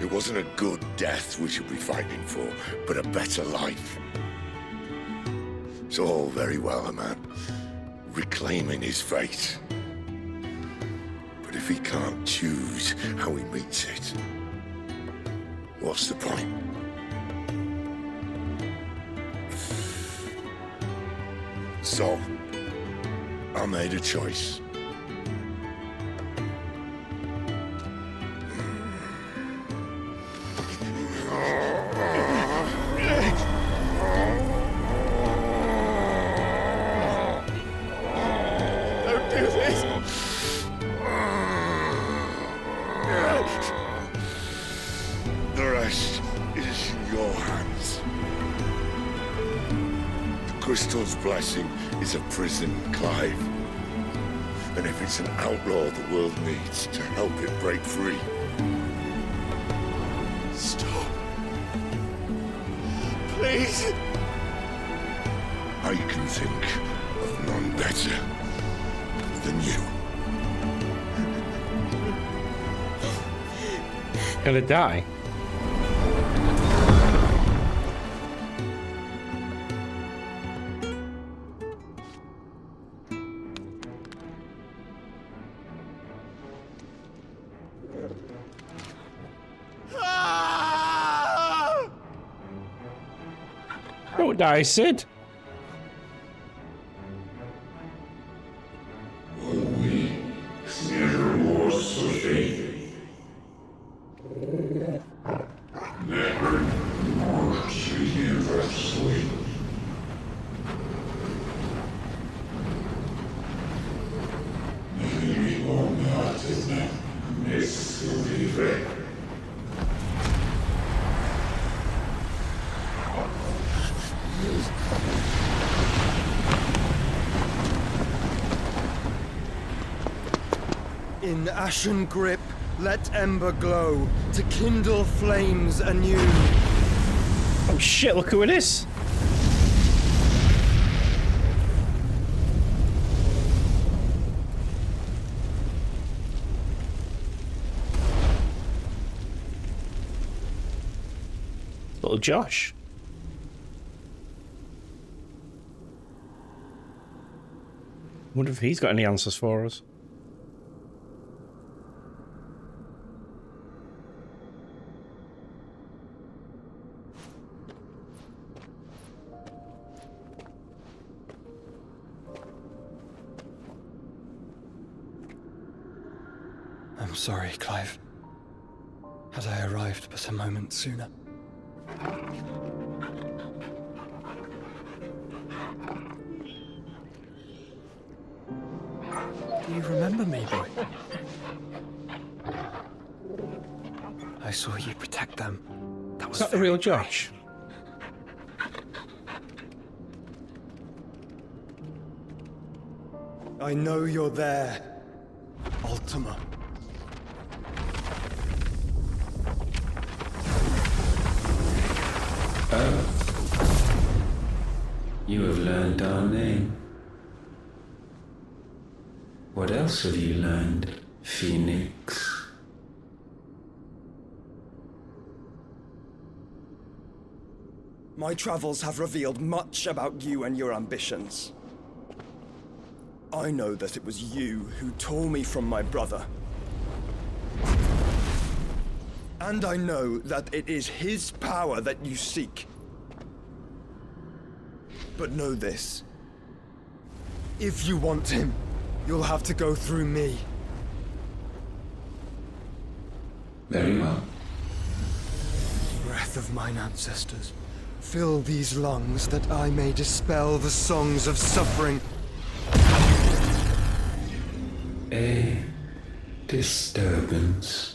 Speaker 8: it wasn't a good death we should be fighting for, but a better life. It's all very well, a man reclaiming his fate. But if he can't choose how he meets it, what's the point? So, I made a choice.
Speaker 6: Don't do this!
Speaker 8: The rest is in your hands. The Crystal's blessing is a prison, Clive. And if it's an outlaw the world needs to help it break free...
Speaker 6: Stop. Please.
Speaker 8: I can think of none better than you.
Speaker 1: Gonna die. Don't die, Sid.
Speaker 11: In ashen grip, let ember glow, to kindle flames anew.
Speaker 1: Oh shit, look who it is! Little Josh. Wonder if he's got any answers for us.
Speaker 11: I'm sorry, Clive. Had I arrived but a moment sooner. Do you remember me, boy? I saw you protect them. That was
Speaker 1: Is that the real Josh?
Speaker 11: I know you're there, Ultima.
Speaker 12: Oh. You have learned our name. What else have you learned, Phoenix?
Speaker 22: My travels have revealed much about you and your ambitions. I know that it was you who tore me from my brother. And I know that it is his power that you seek. But know this. If you want him, you'll have to go through me.
Speaker 12: Very well.
Speaker 22: Breath of mine ancestors, fill these lungs that I may dispel the songs of suffering.
Speaker 12: A disturbance.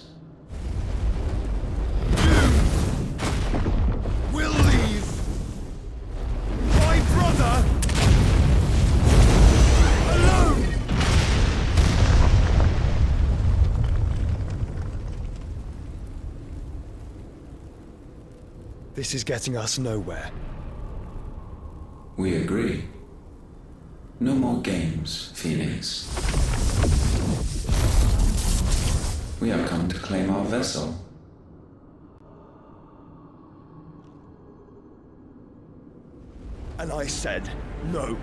Speaker 22: Will leave my brother alone. This is getting us nowhere.
Speaker 12: We agree. No more games, Phoenix. We have come to claim our vessel.
Speaker 22: And I said no.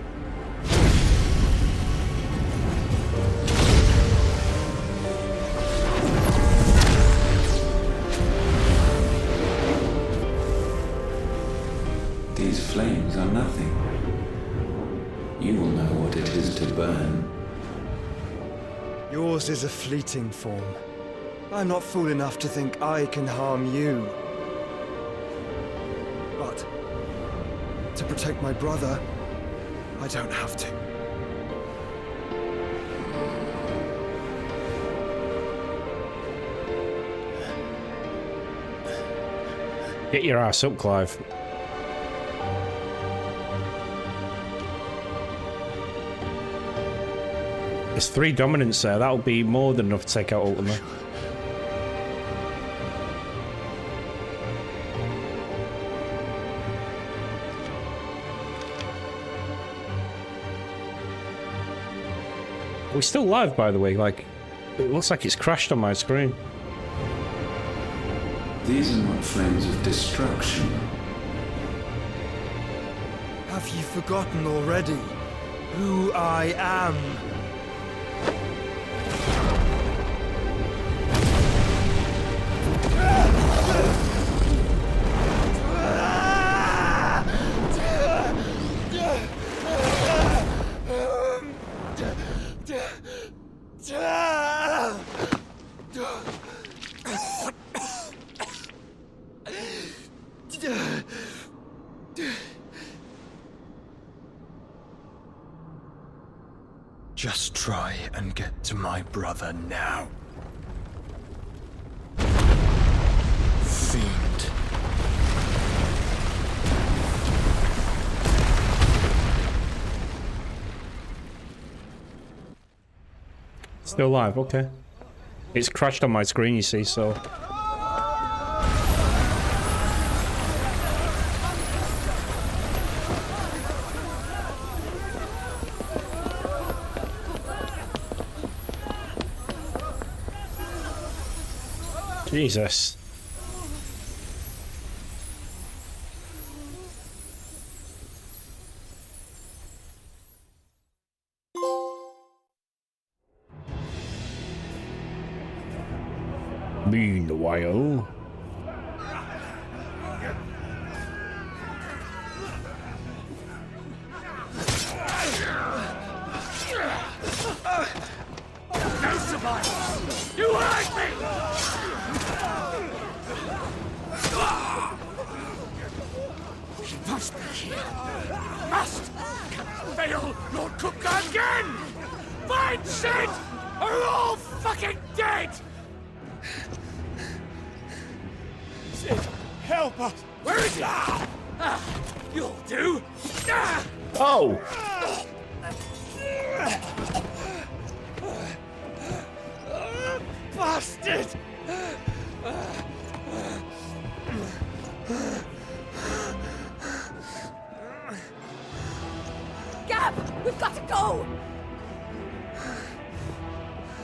Speaker 12: These flames are nothing. You will know what it is to burn.
Speaker 22: Yours is a fleeting form. I'm not fool enough to think I can harm you. But to protect my brother, I don't have to.
Speaker 1: Get your ass up, Clive. There's 3 dominants there. That'll be more than enough to take out Ultima. We're still live, by the way. Like, it looks like it's crashed on my screen.
Speaker 12: These are not flames of destruction.
Speaker 22: Have you forgotten already who I am? Just try and get to my brother now. Fiend.
Speaker 1: Still live, okay. It's crashed on my screen, you see, so... Jesus. Meanwhile...
Speaker 21: No survivors! You hurt me! He must be here. Must! Cannot fail nor cook again! Find Sid! Or we're all fucking dead! Sid, help us! Where is he? You'll do!
Speaker 1: Oh!
Speaker 22: Bastard!
Speaker 10: go!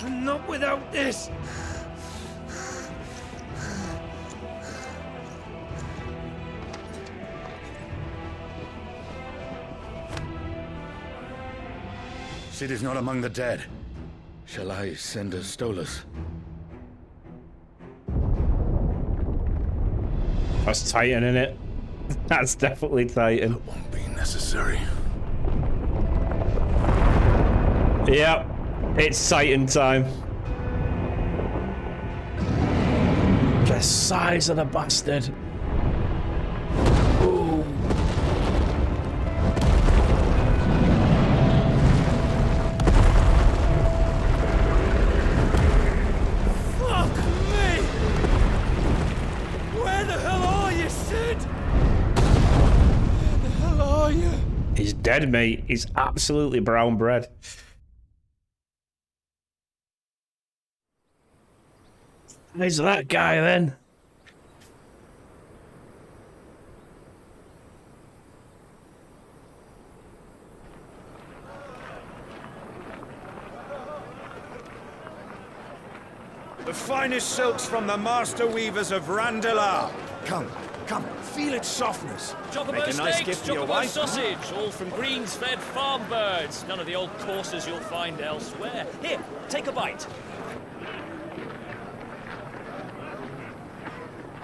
Speaker 1: Not without this.
Speaker 6: Sid is not among the dead. Shall I send a Stolas?
Speaker 1: That's Titan, isn't it? That's definitely Titan.
Speaker 6: It won't be necessary.
Speaker 1: Yep, it's Titan time. The size of the bastard. Ooh.
Speaker 3: Fuck me! Where the hell are you, Sid? Where the hell are you?
Speaker 1: He's dead, mate. He's absolutely brown bread. Who's that guy then?
Speaker 19: The finest silks from the master weavers of Randalar. Come, feel its softness.
Speaker 5: Chocobo
Speaker 19: Make a nice
Speaker 5: steaks,
Speaker 19: gift for your
Speaker 5: chocobo
Speaker 19: wife.
Speaker 5: sausage, all from greens-fed farm birds. None of the old courses you'll find elsewhere. Here, take a bite.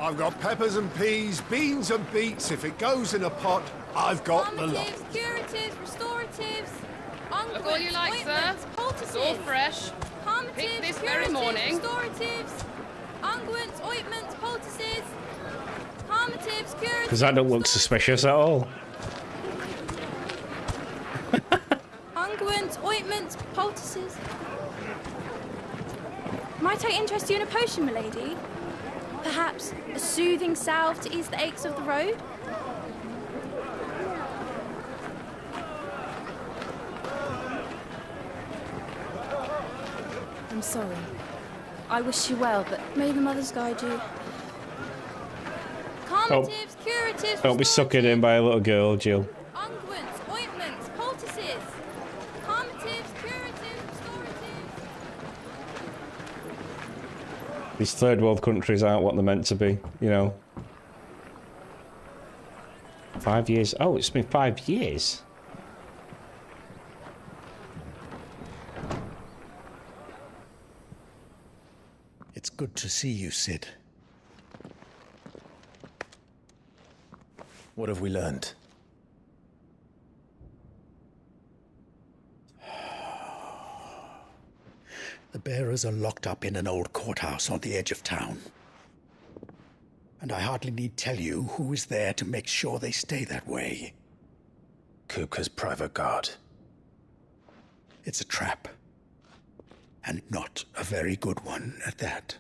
Speaker 23: I've got peppers and peas, beans and beets. If it goes in a pot, I've got the lot.
Speaker 24: Calmatives, curatives, restoratives,
Speaker 25: Look all you like, sir. It's all fresh. Picked this very morning.
Speaker 24: Restoratives, unguents, ointments, poultices, calmatives, curatives.
Speaker 1: Because that don't look suspicious at all.
Speaker 24: Unguents, ointments, poultices. Might I interest you in a potion, milady? Perhaps a soothing salve to ease the aches of the road? I'm sorry. I wish you well, but may the mothers guide you. Calmatives, curatives,
Speaker 1: Don't be suckered in by a little girl, Jill.
Speaker 24: unguents, ointments, poultices. Calmatives, curatives, restoratives.
Speaker 1: These third world countries aren't what they're meant to be, you know. 5 years. Oh, it's been 5 years.
Speaker 26: It's good to see you, Sid.
Speaker 4: What have we learned?
Speaker 26: The bearers are locked up in an old courthouse on the edge of town. And I hardly need tell you who is there to make sure they stay that way.
Speaker 4: Kupka's private guard.
Speaker 26: It's a trap. And not a very good one at that.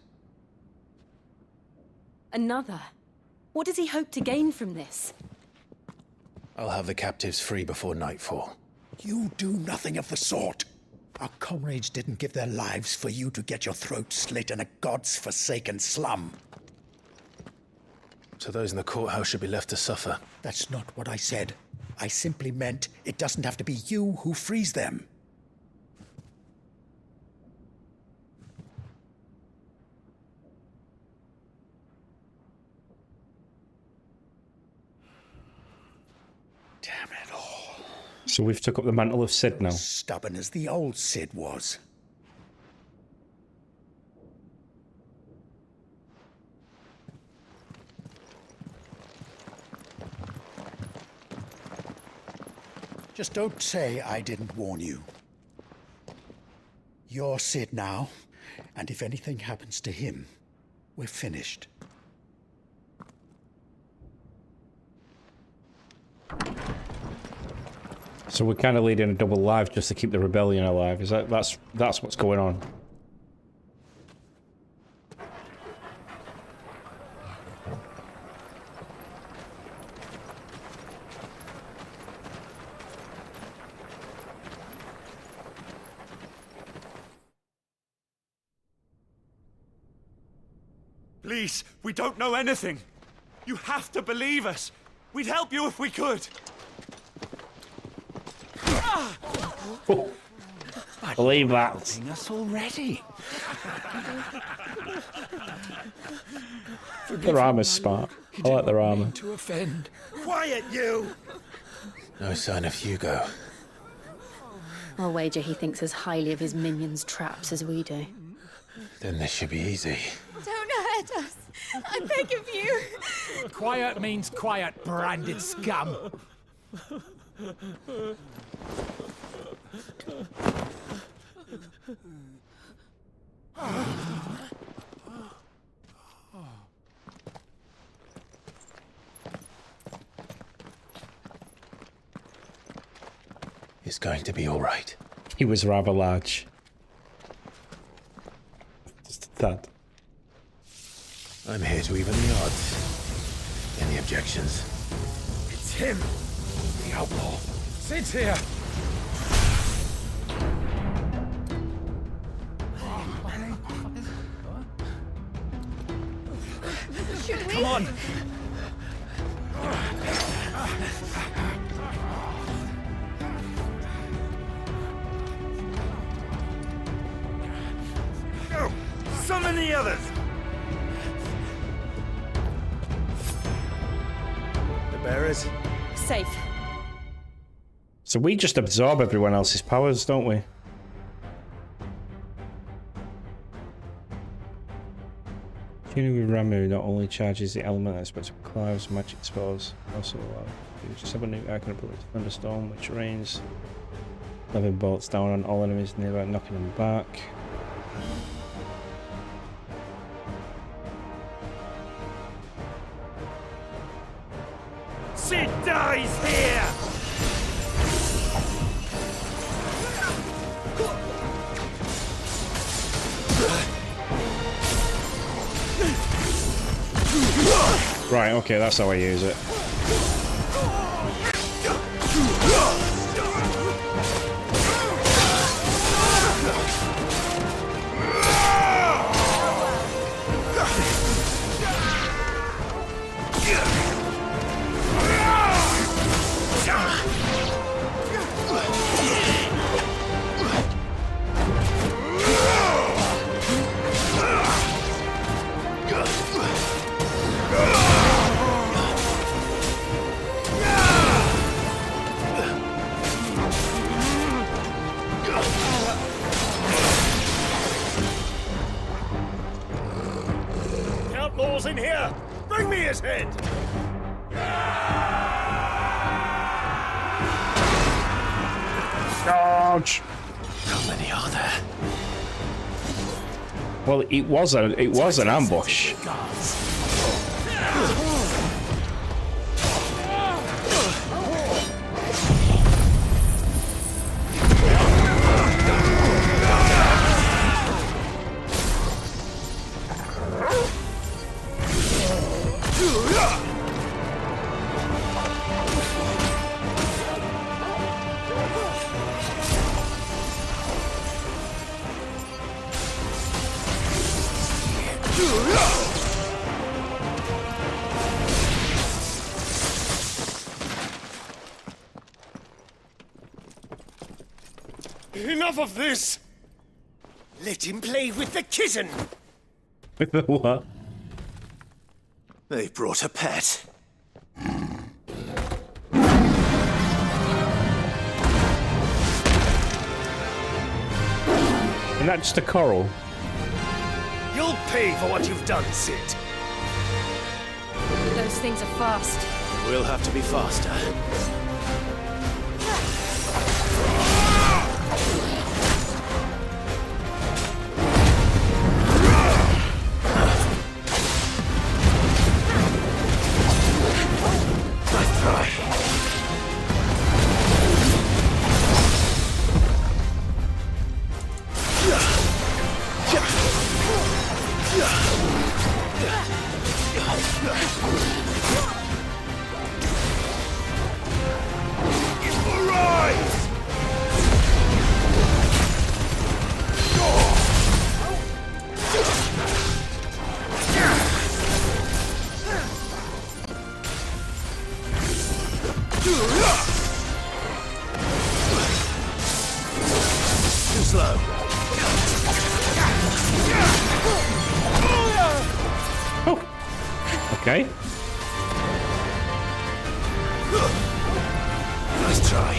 Speaker 27: Another? What does he hope to gain from this?
Speaker 4: I'll have the captives free before nightfall.
Speaker 26: You do nothing of the sort. Our comrades didn't give their lives for you to get your throat slit in a god's-forsaken slum.
Speaker 4: So those in the courthouse should be left to suffer.
Speaker 26: That's not what I said. I simply meant it doesn't have to be you who frees them. Damn it all.
Speaker 1: So we've took up the mantle of Sid now.
Speaker 26: Stubborn as the old Sid was. Just don't say I didn't warn you. You're Sid now, and if anything happens to him, we're finished.
Speaker 1: So we're kind of leading a double life just to keep the rebellion alive. Is that's what's going on?
Speaker 19: Please, we don't know anything. You have to believe us. We'd help you if we could.
Speaker 1: Believe that.
Speaker 23: Us already.
Speaker 1: Their armor's smart. I like their armor.
Speaker 23: To offend.
Speaker 19: Quiet, you!
Speaker 4: No sign of Hugo.
Speaker 27: I'll wager he thinks as highly of his minions' traps as we do.
Speaker 4: Then this should be easy.
Speaker 24: Don't hurt us. I beg of you.
Speaker 23: Quiet means quiet, branded scum.
Speaker 4: It's going to be all right.
Speaker 1: He was rather large. Just a tad.
Speaker 4: I'm here to even the odds. Any objections?
Speaker 19: It's him, the outlaw. Sit here.
Speaker 24: Should we?
Speaker 19: Come on. Go! Summon the others! The bearers?
Speaker 27: Safe.
Speaker 1: So we just absorb everyone else's powers, don't we? Tuning with Ramu not only charges the element aspect of Clive's magic spells, also you just have a new icon ability, Thunderstorm, which rains 11 bolts down on all enemies nearby, knocking them back.
Speaker 19: Sid dies here!
Speaker 1: Right, okay, that's how I use it.
Speaker 19: Outlaws in here! Bring me his head!
Speaker 1: Charge!
Speaker 4: How many are there?
Speaker 1: Well, it was an ambush.
Speaker 19: Enough of this! Let him play with the kitten!
Speaker 1: With the what?
Speaker 13: They brought a pet.
Speaker 1: Isn't that just a coral?
Speaker 19: You'll pay for what you've done, Sid.
Speaker 27: Those things are fast.
Speaker 13: We'll have to be faster.
Speaker 21: slow.
Speaker 1: Okay.
Speaker 21: Nice try.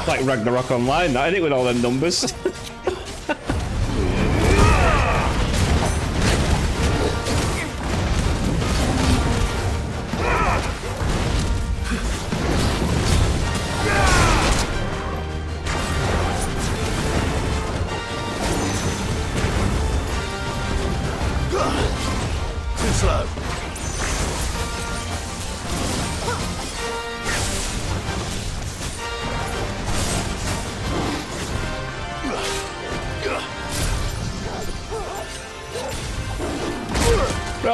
Speaker 1: Like Ragnarok Online, that, isn't it, with all them numbers?
Speaker 21: Too slow.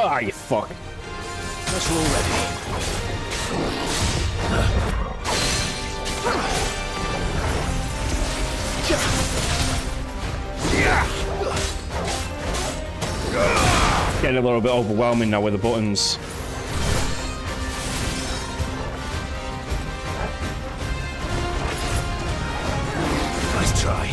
Speaker 1: Ah, you fuck.
Speaker 21: That's all ready.
Speaker 1: Getting a little bit overwhelming now with the buttons.
Speaker 21: Nice try.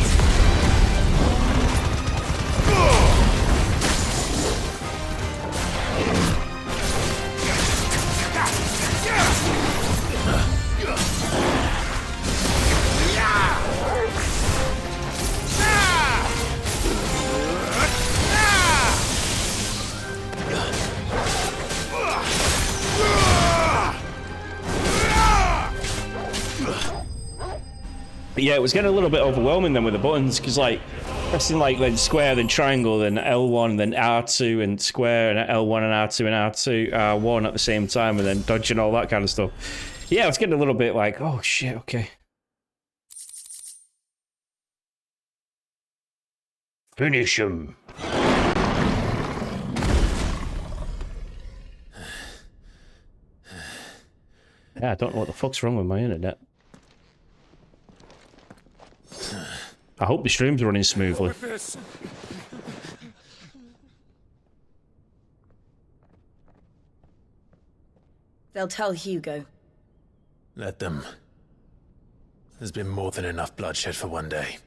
Speaker 1: Yeah, it was getting a little bit overwhelming then with the buttons, because like pressing like then square, then triangle, then L1, then R2 and square, and L1 and R2 and R2, R1 at the same time, and then dodging all that kind of stuff. Yeah, I was getting a little bit like, oh shit, okay. Finish him. Yeah, I don't know what the fuck's wrong with my internet. I hope the stream's running smoothly.
Speaker 10: They'll tell Hugo.
Speaker 4: Let them. There's been more than enough bloodshed for one day.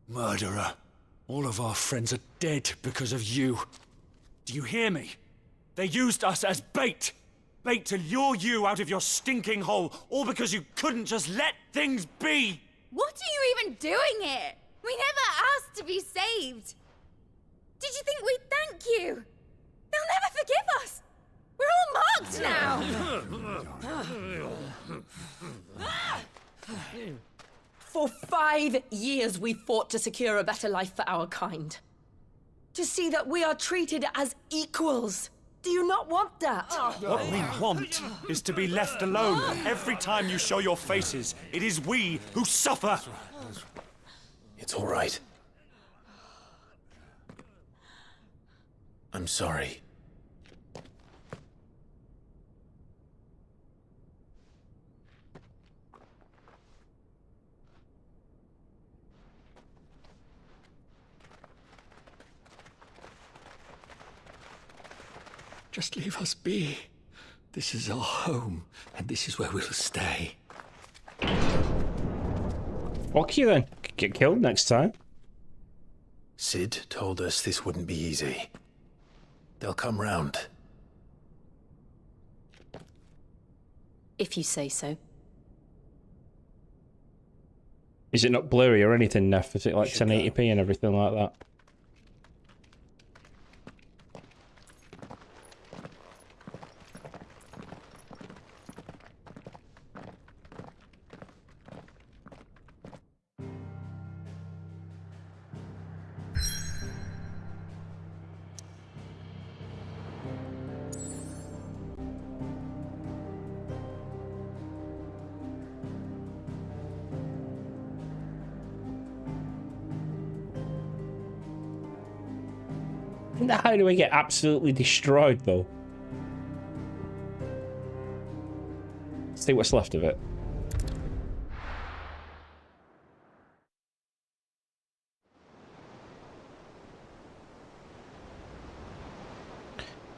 Speaker 19: Murderer. All of our friends are dead because of you. Do you hear me? They used us as bait. Bait to lure you out of your stinking hole, all because you couldn't just let things be.
Speaker 24: What are you even doing here? We never asked to be saved. Did you think we'd thank you? They'll never forgive us. We're all marked now.
Speaker 2: For 5 years we fought to secure a better life for our kind. To see that we are treated as equals. Do you not want that?
Speaker 19: What we want is to be left alone. Every time you show your faces, it is we who suffer.
Speaker 4: It's all right. I'm sorry.
Speaker 11: Just leave us be. This is our home, and this is where we'll stay.
Speaker 1: Fuck you then. Get killed next time.
Speaker 4: Sid told us this wouldn't be easy. They'll come round.
Speaker 2: If you say so.
Speaker 1: Is it not blurry or anything, Neff? Is it like 1080p and everything like that? Didn't the hideaway get absolutely destroyed, though? Let's see what's left of it.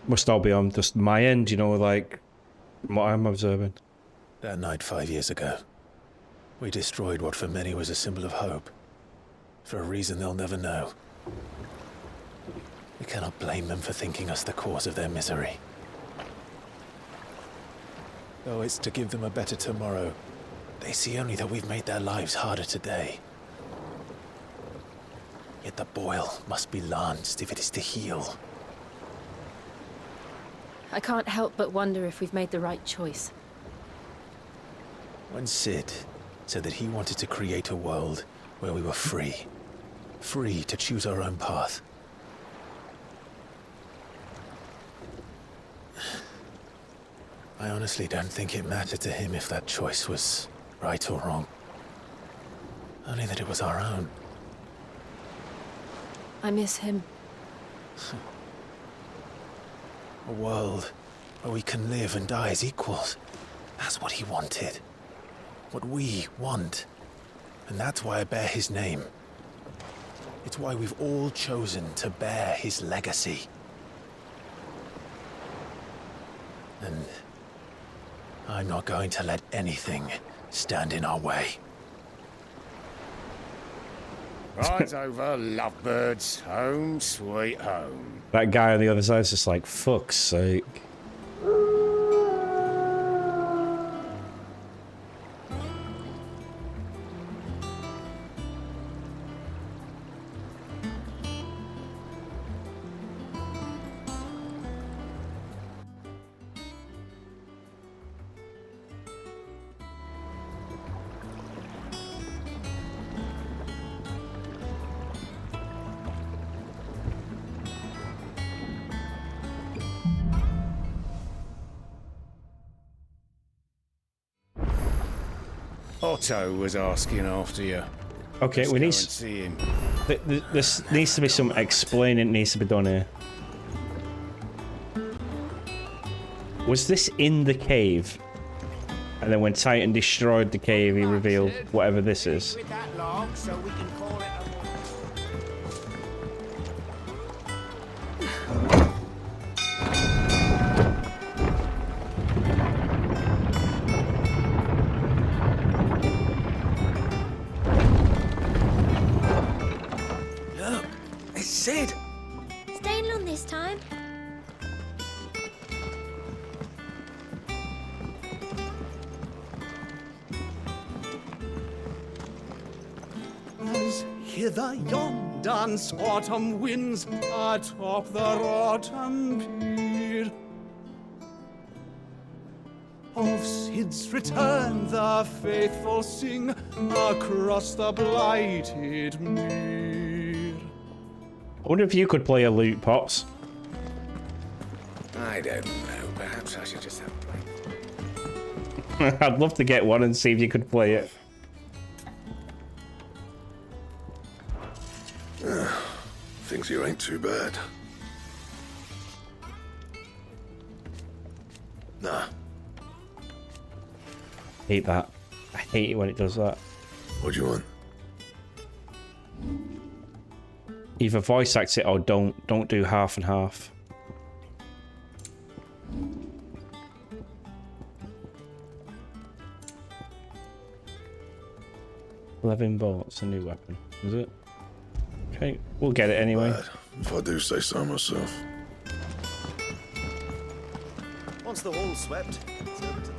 Speaker 1: Must all be on just my end, you know, like what I'm observing.
Speaker 4: That night 5 years ago, we destroyed what for many was a symbol of hope. For a reason they'll never know. We cannot blame them for thinking us the cause of their misery. Though it's to give them a better tomorrow, they see only that we've made their lives harder today. Yet the boil must be lanced if it is to heal.
Speaker 27: I can't help but wonder if we've made the right choice.
Speaker 4: When Sid said that he wanted to create a world where we were free. Free to choose our own path. I honestly don't think it mattered to him if that choice was right or wrong. Only that it was our own.
Speaker 27: I miss him.
Speaker 4: A world where we can live and die as equals. That's what he wanted. What we want. And that's why I bear his name. It's why we've all chosen to bear his legacy. And I'm not going to let anything stand in our way.
Speaker 23: Rides over, lovebirds, home sweet home.
Speaker 1: That guy on the other side is just like, fuck's sake.
Speaker 23: Otto was asking after you.
Speaker 1: Okay,
Speaker 23: Let's
Speaker 1: we
Speaker 23: go
Speaker 1: need.
Speaker 23: and see him.
Speaker 1: This needs to be some explaining needs to be done here. Was this in the cave? And then when Titan destroyed the cave, he revealed whatever this is.
Speaker 21: With that log, so we can call it Look, it's Sid.
Speaker 24: Staying long this time?
Speaker 3: As hither yon dance autumn winds atop the rotten pier. Of Sid's return the faithful sing across the blighted mere.
Speaker 1: I wonder if you could play a lute, Pops.
Speaker 21: I don't know. Perhaps I should just have a play.
Speaker 1: I'd love to get one and see if you could play it.
Speaker 6: Thinks you ain't too bad. Nah.
Speaker 1: Hate that. I hate it when it does that.
Speaker 6: What do you want?
Speaker 1: Either voice act it or don't do half and half. $11 bolts, a new weapon. Is it? Okay, we'll get it anyway.
Speaker 6: Bad, if I do say so myself.
Speaker 21: Once the hall's swept, it's over to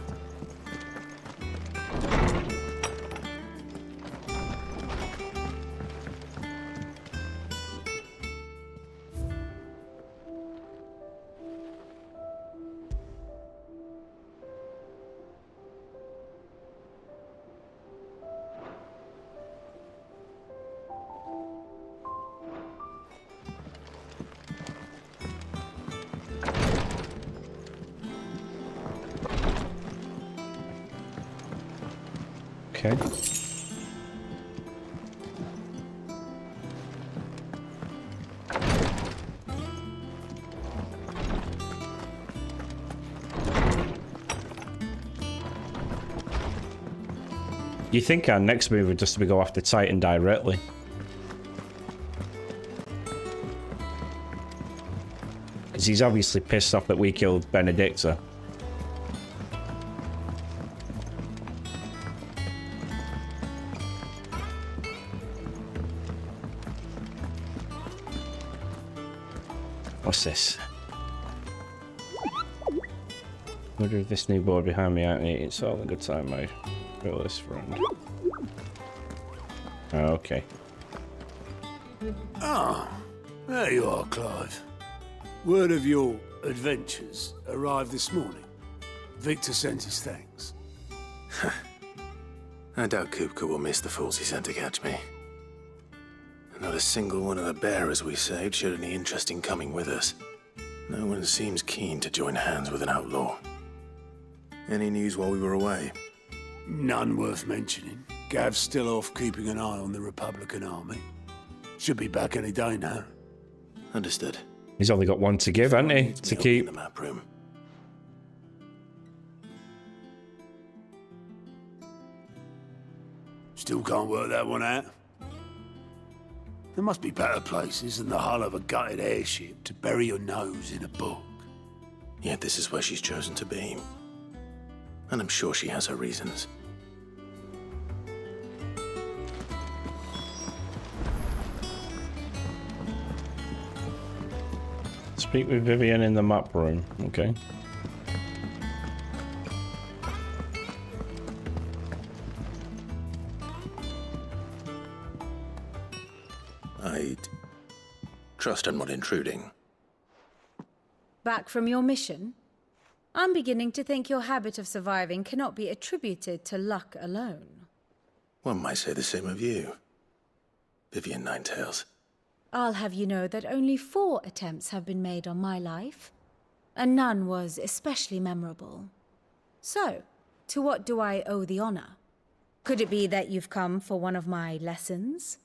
Speaker 1: Okay. You think our next move would just be go after Titan directly. Because he's obviously pissed off that we killed Benedicta. What's this? Wonder if this new board behind me ain't it? It's all a good time, my realist friend. Oh, okay.
Speaker 7: Ah, there you are, Clive. Word of your adventures arrived this morning. Victor sent his thanks.
Speaker 13: I doubt Kupka will miss the fools he sent to catch me. Not a single one of the bearers we saved showed any interest in coming with us. No one seems keen to join hands with an outlaw. Any news while we were away?
Speaker 7: None worth mentioning. Gav's still off keeping an eye on the Republican army. Should be back any day now.
Speaker 13: Understood.
Speaker 1: He's only got one to give, hasn't he? To keep.
Speaker 13: The map room.
Speaker 7: Still can't work that one out. There must be better places than the hull of a gutted airship to bury your nose in a book.
Speaker 13: Yet this is where she's chosen to be. And I'm sure she has her reasons.
Speaker 1: Speak with Vivian in the map room. Okay.
Speaker 13: I'd trust I'm not intruding.
Speaker 24: Back from your mission? I'm beginning to think your habit of surviving cannot be attributed to luck alone.
Speaker 13: One might say the same of you, Vivian Ninetails.
Speaker 24: I'll have you know that only 4 attempts have been made on my life, and none was especially memorable. So, to what do I owe the honor? Could it be that you've come for one of my lessons?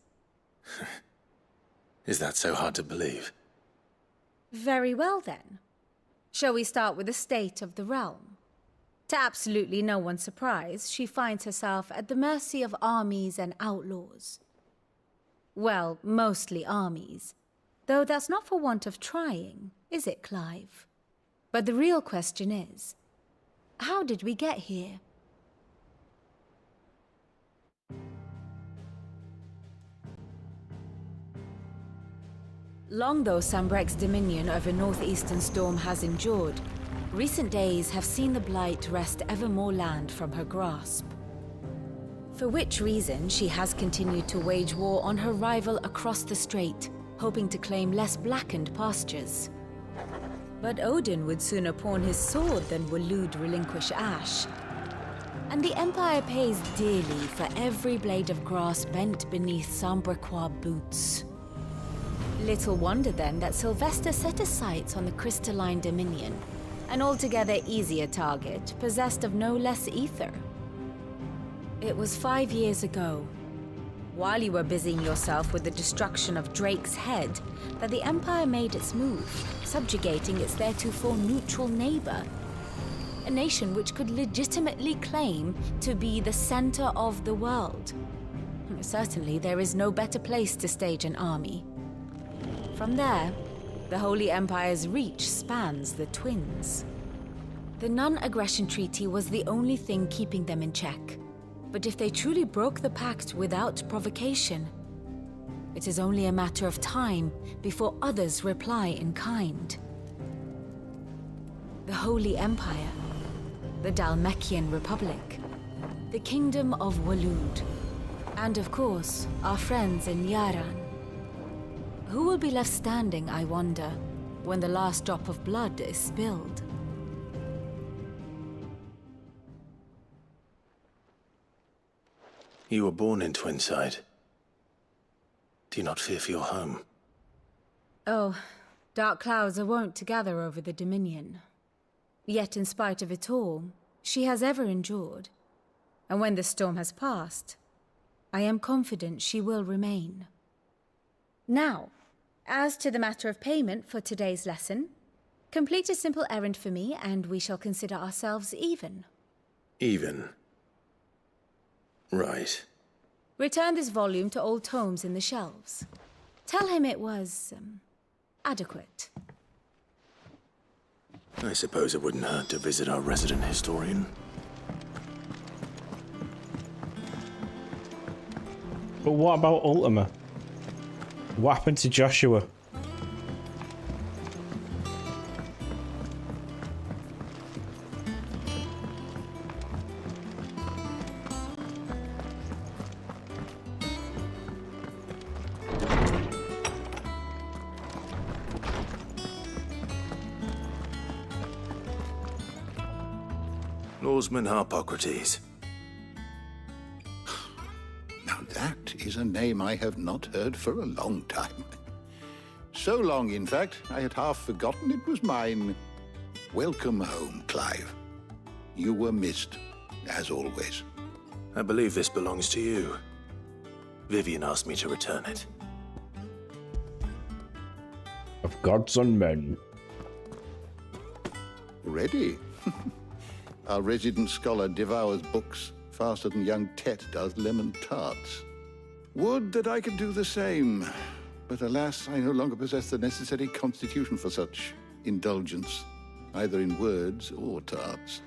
Speaker 13: Is that so hard to believe?
Speaker 24: Very well, then. Shall we start with the state of the realm? To absolutely no one's surprise, she finds herself at the mercy of armies and outlaws. Well, mostly armies. Though that's not for want of trying, is it, Clive? But the real question is, how did we get here? Long though Sambrek's dominion over northeastern Storm has endured, recent days have seen the Blight wrest ever more land from her grasp. For which reason she has continued to wage war on her rival across the strait, hoping to claim less blackened pastures. But Odin would sooner pawn his sword than Waloed relinquish Ash. And the Empire pays dearly for every blade of grass bent beneath Sambrequois boots. Little wonder then that Sylvester set his sights on the crystalline dominion, an altogether easier target, possessed of no less ether. It was 5 years ago, while you were busying yourself with the destruction of Drake's head, that the Empire made its move, subjugating its theretofore neutral neighbor. A nation which could legitimately claim to be the center of the world. Certainly, there is no better place to stage an army. From there, the Holy Empire's reach spans the Twins. The non-aggression treaty was the only thing keeping them in check. But if they truly broke the pact without provocation, it is only a matter of time before others reply in kind. The Holy Empire, the Dhalmekian Republic, the Kingdom of Waloed, and of course, our friends in Yaran. Who will be left standing, I wonder, when the last drop of blood is spilled?
Speaker 13: You were born in Twinside. Do you not fear for your home?
Speaker 24: Oh, dark clouds are wont to gather over the Dominion. Yet in spite of it all, she has ever endured. And when the storm has passed, I am confident she will remain. Now, as to the matter of payment for today's lesson, complete a simple errand for me and we shall consider ourselves even.
Speaker 13: Even? Right.
Speaker 24: Return this volume to old tomes in the shelves. Tell him it was, adequate.
Speaker 13: I suppose it wouldn't hurt to visit our resident historian.
Speaker 1: But what about Ultima? What happened to Joshua?
Speaker 13: Norseman Harpocrates.
Speaker 23: Now that is a name I have not heard for a long time. So long, in fact, I had half forgotten it was mine. Welcome home, Clive. You were missed, as always.
Speaker 13: I believe this belongs to you. Vivian asked me to return it.
Speaker 1: Of gods and men.
Speaker 23: Ready? Our resident scholar devours books faster than young Tet does lemon tarts. Would that I could do the same, but alas, I no longer possess the necessary constitution for such indulgence, either in words or tarts.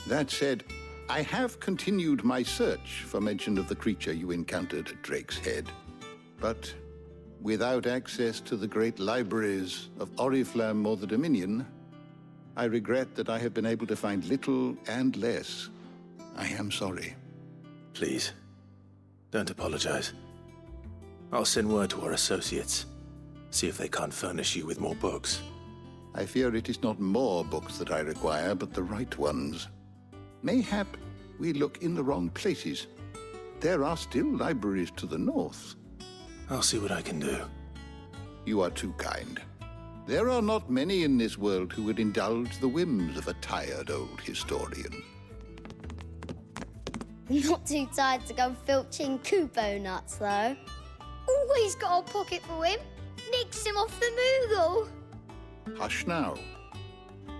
Speaker 23: That said, I have continued my search for mention of the creature you encountered at Drake's Head, but without access to the great libraries of Oriflamme or the Dominion, I regret that I have been able to find little and less. I am sorry.
Speaker 13: Please, don't apologize. I'll send word to our associates. See if they can't furnish you with more books.
Speaker 23: I fear it is not more books that I require, but the right ones. Mayhap we look in the wrong places. There are still libraries to the north.
Speaker 13: I'll see what I can do.
Speaker 23: You are too kind. There are not many in this world who would indulge the whims of a tired old historian.
Speaker 9: Not too tired to go filching Kupo nuts, though. Always got a pocket for him. Nicks him off the Moogle.
Speaker 23: Hush now.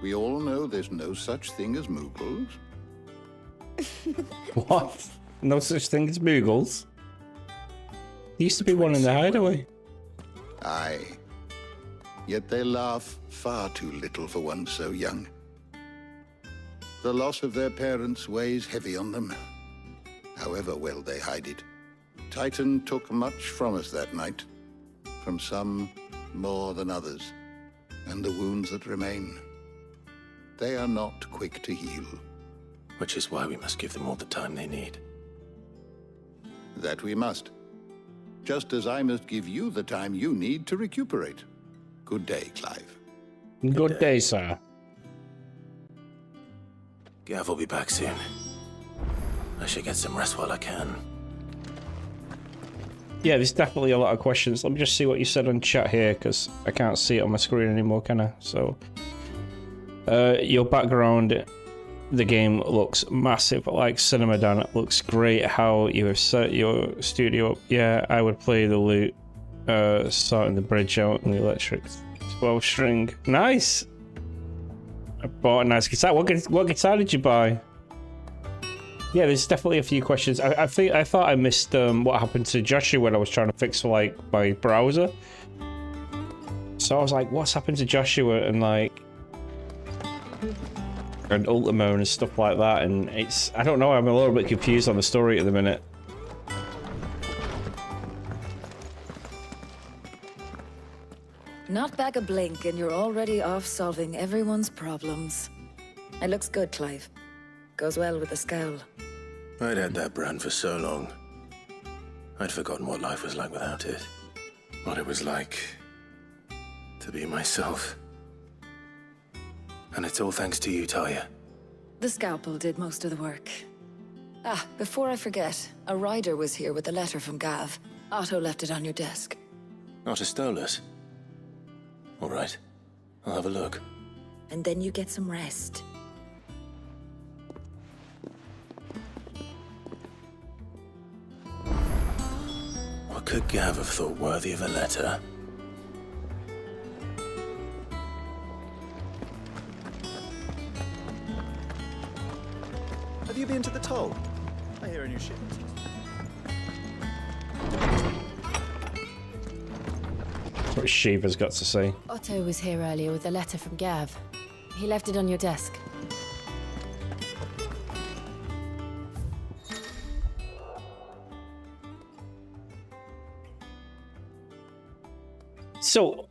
Speaker 23: We all know there's no such thing as Moogles.
Speaker 1: What? No such thing as Moogles? There used to be one in the hideaway.
Speaker 23: Aye. Yet they laugh far too little for one so young. The loss of their parents weighs heavy on them, however well they hide it. Titan took much from us that night, from some more than others, and the wounds that remain, they are not quick to heal.
Speaker 13: Which is why we must give them all the time they need.
Speaker 23: That we must. Just as I must give you the time you need to recuperate. Good day, Clive.
Speaker 1: Good day, sir.
Speaker 13: Gav will be back soon. I should get some rest while I can.
Speaker 1: Yeah, there's definitely a lot of questions. Let me just see what you said on chat here, because I can't see it on my screen anymore, can I? So, your background, the game looks massive, like Cinema Dan. It looks great how you have set your studio up. Yeah, I would play the lute, sorting the bridge out and the electric 12-string. Nice! I bought a nice guitar. What guitar did you buy? Yeah, there's definitely a few questions. I thought I missed what happened to Joshua when I was trying to fix like my browser. So I was like, what's happened to Joshua and like and Ultima and stuff like that, and it's I don't know, I'm a little bit confused on the story at the minute.
Speaker 14: Not back a blink and you're already off solving everyone's problems. It looks good, Clive. Goes well with the scowl.
Speaker 13: I'd had that brand for so long. I'd forgotten what life was like without it. What it was like to be myself. And it's all thanks to you, Talia.
Speaker 14: The scalpel did most of the work. Ah, before I forget, a rider was here with a letter from Gav. Otto left it on your desk.
Speaker 13: Otto stole us. All right, I'll have a look.
Speaker 14: And then you get some rest.
Speaker 13: What could Gav have thought worthy of a letter?
Speaker 15: Have you been to the toll? I hear a new shipment.
Speaker 1: what Shiva's got to say.
Speaker 24: Otto was here earlier with a letter from Gav. He left it on your desk.
Speaker 1: So,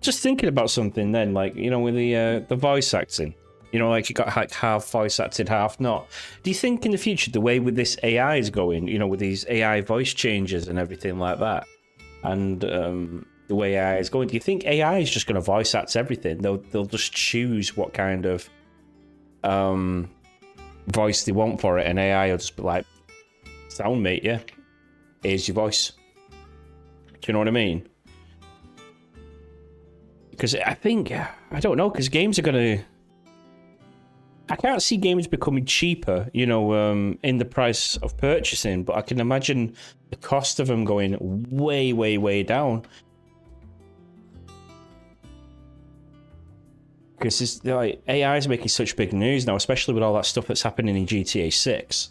Speaker 1: just thinking about something then, like, you know, with the voice acting, you know, like you got like half voice acted, half not. Do you think in the future, the way with this AI is going, you know, with these AI voice changes and everything like that, and the way AI is going, do you think AI is just going to voice act everything? They'll just choose what kind of voice they want for it, and AI will just be like, sound mate, yeah, here's your voice. Do you know what I mean? Because I think, I don't know, because games are going to... I can't see games becoming cheaper, you know, in the price of purchasing, but I can imagine the cost of them going way, way, way down. Because like, AI is making such big news now, especially with all that stuff that's happening in GTA 6.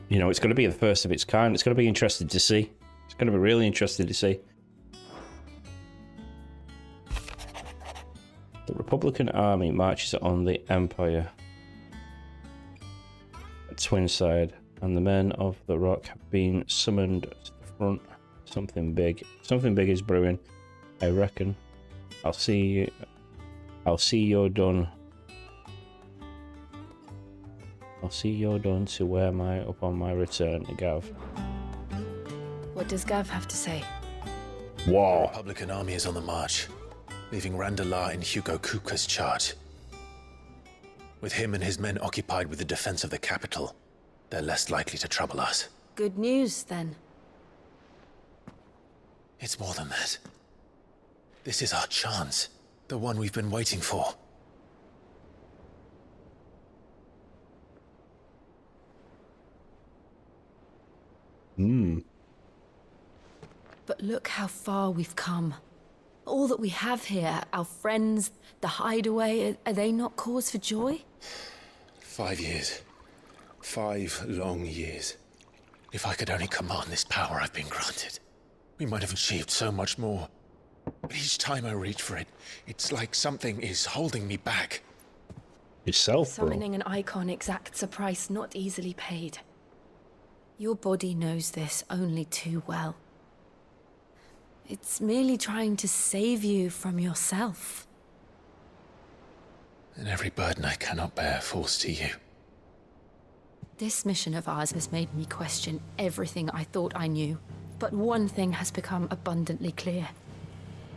Speaker 1: You know, it's going to be the first of its kind. It's going to be interesting to see. It's going to be really interesting to see. The Republican army marches on the Empire at Twinside, and the men of the Rock have been summoned to the front. Something big is brewing, I reckon. I'll see you're done. I'll see you're done to wear upon my return to Gav.
Speaker 24: What does Gav have to say?
Speaker 1: Whoa.
Speaker 13: The Republican army is on the march, leaving Randalar in Hugo Kupka's charge. With him and his men occupied with the defense of the capital, they're less likely to trouble us.
Speaker 24: Good news, then.
Speaker 13: It's more than that. This is our chance, the one we've been waiting for.
Speaker 24: But look how far we've come. All that we have here, our friends, the hideaway, are they not cause for joy?
Speaker 13: 5 years. 5 long years. If I could only command this power I've been granted, we might have achieved so much more. But each time I reach for it, it's like something is holding me back.
Speaker 1: Yourself, bro.
Speaker 24: Summoning an icon exacts a price not easily paid. Your body knows this only too well. It's merely trying to save you from yourself.
Speaker 13: And every burden I cannot bear falls to you.
Speaker 24: This mission of ours has made me question everything I thought I knew. But one thing has become abundantly clear.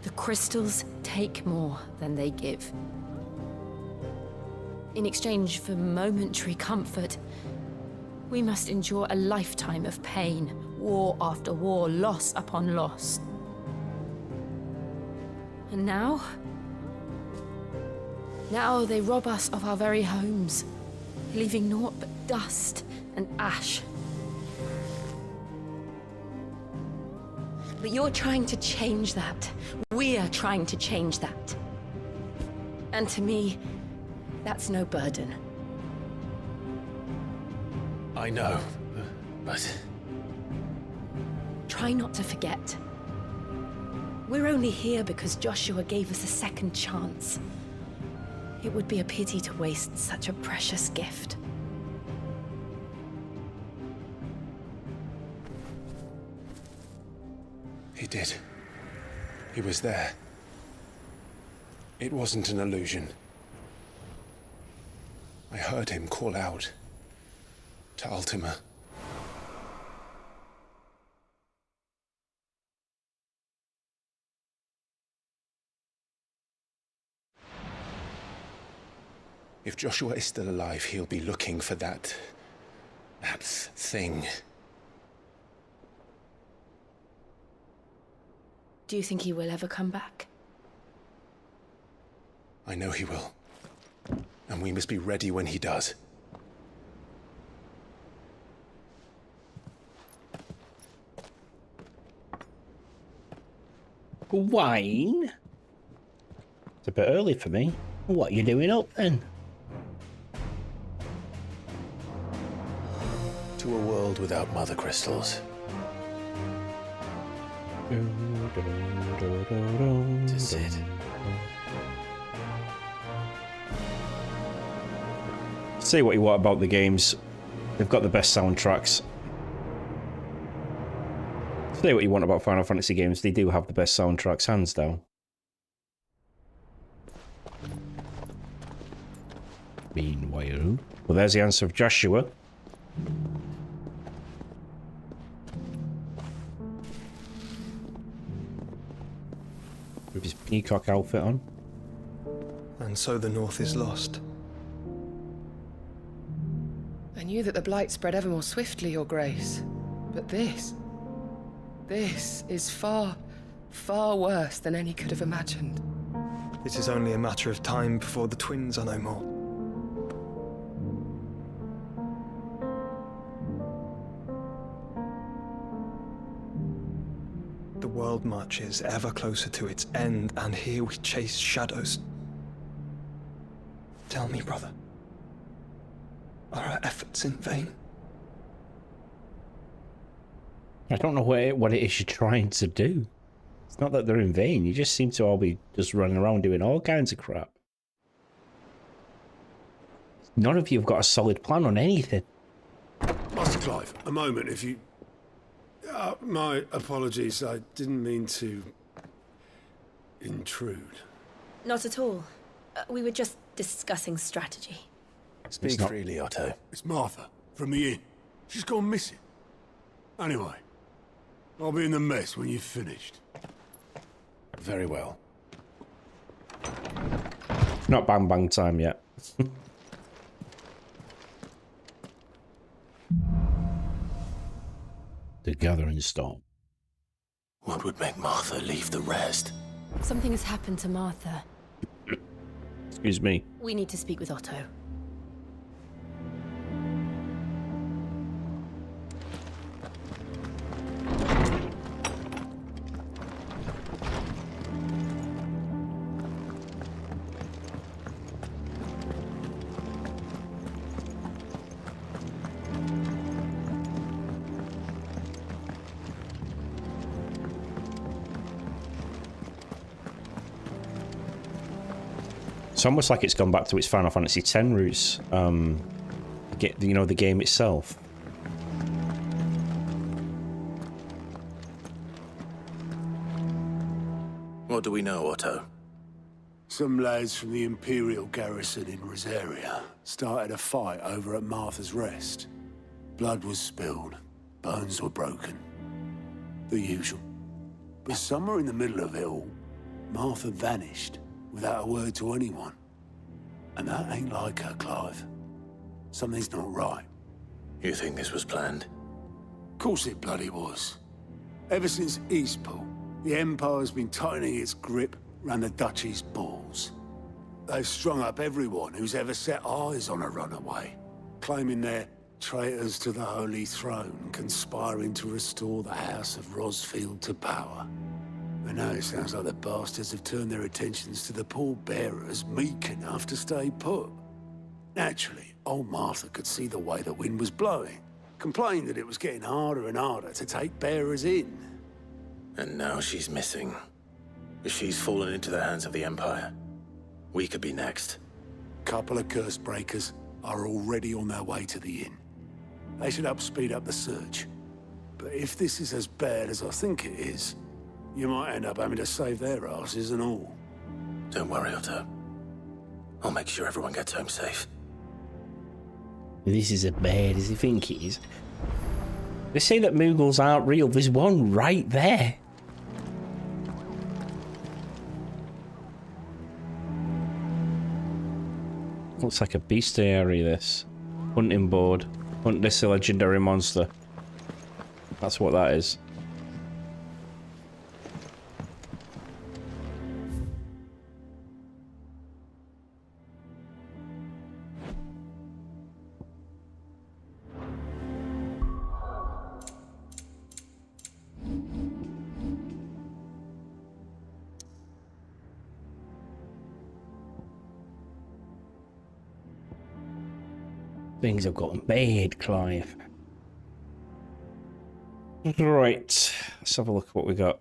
Speaker 24: The crystals take more than they give. In exchange for momentary comfort, we must endure a lifetime of pain, war after war, loss upon loss. And now they rob us of our very homes, leaving naught but dust and ash. But you're trying to change that. We're trying to change that. And to me, that's no burden.
Speaker 13: I know, but...
Speaker 24: Try not to forget. We're only here because Joshua gave us a second chance. It would be a pity to waste such a precious gift.
Speaker 13: He did. He was there. It wasn't an illusion. I heard him call out to Ultima. If Joshua is still alive, he'll be looking for that thing.
Speaker 24: Do you think he will ever come back?
Speaker 13: I know he will. And we must be ready when he does.
Speaker 1: Wine? It's a bit early for me. What are you doing up then?
Speaker 13: To a world without mother crystals. This is it.
Speaker 1: Say what you want about the games, they've got the best soundtracks. Say what you want about Final Fantasy games, they do have the best soundtracks, hands down. Meanwhile, well, there's the answer of Joshua. With his peacock outfit on.
Speaker 11: And so the North is lost.
Speaker 8: I knew that the Blight spread ever more swiftly, Your Grace. But this is far, far worse than any could have imagined.
Speaker 11: It is only a matter of time before the twins are no more. The world marches ever closer to its end, and here we chase shadows. Tell me, brother, are our efforts in vain?
Speaker 1: I don't know what it is you're trying to do. It's not that they're in vain, you just seem to all be just running around doing all kinds of crap. None of you have got a solid plan on anything.
Speaker 7: Master Clive, a moment, if you... my apologies, I didn't mean to... intrude.
Speaker 2: Not at all. We were just discussing strategy.
Speaker 13: Speak freely, Otto.
Speaker 7: It's Martha, from the inn. She's gone missing. Anyway, I'll be in the mess when you've finished.
Speaker 13: Very well.
Speaker 1: Not bang bang time yet. The Gathering Storm.
Speaker 13: What would make Martha leave the rest?
Speaker 2: Something has happened to Martha.
Speaker 1: Excuse me.
Speaker 2: We need to speak with Otto.
Speaker 1: It's almost like it's gone back to its Final Fantasy X roots. You know, the game itself.
Speaker 13: What do we know, Otto?
Speaker 7: Some lads from the Imperial garrison in Rosaria started a fight over at Martha's Rest. Blood was spilled, bones were broken. The usual. But somewhere in the middle of it all, Martha vanished without a word to anyone. And that ain't like her, Clive. Something's not right.
Speaker 13: You think this was planned?
Speaker 7: Of course it bloody was. Ever since Eastpool, the Empire's been tightening its grip round the Duchy's balls. They've strung up everyone who's ever set eyes on a runaway, claiming they're traitors to the Holy Throne, conspiring to restore the House of Rosfield to power. And now it sounds like the bastards have turned their attentions to the pallbearers meek enough to stay put. Naturally, old Martha could see the way the wind was blowing, complained that it was getting harder and harder to take bearers in.
Speaker 13: And now she's missing. If she's fallen into the hands of the Empire, we could be next.
Speaker 7: Couple of curse breakers are already on their way to the inn. They should help speed up the search. But if this is as bad as I think it is, you might end up having to save their asses and all.
Speaker 13: Don't worry, Otto. I'll make sure everyone gets home safe.
Speaker 1: This is as bad as you think it is. They say that Moogles aren't real. There's one right there. Looks like a bestiary, this. Hunting board. Hunt this legendary monster. That's what that is. Things have gotten bad, Clive. Right, let's have a look at what we got.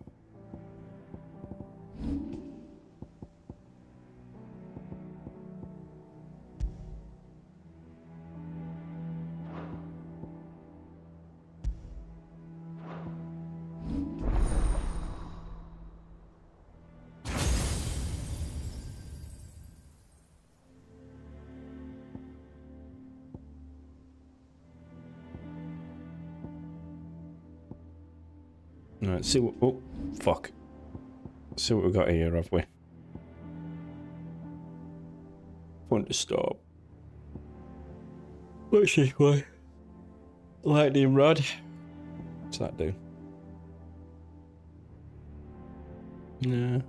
Speaker 1: Let's see what... Oh, fuck. Let's see what we got here, have we? Want to stop. What's this way? Lightning rod. What's that do? No.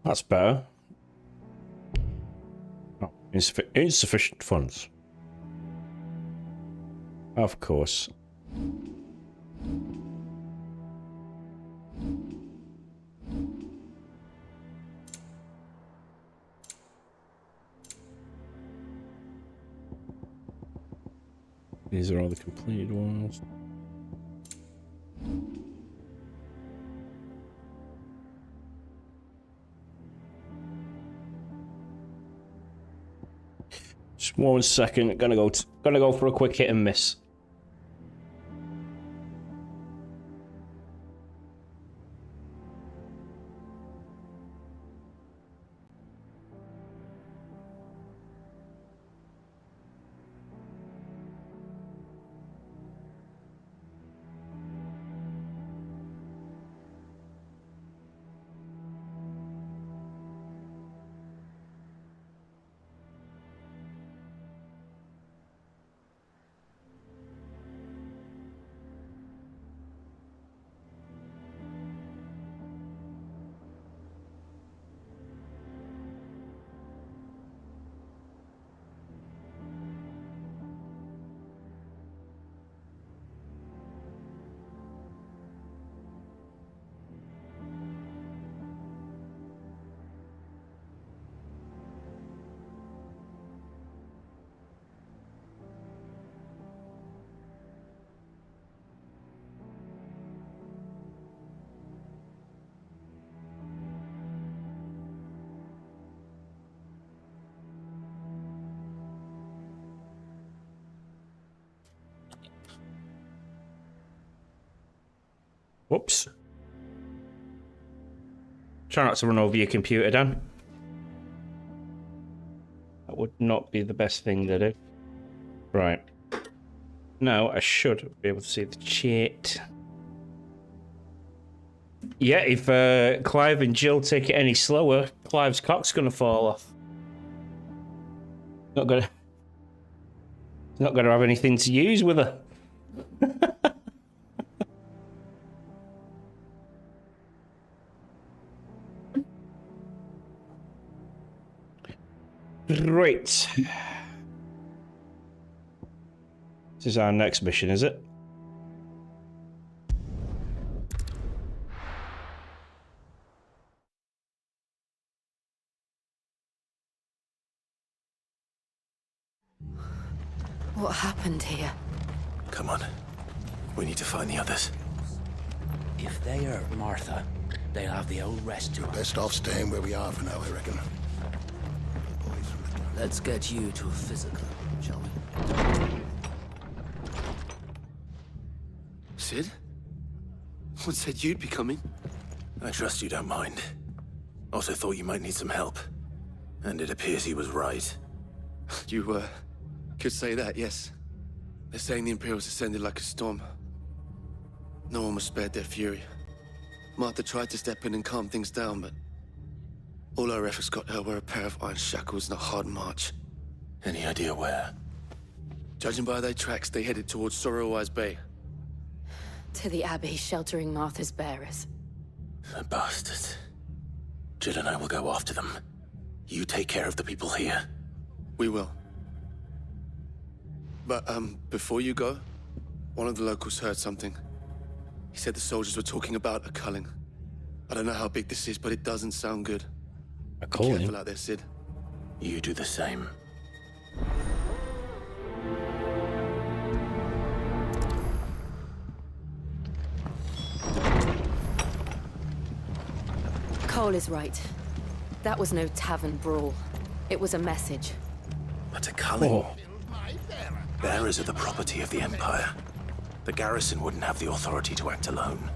Speaker 1: That's better. Oh, insufficient funds. Of course. These are all the completed ones. Just 1 second. Gonna go for a quick hit and miss. Whoops. Try not to run over your computer, Dan. That would not be the best thing to do. Right. Now I should be able to see the chat. Yeah, if Clive and Jill take it any slower, Clive's cock's gonna fall off. Not gonna have anything to use with her. Right. This is our next mission, is it?
Speaker 14: What happened here?
Speaker 13: Come on. We need to find the others.
Speaker 12: If they hurt Martha, they'll have the old rest to
Speaker 23: Best off staying where we are for now, I reckon.
Speaker 12: Let's get you to a physical, shall we?
Speaker 15: Sid? What said you'd be coming?
Speaker 13: I trust you don't mind. Also thought you might need some help. And it appears he was right.
Speaker 15: You, could say that, yes. They're saying the Imperials descended like a storm. No one was spared their fury. Martha tried to step in and calm things down, but all our efforts got her were a pair of iron shackles and a hard march.
Speaker 13: Any idea where?
Speaker 15: Judging by their tracks, they headed towards Sorrowwise Bay.
Speaker 27: To the Abbey sheltering Martha's bearers.
Speaker 13: The bastards. Jill and I will go after them. You take care of the people here.
Speaker 15: We will. But, before you go, one of the locals heard something. He said the soldiers were talking about a culling. I don't know how big this is, but it doesn't sound good.
Speaker 1: A
Speaker 15: Be
Speaker 1: culling?
Speaker 15: careful out there, Sid.
Speaker 13: You do the same.
Speaker 27: Cole is right. That was no tavern brawl. It was a message.
Speaker 13: But a culling? Bearers are the property of the Empire. The garrison wouldn't have the authority to act alone.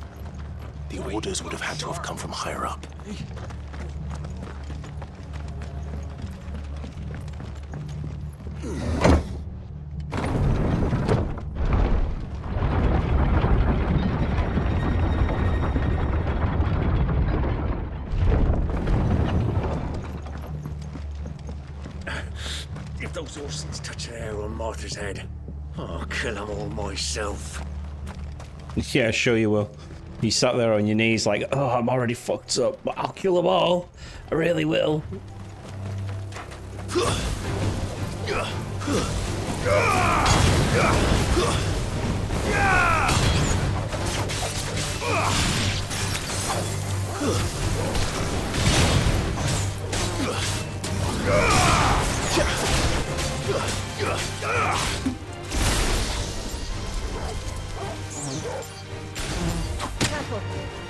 Speaker 13: The orders would have had to have come from higher up.
Speaker 5: those horses touch an hair on Martha's head, I'll kill them all myself.
Speaker 1: Yeah, sure you will. You sat there on your knees like, oh, I'm already fucked up, but I'll kill them all. I really will.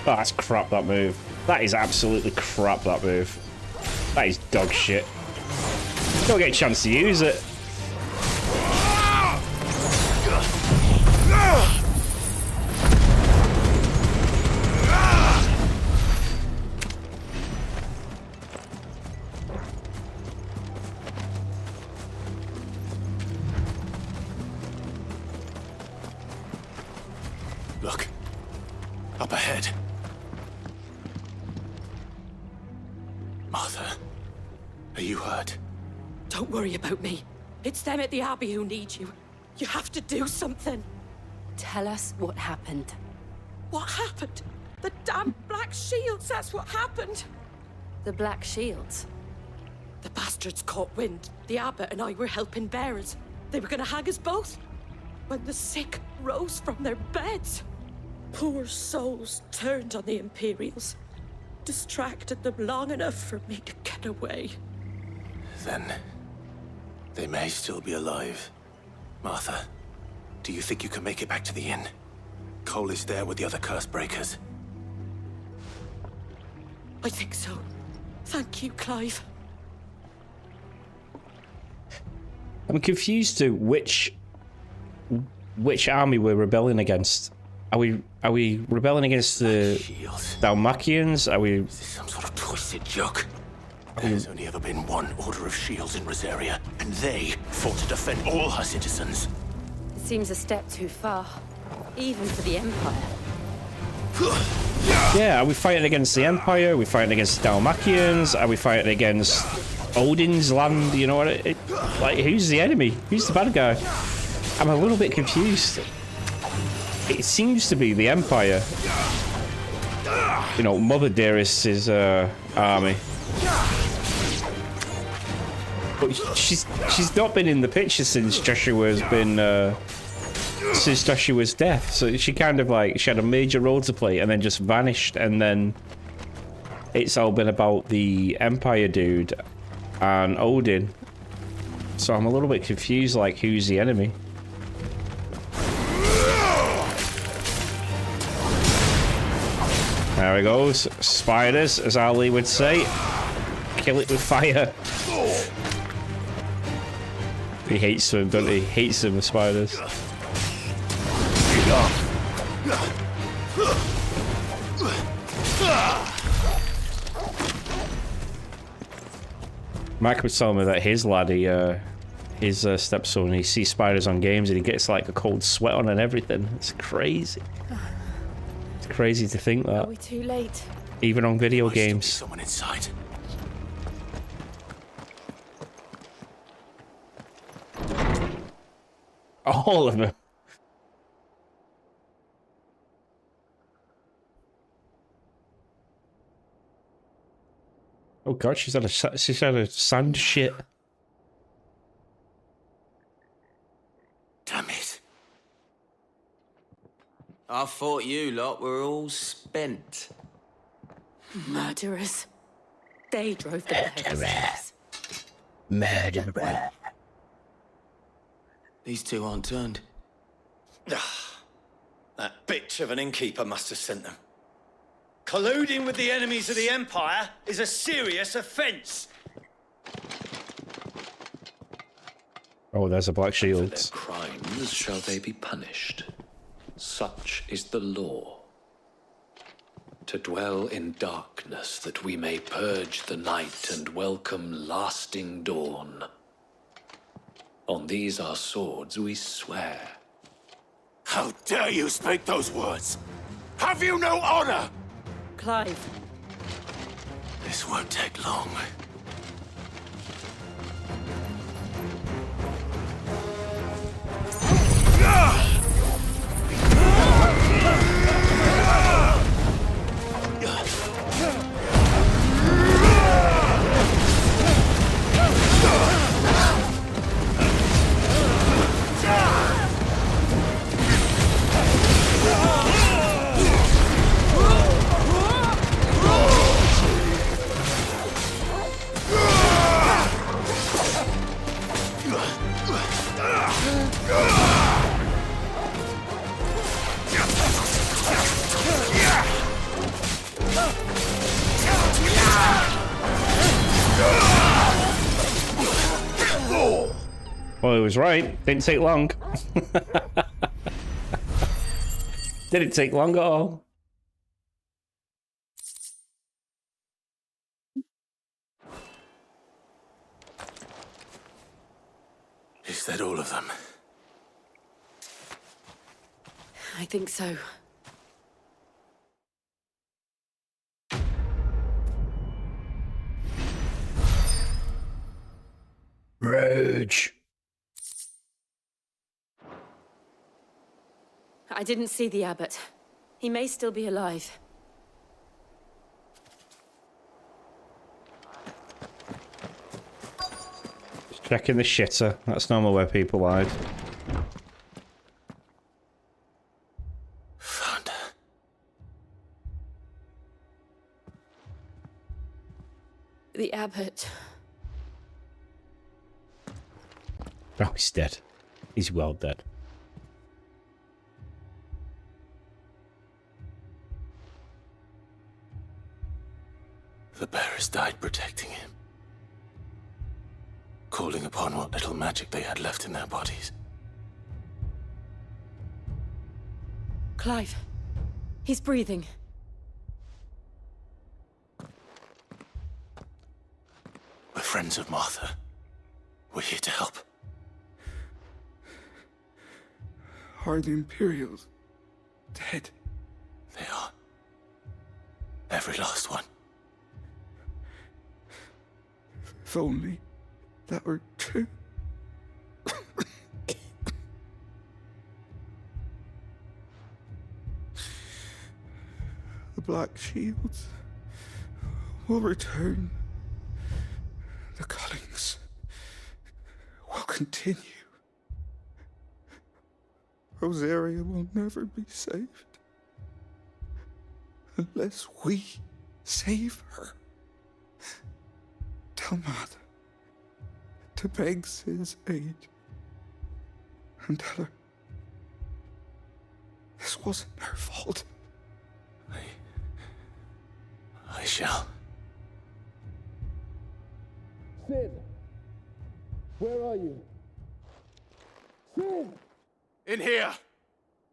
Speaker 1: Oh, that's crap, that move. That is absolutely crap, that move. That is dog shit. Don't get a chance to use it.
Speaker 13: Look. Up ahead. Martha, are you hurt?
Speaker 2: Don't worry about me. It's them at the Abbey who need you. You have to do something.
Speaker 27: Tell us what happened.
Speaker 2: What happened? The damn Black Shields, that's what happened.
Speaker 27: The Black Shields?
Speaker 2: The bastards caught wind. The abbot and I were helping bearers. They were gonna hang us both. When the sick rose from their beds. Poor souls turned on the Imperials. Distracted them long enough for me to get away.
Speaker 13: Then they may still be alive. Martha, do you think you can make it back to the inn? Cole is there with the other curse breakers.
Speaker 2: I think so. Thank you, Clive.
Speaker 1: I'm confused to which army we're rebelling against. Are we rebelling against the Dalmatians? Are we
Speaker 13: Some sort of twisted joke. There's only ever been one Order of Shields in Rosaria, and they fought to defend all her citizens.
Speaker 27: It seems a step too far, even for the Empire.
Speaker 1: Yeah, are we fighting against the Empire? Are we fighting against the Dalmatians? Are we fighting against Odin's land? You know what? Like, who's the enemy? Who's the bad guy? I'm a little bit confused. It seems to be the Empire. You know, Mother Dearest's army. But she's not been in the picture since Joshua's death. So she kind of like, she had a major role to play and then just vanished, and then it's all been about the Empire dude and Odin. So I'm a little bit confused, like, who's the enemy? There he goes. Spiders, as Ali would say. Kill it with fire. He hates them, doesn't he? He hates them with spiders. Mike was telling me that his laddie, his stepson, he sees spiders on games and he gets like a cold sweat on and everything. It's crazy. It's crazy to think that.
Speaker 27: Are we too late?
Speaker 1: Even on video games.
Speaker 13: Someone inside.
Speaker 1: All of them. Oh god, she's had a sand shit.
Speaker 13: Damn it.
Speaker 12: I thought you lot were all spent.
Speaker 2: Murderers. They drove the bears.
Speaker 12: Murderer. These two aren't turned.
Speaker 5: That bitch of an innkeeper must have sent them. Colluding with the enemies of the Empire is a serious offense.
Speaker 1: Oh, there's a Black Shield.
Speaker 16: Crimes shall they be punished. Such is the law. To dwell in darkness that we may purge the night and welcome lasting dawn. On these our swords we swear.
Speaker 6: How dare you speak those words? Have you no honor?
Speaker 2: Clive.
Speaker 13: This won't take long.
Speaker 1: Well, he was right. Didn't take long. Didn't take long at all.
Speaker 13: Is that all of them?
Speaker 14: I think so.
Speaker 1: Rage.
Speaker 2: I didn't see the abbot. He may still be alive.
Speaker 1: Just checking the shitter. That's normal where people hide.
Speaker 13: Found her.
Speaker 2: The abbot.
Speaker 1: Oh, he's dead. He's well dead.
Speaker 13: The bearers died protecting him. Calling upon what little magic they had left in their bodies.
Speaker 2: Clive. He's breathing.
Speaker 13: We're friends of Martha. We're here to help.
Speaker 7: Are the Imperials dead?
Speaker 13: They are. Every last one.
Speaker 7: If only that were true. The Black Shields will return. The cullings will continue. Rosaria will never be saved unless we save her. Tell Martha to beg Sid's aid and tell her this wasn't her fault.
Speaker 13: I shall.
Speaker 7: Sid, where are you? Sid!
Speaker 21: In here!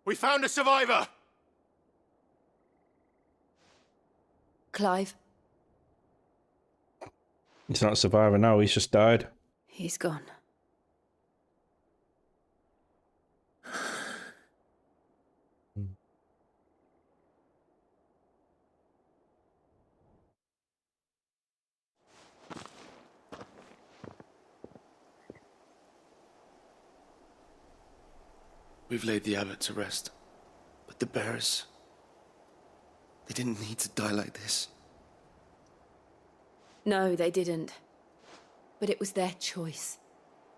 Speaker 21: We found a survivor!
Speaker 2: Clive.
Speaker 1: He's not a survivor now, he's just died.
Speaker 2: He's gone.
Speaker 15: We've laid the abbot to rest. But the bearers... they didn't need to die like this.
Speaker 2: No, they didn't. But it was their choice.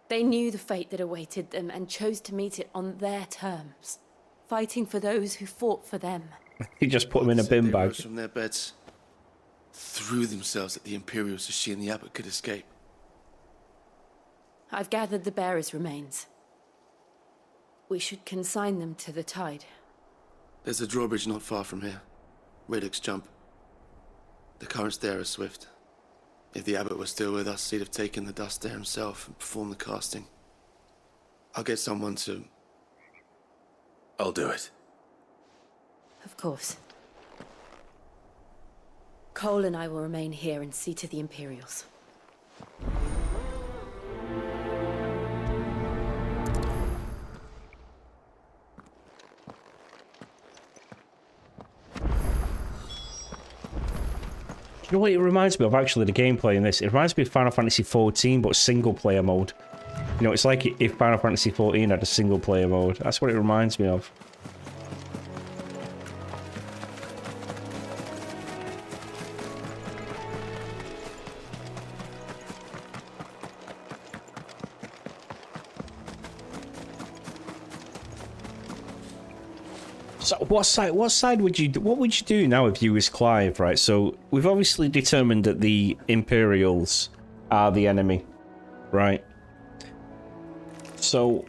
Speaker 2: They knew the fate that awaited them and chose to meet it on their terms, fighting for those who fought for them.
Speaker 1: He just put them in a bin
Speaker 15: They
Speaker 1: bag.
Speaker 15: rose from their beds, threw themselves at the Imperials so she and the abbot could escape.
Speaker 2: I've gathered the bearers' remains. We should consign them to the tide.
Speaker 15: There's a drawbridge not far from here. Radix Jump. The currents there are swift. If the abbot were still with us, he'd have taken the dust there himself and performed the casting. I'll get someone to...
Speaker 13: I'll do it.
Speaker 2: Of course. Cole and I will remain here and see to the Imperials.
Speaker 1: You know what it reminds me of, actually, the gameplay in this? It reminds me of Final Fantasy XIV, but single-player mode. You know, it's like if Final Fantasy XIV had a single-player mode. That's what it reminds me of. So what side would you do? What would you do now if you was Clive, right? So we've obviously determined that the Imperials are the enemy, right? So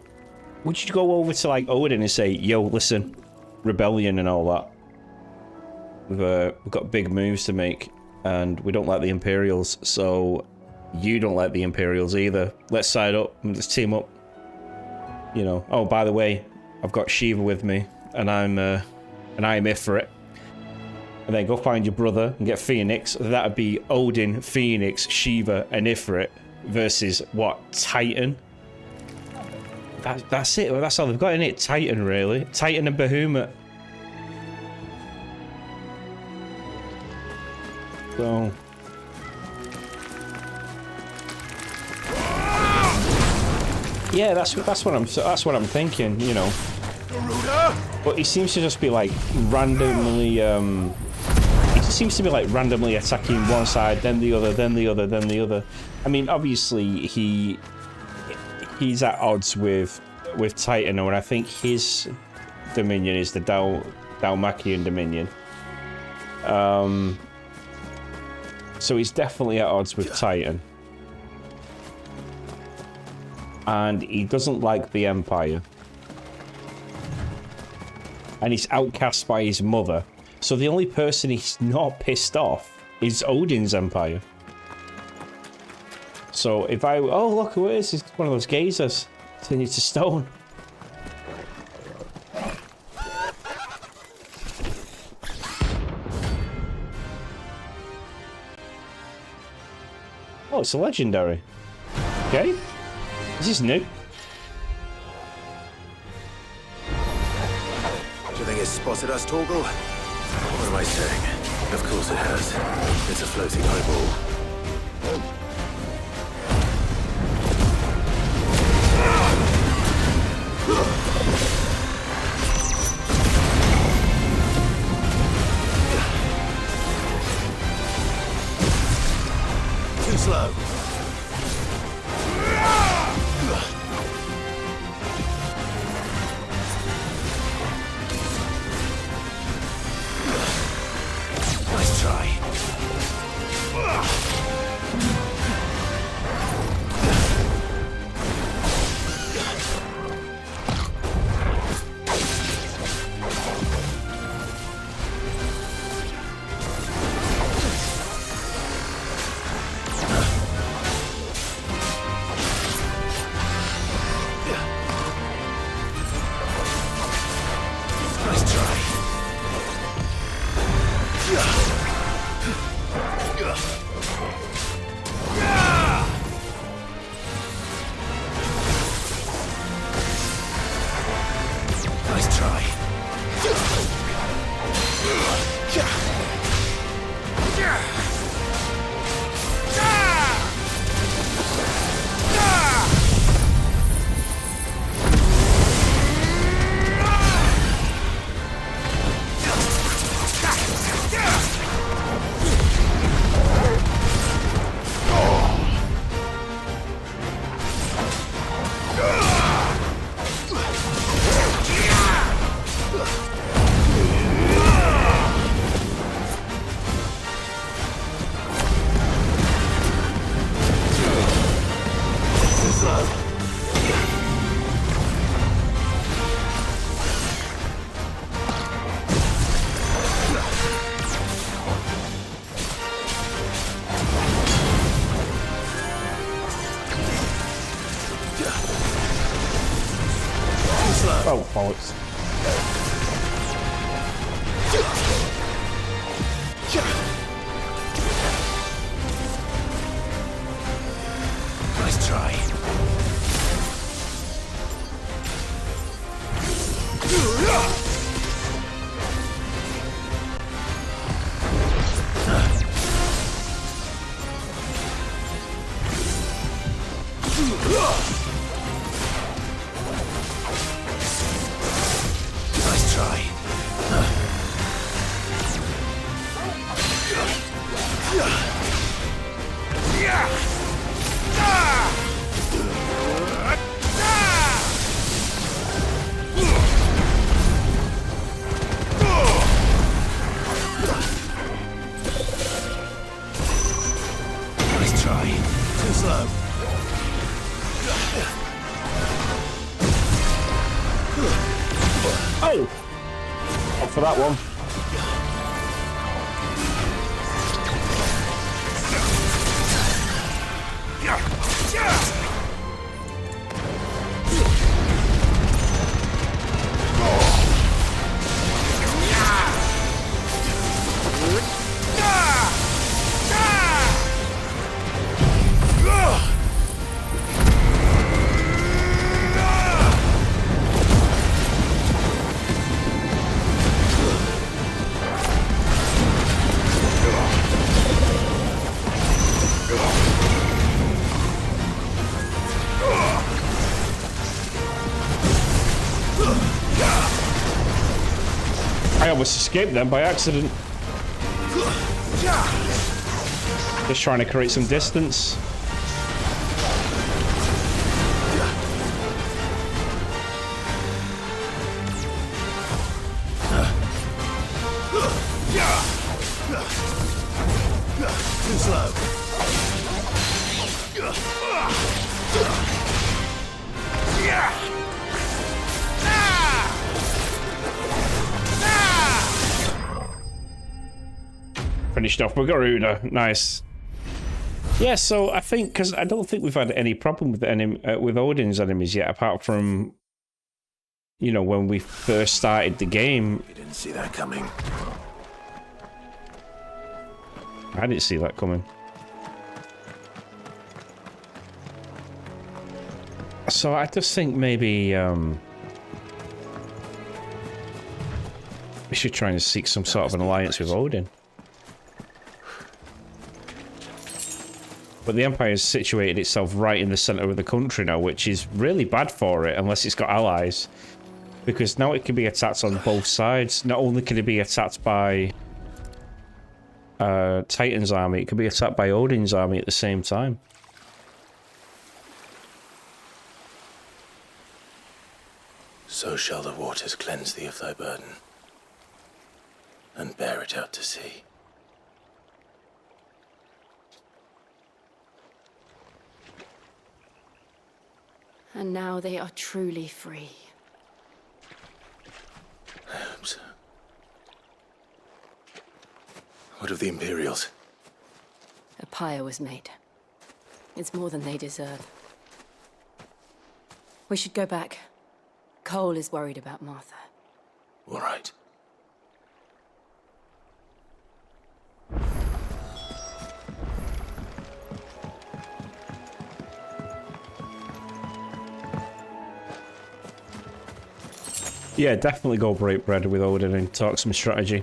Speaker 1: would you go over to like Odin and say, "Yo, listen, rebellion and all that. We've got big moves to make, and we don't like the Imperials, so you don't like the Imperials either. Let's side up and let's team up." you know, oh, by the way, I've got Shiva with me, and I'm Ifrit. And then go find your brother and get Phoenix. That'd be Odin, Phoenix, Shiva, and Ifrit versus what? Titan. That's it. Well, that's all they've got in it. Titan, really. Titan and Bahamut. So. Yeah, that's what I'm thinking. You know. But he seems to just be like randomly. He seems to be like randomly attacking one side, then the other, then the other, then the other. I mean, obviously he's at odds with Titan, and I think his dominion is the Dalmakian dominion. So he's definitely at odds with Titan, and he doesn't like the Empire, and he's outcast by his mother. So the only person he's not pissed off is Odin's Empire. So if I... Oh, look who it is. It's one of those gazers. Turn you to stone. Oh, it's a legendary. Okay. This is new.
Speaker 13: Do you think it's spotted us, Torgal? What am I saying? Of course it has. It's a floating eyeball. Too slow. Nice try.
Speaker 1: Oh, bollocks.
Speaker 13: Nice try. Nice try. Nice try. Too slow.
Speaker 1: Oh! Up for that one. almost escaped them by accident. Just trying to create some distance.
Speaker 7: Too slow.
Speaker 1: Finished off with Garuda. Nice. Yeah, so I think, because I don't think we've had any problem with with Odin's enemies yet, apart from, you know, when we first started the game.
Speaker 13: You didn't see that coming.
Speaker 1: I didn't see that coming. So I just think maybe we should try and seek some sort of an alliance with Odin. But the Empire's situated itself right in the center of the country now, which is really bad for it unless it's got allies. Because now it can be attacked on both sides. Not only can it be attacked by Titan's army, it can be attacked by Odin's army at the same time.
Speaker 13: So shall the waters cleanse thee of thy burden, and bear it out to sea.
Speaker 27: And now they are truly free.
Speaker 13: I hope so. What of the Imperials?
Speaker 27: A pyre was made. It's more than they deserve. We should go back. Cole is worried about Martha.
Speaker 13: All right.
Speaker 1: Yeah, definitely go break bread with Odin and talk some strategy.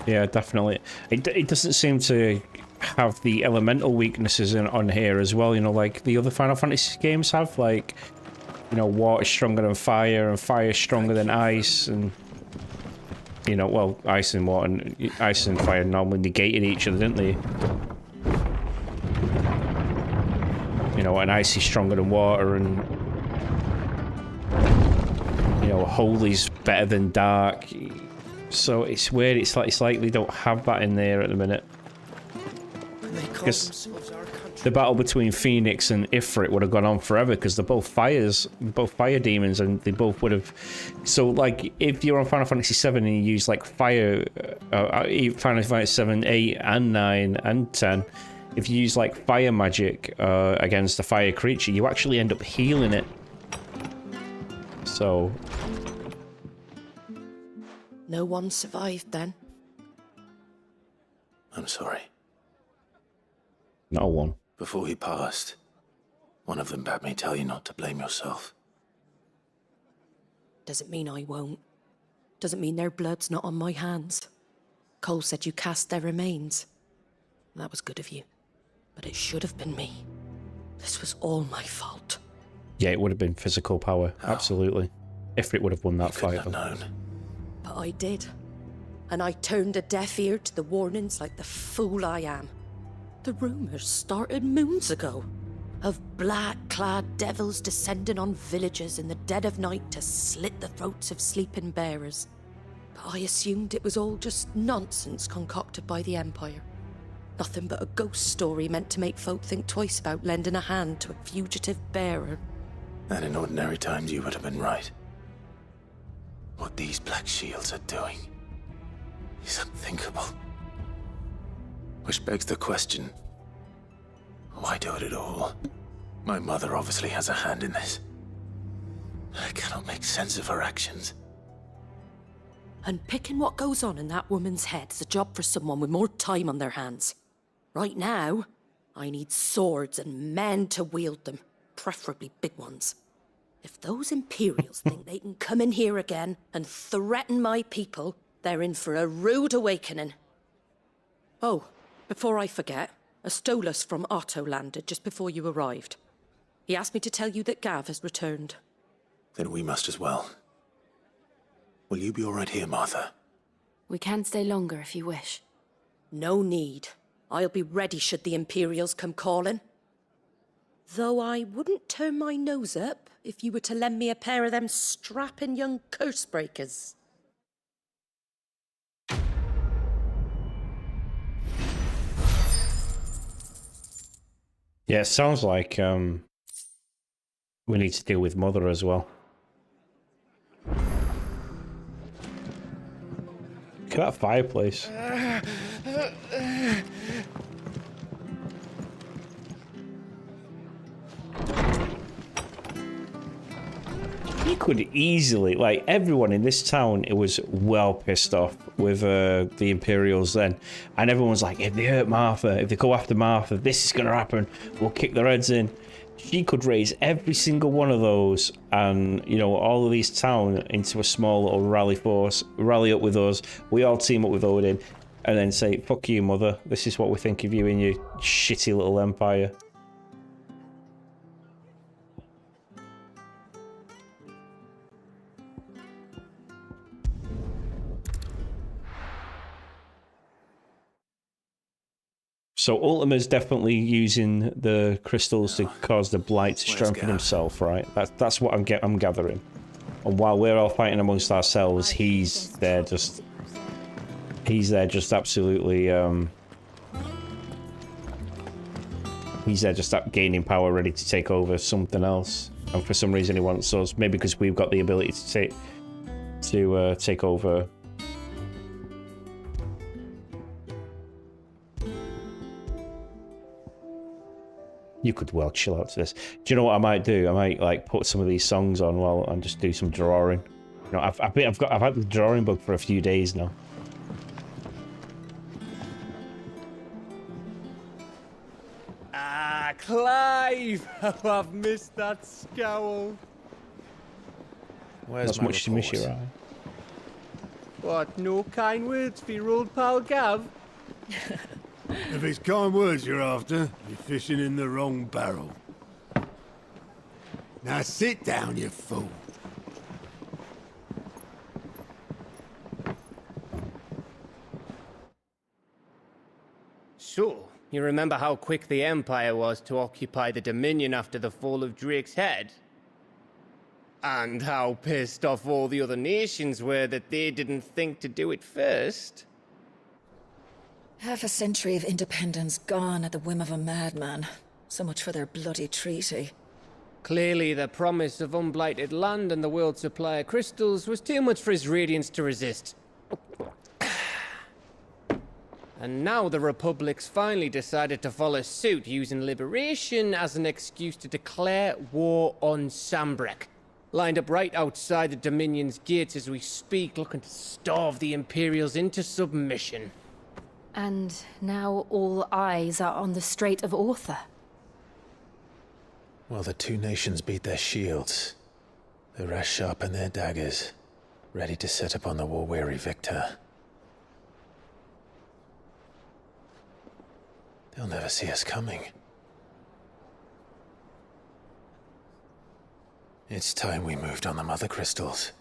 Speaker 1: Yeah, definitely. It doesn't seem to have the elemental weaknesses on here as well, you know, like the other Final Fantasy games have, like, you know, water stronger than fire and fire stronger than ice, and, you know, well, ice and water and ice and fire normally negated each other, didn't they? You know, and ice is stronger than water, and, you know, holy's better than dark. So it's weird, it's like they don't have that in there at the minute. Because the battle between Phoenix and Ifrit would have gone on forever, because they're both fire demons, and they both would have... So, like, if you're on Final Fantasy 7 and you use, like, fire... Final Fantasy 7, 8, and 9, and 10, if you use, like, fire magic against a fire creature, you actually end up healing it. So...
Speaker 2: No one survived then?
Speaker 13: I'm sorry.
Speaker 1: No one.
Speaker 13: Before he passed, one of them bade me tell you not to blame yourself.
Speaker 2: Doesn't mean I won't. Doesn't mean their blood's not on my hands. Cole said you cast their remains. That was good of you. But it should have been me. This was all my fault.
Speaker 1: Yeah, it would have been physical power. How? Absolutely. Ifrit would have won that fight.
Speaker 2: But I did. And I turned a deaf ear to the warnings like the fool I am. The rumors started moons ago. Of black-clad devils descending on villages in the dead of night to slit the throats of sleeping bearers. But I assumed it was all just nonsense concocted by the Empire. Nothing but a ghost story meant to make folk think twice about lending a hand to a fugitive bearer.
Speaker 13: And in ordinary times you would have been right. What these Black Shields are doing is unthinkable. Which begs the question, why do it at all? My mother obviously has a hand in this. I cannot make sense of her actions.
Speaker 2: Unpicking what goes on in that woman's head is a job for someone with more time on their hands. Right now, I need swords and men to wield them, preferably big ones. If those Imperials think they can come in here again and threaten my people, they're in for a rude awakening. Oh, before I forget, a Stolas from Otto landed just before you arrived. He asked me to tell you that Gav has returned.
Speaker 13: Then we must as well. Will you be all right here, Martha?
Speaker 27: We can stay longer if you wish.
Speaker 2: No need. I'll be ready should the Imperials come calling. Though I wouldn't turn my nose up if you were to lend me a pair of them strapping young curse breakers.
Speaker 1: Yeah, it sounds like we need to deal with Mother as well. Look at that fireplace. You could easily, like, everyone in this town, it was well pissed off with the Imperials then. And everyone's like, if they hurt Martha, if they go after Martha, this is going to happen. We'll kick their heads in. She could raise every single one of those and, you know, all of these town into a small little rally force, rally up with us. We all team up with Odin and then say, fuck you, Mother. This is what we think of you and your shitty little empire. So Ultima's definitely using the crystals to cause the blight to strengthen himself, right? That's what I'm gathering. And while we're all fighting amongst ourselves, he's there just absolutely he's there just gaining power, ready to take over something else. And for some reason he wants us, maybe because we've got the ability to take over. You could well chill out to this. Do you know what I might do? I might like put some of these songs on while and just do some drawing. You know, I've had the drawing bug for a few days now.
Speaker 10: Ah, Clive! Oh, I've missed that scowl.
Speaker 13: Where's
Speaker 1: Not much to miss you, right?
Speaker 10: What, no kind words for your old pal Gav?
Speaker 7: If it's kind words you're after, you're fishing in the wrong barrel. Now sit down, you fool.
Speaker 10: So, you remember how quick the Empire was to occupy the Dominion after the fall of Drake's head? And how pissed off all the other nations were that they didn't think to do it first?
Speaker 14: Half a century of independence gone at the whim of a madman. So much for their bloody treaty.
Speaker 10: Clearly, the promise of unblighted land and the world's supply of crystals was too much for his radiance to resist. And now the Republic's finally decided to follow suit, using liberation as an excuse to declare war on Sambrek. Lined up right outside the Dominion's gates as we speak, looking to starve the Imperials into submission.
Speaker 27: And now all eyes are on the Strait of Author.
Speaker 4: Well, the two nations beat their shields. The rest sharpen their daggers, ready to set upon the war-weary victor. They'll never see us coming. It's time we moved on the mother crystals.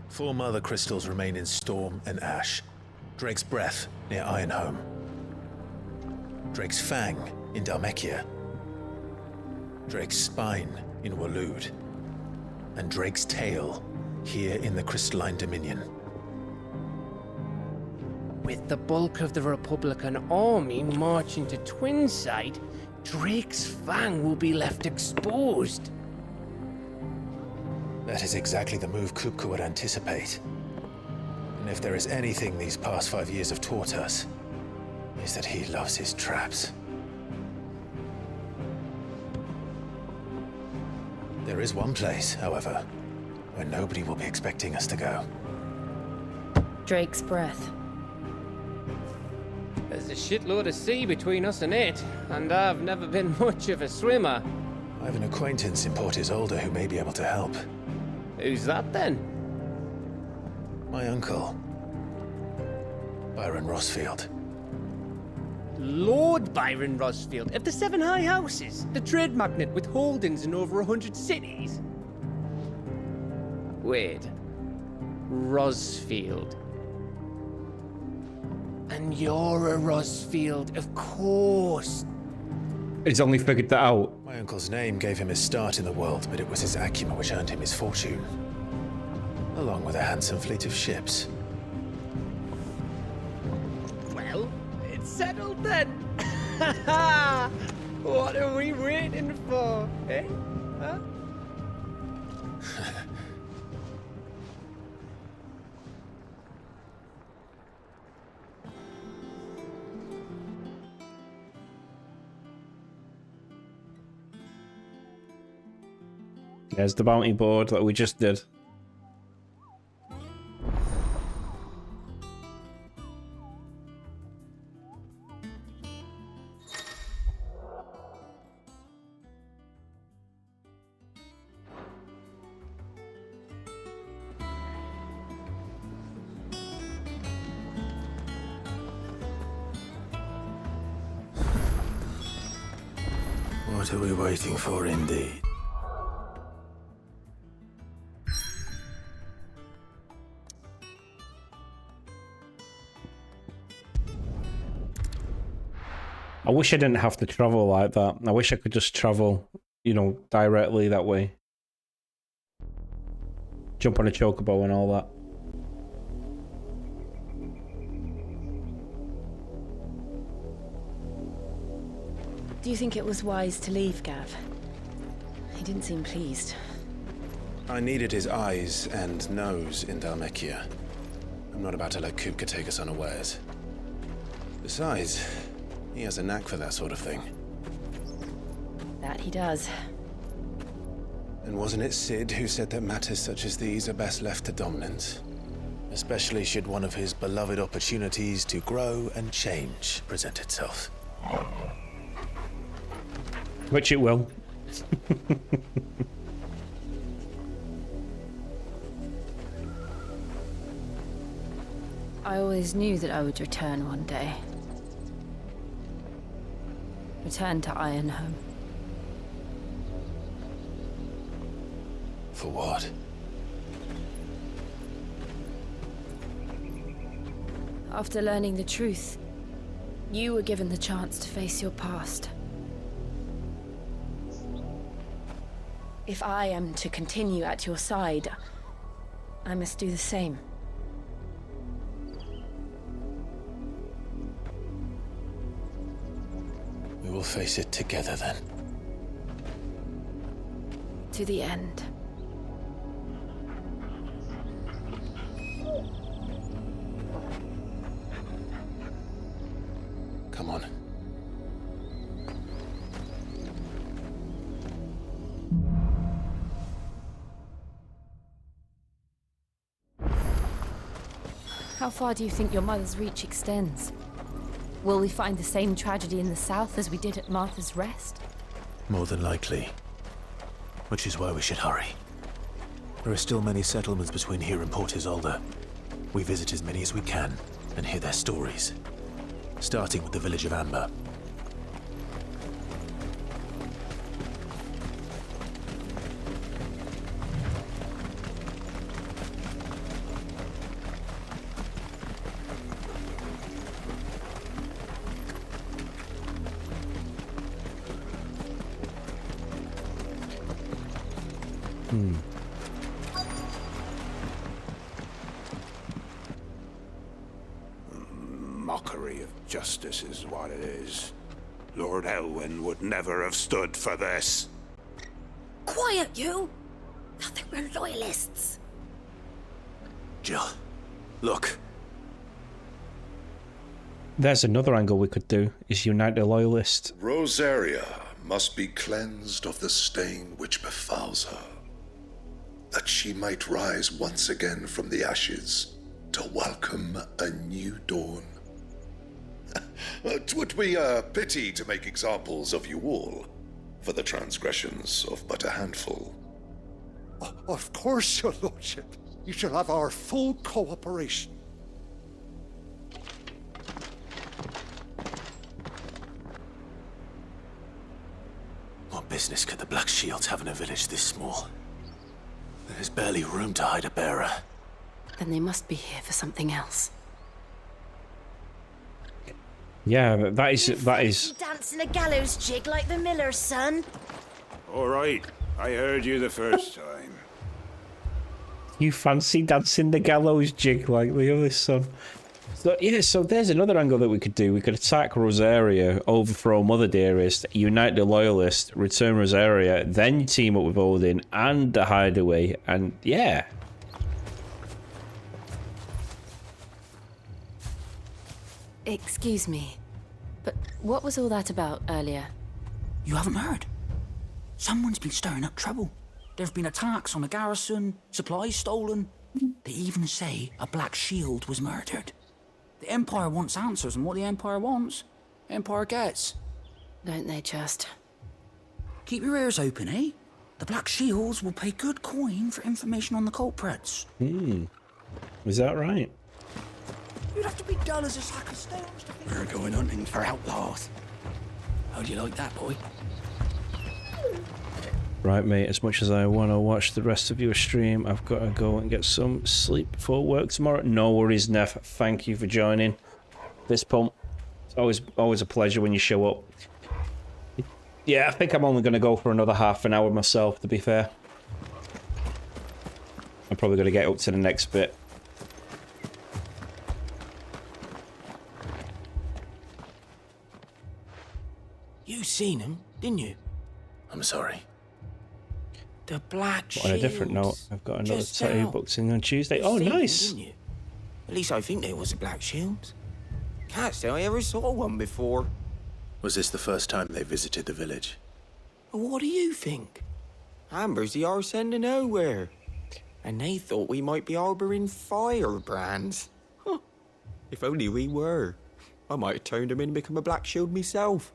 Speaker 4: Four mother crystals remain in Storm and Ash. Drake's Breath near Ironhome. Drake's Fang in Dhalmekia. Drake's Spine in Waloed. And Drake's Tail here in the Crystalline Dominion.
Speaker 10: With the bulk of the Republican army marching to Twinside, Drake's Fang will be left exposed.
Speaker 4: That is exactly the move Kupka would anticipate. And if there is anything these past 5 years have taught us, is that he loves his traps.
Speaker 13: There is one place, however, where nobody will be expecting us to go.
Speaker 27: Drake's Breath.
Speaker 10: There's a shitload of sea between us and it, and I've never been much of a swimmer.
Speaker 13: I have an acquaintance in Port Isolde who may be able to help.
Speaker 10: Who's that then?
Speaker 13: My uncle, Byron Rossfield.
Speaker 10: Lord Byron Rossfield of the Seven High Houses, the trade magnate with holdings in over 100 cities. Wait, Rossfield. And you're a Rossfield, of course.
Speaker 1: He's only figured that out.
Speaker 13: My uncle's name gave him his start in the world, but it was his acumen which earned him his fortune, along with a handsome fleet of ships.
Speaker 10: Well, it's settled then. What are we waiting for, eh? Huh?
Speaker 1: There's the bounty board that we just did.
Speaker 13: What are we waiting for, indeed?
Speaker 1: I wish I didn't have to travel like that. I wish I could just travel, you know, directly that way. Jump on a chocobo and all that.
Speaker 27: Do you think it was wise to leave, Gav? He didn't seem pleased.
Speaker 13: I needed his eyes and nose in Dhalmekia. I'm not about to let Kupka take us unawares. Besides, he has a knack for that sort of thing.
Speaker 27: That he does.
Speaker 13: And wasn't it Sid who said that matters such as these are best left to dominance? Especially should one of his beloved opportunities to grow and change present itself.
Speaker 1: Which it will.
Speaker 27: I always knew that I would return one day. Return to Ironhome.
Speaker 13: For what?
Speaker 27: After learning the truth, you were given the chance to face your past. If I am to continue at your side, I must do the same.
Speaker 13: We will face it together then.
Speaker 27: To the end.
Speaker 13: Come on.
Speaker 27: How far do you think your mother's reach extends? Will we find the same tragedy in the south as we did at Martha's Rest?
Speaker 13: More than likely. Which is why we should hurry. There are still many settlements between here and Port Isolde. We visit as many as we can and hear their stories. Starting with the village of Amber.
Speaker 7: Mockery of justice is what it is. Lord Elwyn would never have stood for this.
Speaker 9: Quiet, you! Thought they were loyalists.
Speaker 13: Jill, look.
Speaker 1: There's another angle we could do, is unite the loyalists.
Speaker 6: Rosaria, must be cleansed of the stain which befouls her, that she might rise once again from the ashes to welcome a new dawn. 'Twould be a pity to make examples of you all, for the transgressions of but a handful.
Speaker 17: Of course, your lordship. You shall have our full cooperation.
Speaker 13: What business could the Black Shields have in a village this small? There's barely room to hide a bearer.
Speaker 27: Then they must be here for something else.
Speaker 1: Yeah, that is.
Speaker 18: Dancing a gallows jig like the miller's son.
Speaker 7: All right, I heard you the first time.
Speaker 1: You fancy dancing the gallows jig like the other son? So yeah, so there's another angle that we could do. We could attack Rosaria, overthrow Mother Dearest, unite the Loyalists, return Rosaria, then team up with Odin and the Hideaway, and yeah.
Speaker 27: Excuse me, but what was all that about earlier?
Speaker 12: You haven't heard? Someone's been stirring up trouble. There have been attacks on the garrison, supplies stolen. They even say a Black Shield was murdered. The Empire wants answers, and what the Empire wants, Empire gets.
Speaker 27: Don't they just?
Speaker 12: Keep your ears open, eh? The Black Shields will pay good coin for information on the culprits.
Speaker 1: Is that right?
Speaker 12: You'd have to be dull as a sack of stones to think.
Speaker 21: We're going hunting for outlaws. How do you like that, boy?
Speaker 1: Right, mate, as much as I want to watch the rest of your stream, I've got to go and get some sleep before work tomorrow. No worries, Neff. Thank you for joining this pump. It's always a pleasure when you show up. Yeah, I think I'm only going to go for another half an hour myself, to be fair. I'm probably going to get up to the next bit.
Speaker 12: You seen him, didn't you?
Speaker 13: I'm sorry.
Speaker 12: The Black Shields.
Speaker 1: On a different note, I've got another tattoo booked in on Tuesday. Oh, nice.
Speaker 12: Didn't you? At least I think there was a Black Shields. Can't say I ever saw one before.
Speaker 13: Was this the first time they visited the village?
Speaker 12: What do you think? Amber's the arse end of nowhere. And they thought we might be harbouring firebrands. Huh. If only we were. I might have turned them in and become a Black Shield myself.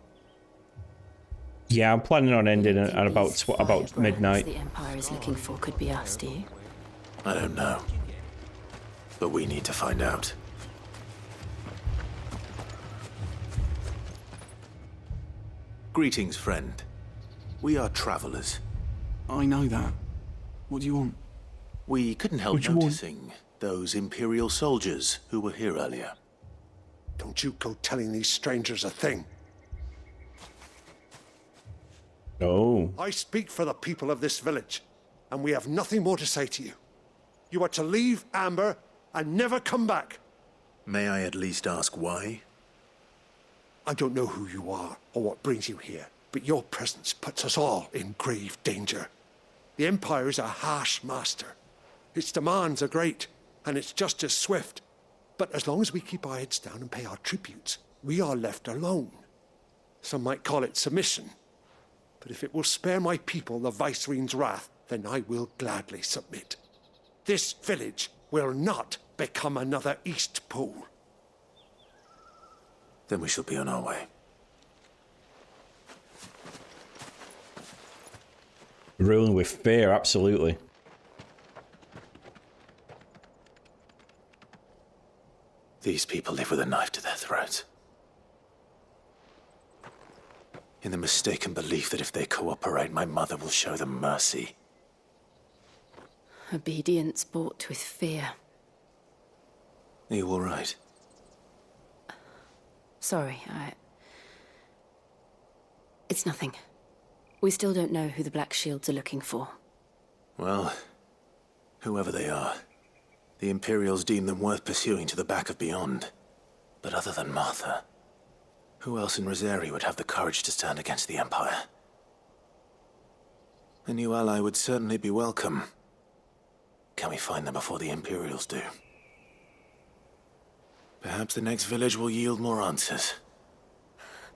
Speaker 1: Yeah, I'm planning on ending at about midnight.
Speaker 27: The Empire is looking for could be us, do you?
Speaker 13: I don't know. But we need to find out. Greetings, friend. We are travelers.
Speaker 21: I know that. What do you want?
Speaker 13: We couldn't help noticing those Imperial soldiers who were here earlier.
Speaker 17: Don't you go telling these strangers a thing.
Speaker 1: Oh.
Speaker 17: I speak for the people of this village, and we have nothing more to say to you. You are to leave Amber and never come back.
Speaker 13: May I at least ask why?
Speaker 17: I don't know who you are or what brings you here, but your presence puts us all in grave danger. The Empire is a harsh master. Its demands are great, and its justice swift. But as long as we keep our heads down and pay our tributes, we are left alone. Some might call it submission. But if it will spare my people the Viceroy's wrath, then I will gladly submit. This village will not become another Eastpool.
Speaker 13: Then we shall be on our way.
Speaker 1: Ruined with fear, absolutely.
Speaker 13: These people live with a knife to their throats. In the mistaken belief that if they cooperate, my mother will show them mercy.
Speaker 27: Obedience bought with fear.
Speaker 13: Are you all right?
Speaker 27: Sorry, It's nothing. We still don't know who the Black Shields are looking for.
Speaker 13: Well, whoever they are, the Imperials deem them worth pursuing to the back of beyond. But other than Martha, who else in Rosaria would have the courage to stand against the Empire? A new ally would certainly be welcome. Can we find them before the Imperials do? Perhaps the next village will yield more answers.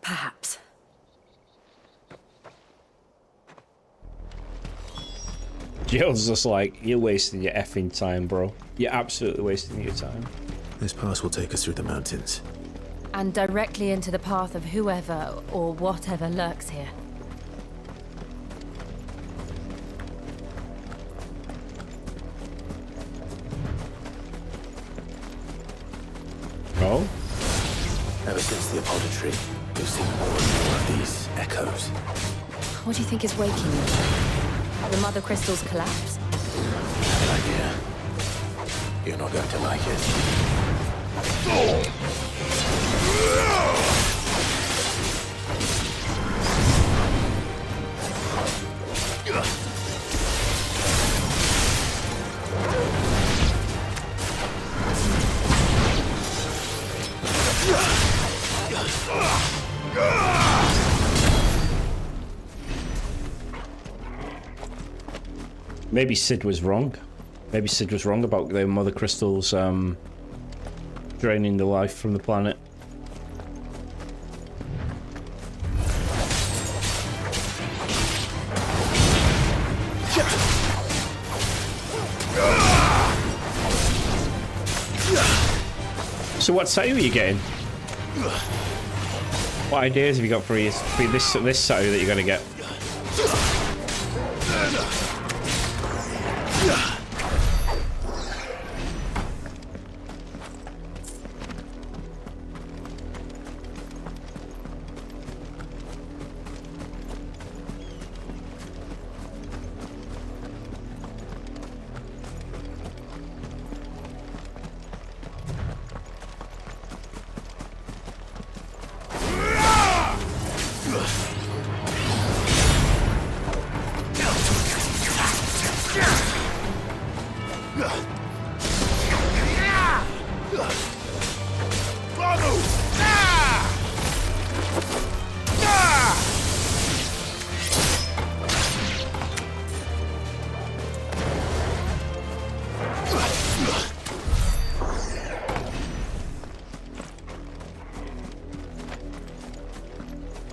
Speaker 27: Perhaps.
Speaker 1: Jill's just like, you're wasting your effing time, bro. You're absolutely wasting your time.
Speaker 13: This pass will take us through the mountains.
Speaker 27: And directly into the path of whoever or whatever lurks here.
Speaker 1: Oh?
Speaker 13: Ever since the apodatory, we've seen more and more of these echoes.
Speaker 27: What do you think is waking you? The mother crystal's collapse?
Speaker 13: I have an idea. You're not going to like it.
Speaker 1: Maybe Sid was wrong. Maybe Sid was wrong about the mother crystals draining the life from the planet. So what tattoo are you getting? What ideas have you got for this tattoo that you're gonna get?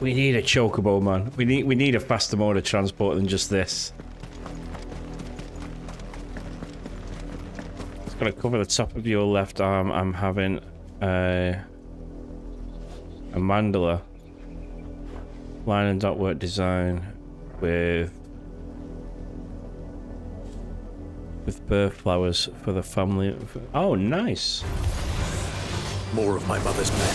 Speaker 1: We need a chocobo, man. We need a faster mode of transport than just this. It's gonna cover the top of your left arm. I'm having a mandala line and dot work design with birth flowers for the family. Oh, nice.
Speaker 13: More of my mother's men.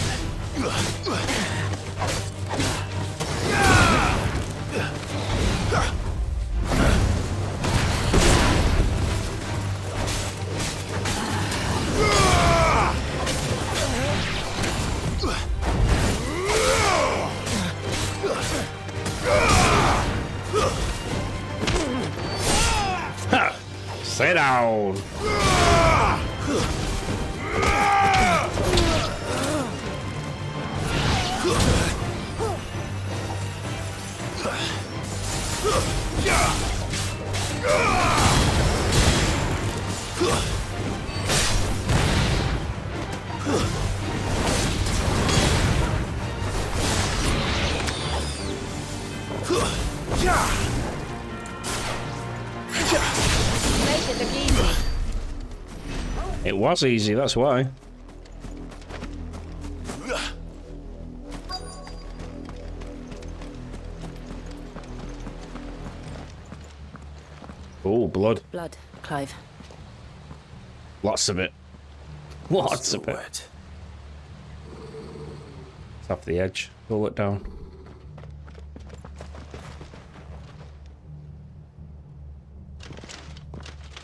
Speaker 1: Sit down. It was easy, that's why. Oh, blood.
Speaker 27: Blood, Clive.
Speaker 1: Lots of it. Lots of it. It's off the edge. Pull it down.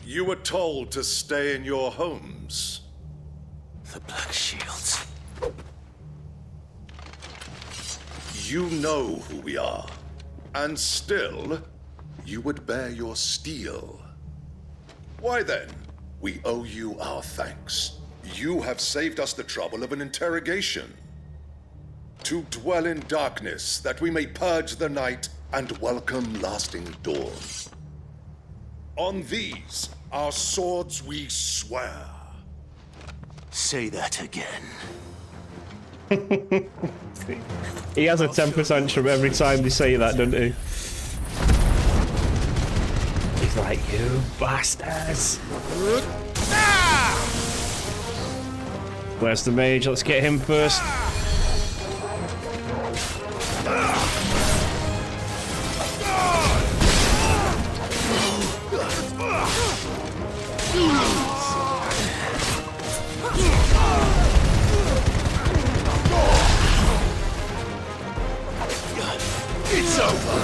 Speaker 6: You were told to stay in your homes.
Speaker 13: The Black Shields.
Speaker 6: You know who we are. And still, you would bear your steel. Why then, we owe you our thanks. You have saved us the trouble of an interrogation. To dwell in darkness, that we may purge the night and welcome lasting dawn. On these, our swords we swear.
Speaker 13: Say that again.
Speaker 1: He has a temper tantrum every time they say that, doesn't he? He's like, you bastards. Where's the mage? Let's get him first.
Speaker 21: It's over.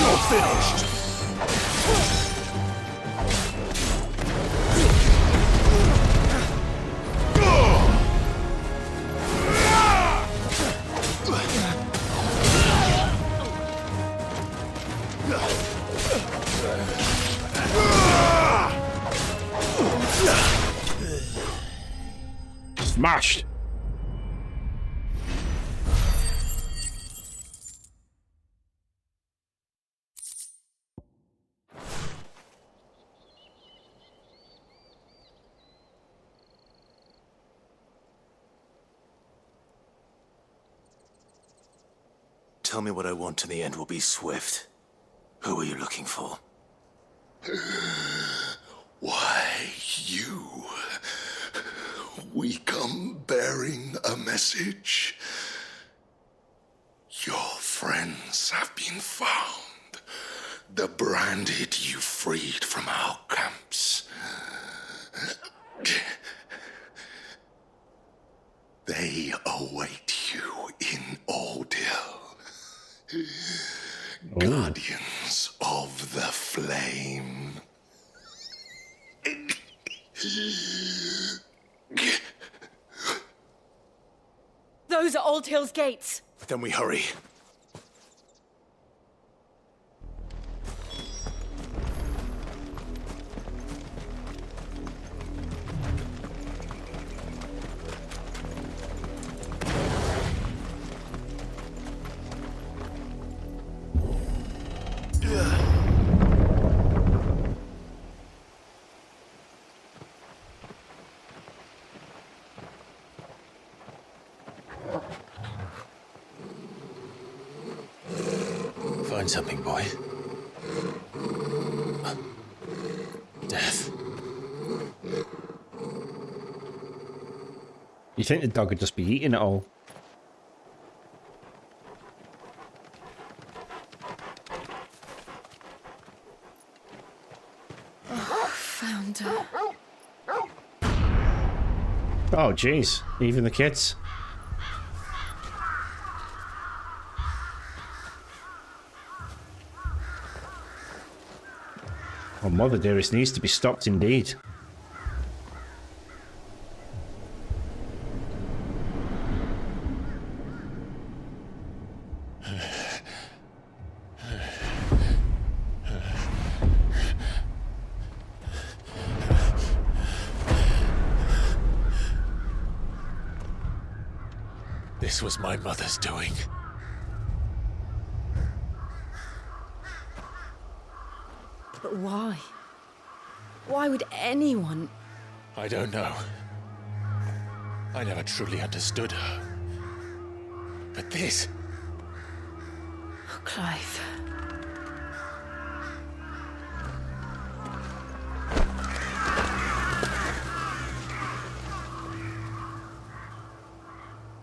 Speaker 21: You're finished.
Speaker 1: Smashed.
Speaker 13: Tell me what I want and the end will be swift. Who are you looking for?
Speaker 6: Why, you. We come bearing a message. Your friends have been found. The branded you freed from our camps. They await you in Ordeal. Guardians of the Flame.
Speaker 2: Those are Old Hill's gates.
Speaker 13: Then we hurry. Find something, boy. Death.
Speaker 1: You think the dog would just be eating it all?
Speaker 8: Oh, found her.
Speaker 1: Oh, jeez. Even the kids. Oh, Mother Dearest needs to be stopped indeed.
Speaker 13: This was my mother's doing.
Speaker 27: But why? Why would anyone...
Speaker 13: I don't know. I never truly understood her. But this...
Speaker 27: Oh, Clive.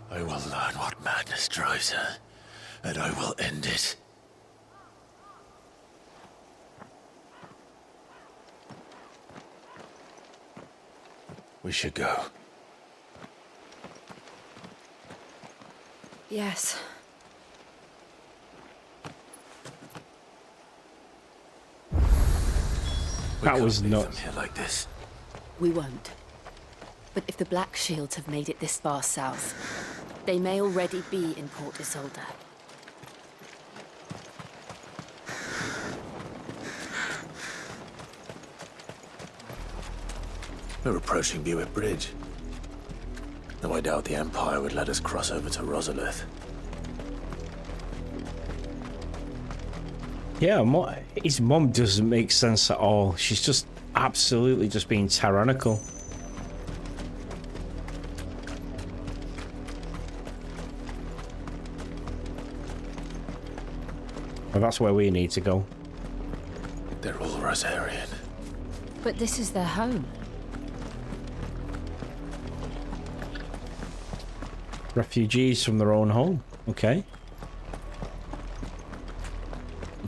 Speaker 13: I will learn what madness drives her, and I will end it. We should go.
Speaker 27: Yes.
Speaker 1: That was nuts.
Speaker 13: Here like this.
Speaker 27: We won't. But if the Black Shields have made it this far south, they may already be in Port Isolde.
Speaker 13: We're approaching Buick Bridge. Though I doubt the Empire would let us cross over to Rosalith.
Speaker 1: Yeah, his mom doesn't make sense at all. She's just absolutely just being tyrannical. Well, that's where we need to go.
Speaker 13: They're all Rosarian.
Speaker 27: But this is their home.
Speaker 1: Refugees from their own home. Okay.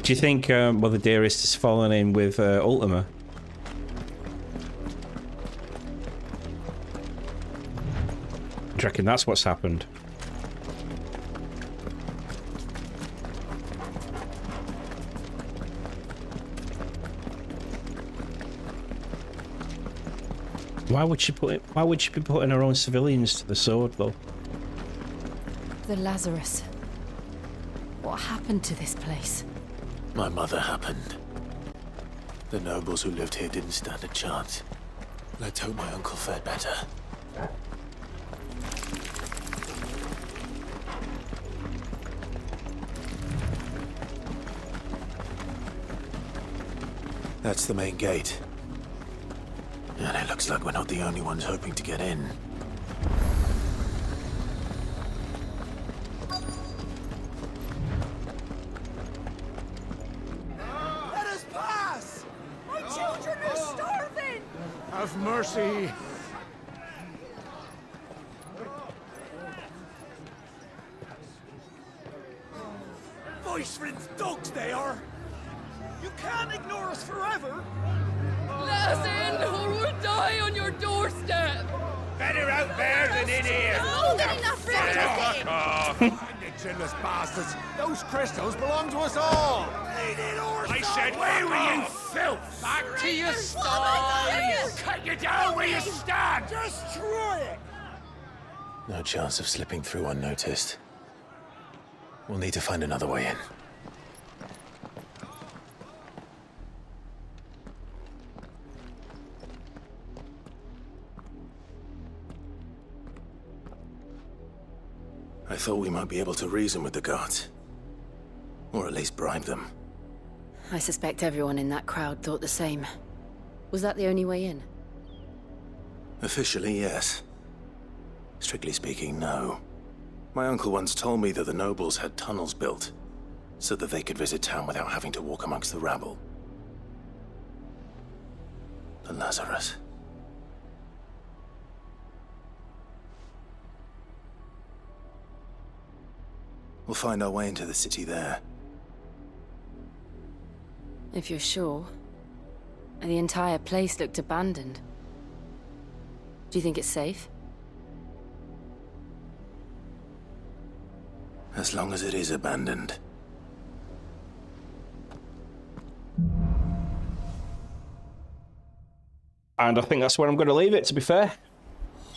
Speaker 1: Do you think Mother Dearest has fallen in with Ultima? Do you reckon that's what's happened? Why would she be putting her own civilians to the sword, though?
Speaker 27: The Lazarus. What happened to this place?
Speaker 13: My mother happened. The nobles who lived here didn't stand a chance. Let's hope my uncle fared better. That's the main gate. And it looks like we're not the only ones hoping to get in.
Speaker 7: Let us pass!
Speaker 18: My children are starving!
Speaker 7: Have mercy! Voice-ridden dogs they are! You can't ignore us forever!
Speaker 8: Let us in, or we'll die on your doorstep!
Speaker 7: Better out there than in here!
Speaker 18: More than enough room to sit!
Speaker 7: The chinless bastards! Those crystals belong to us all! I said, where were you, filth? Back to your stalls! Cut you down where you stand! Destroy it!
Speaker 13: No chance of slipping through unnoticed. We'll need to find another way in. I thought we might be able to reason with the guards. Or at least bribe them.
Speaker 27: I suspect everyone in that crowd thought the same. Was that the only way in?
Speaker 13: Officially, yes. Strictly speaking, no. My uncle once told me that the nobles had tunnels built, so that they could visit town without having to walk amongst the rabble. The Lazarus. We'll find our way into the city there.
Speaker 27: If you're sure. The entire place looked abandoned. Do you think it's safe?
Speaker 13: As long as it is abandoned.
Speaker 1: And I think that's where I'm going to leave it, to be fair.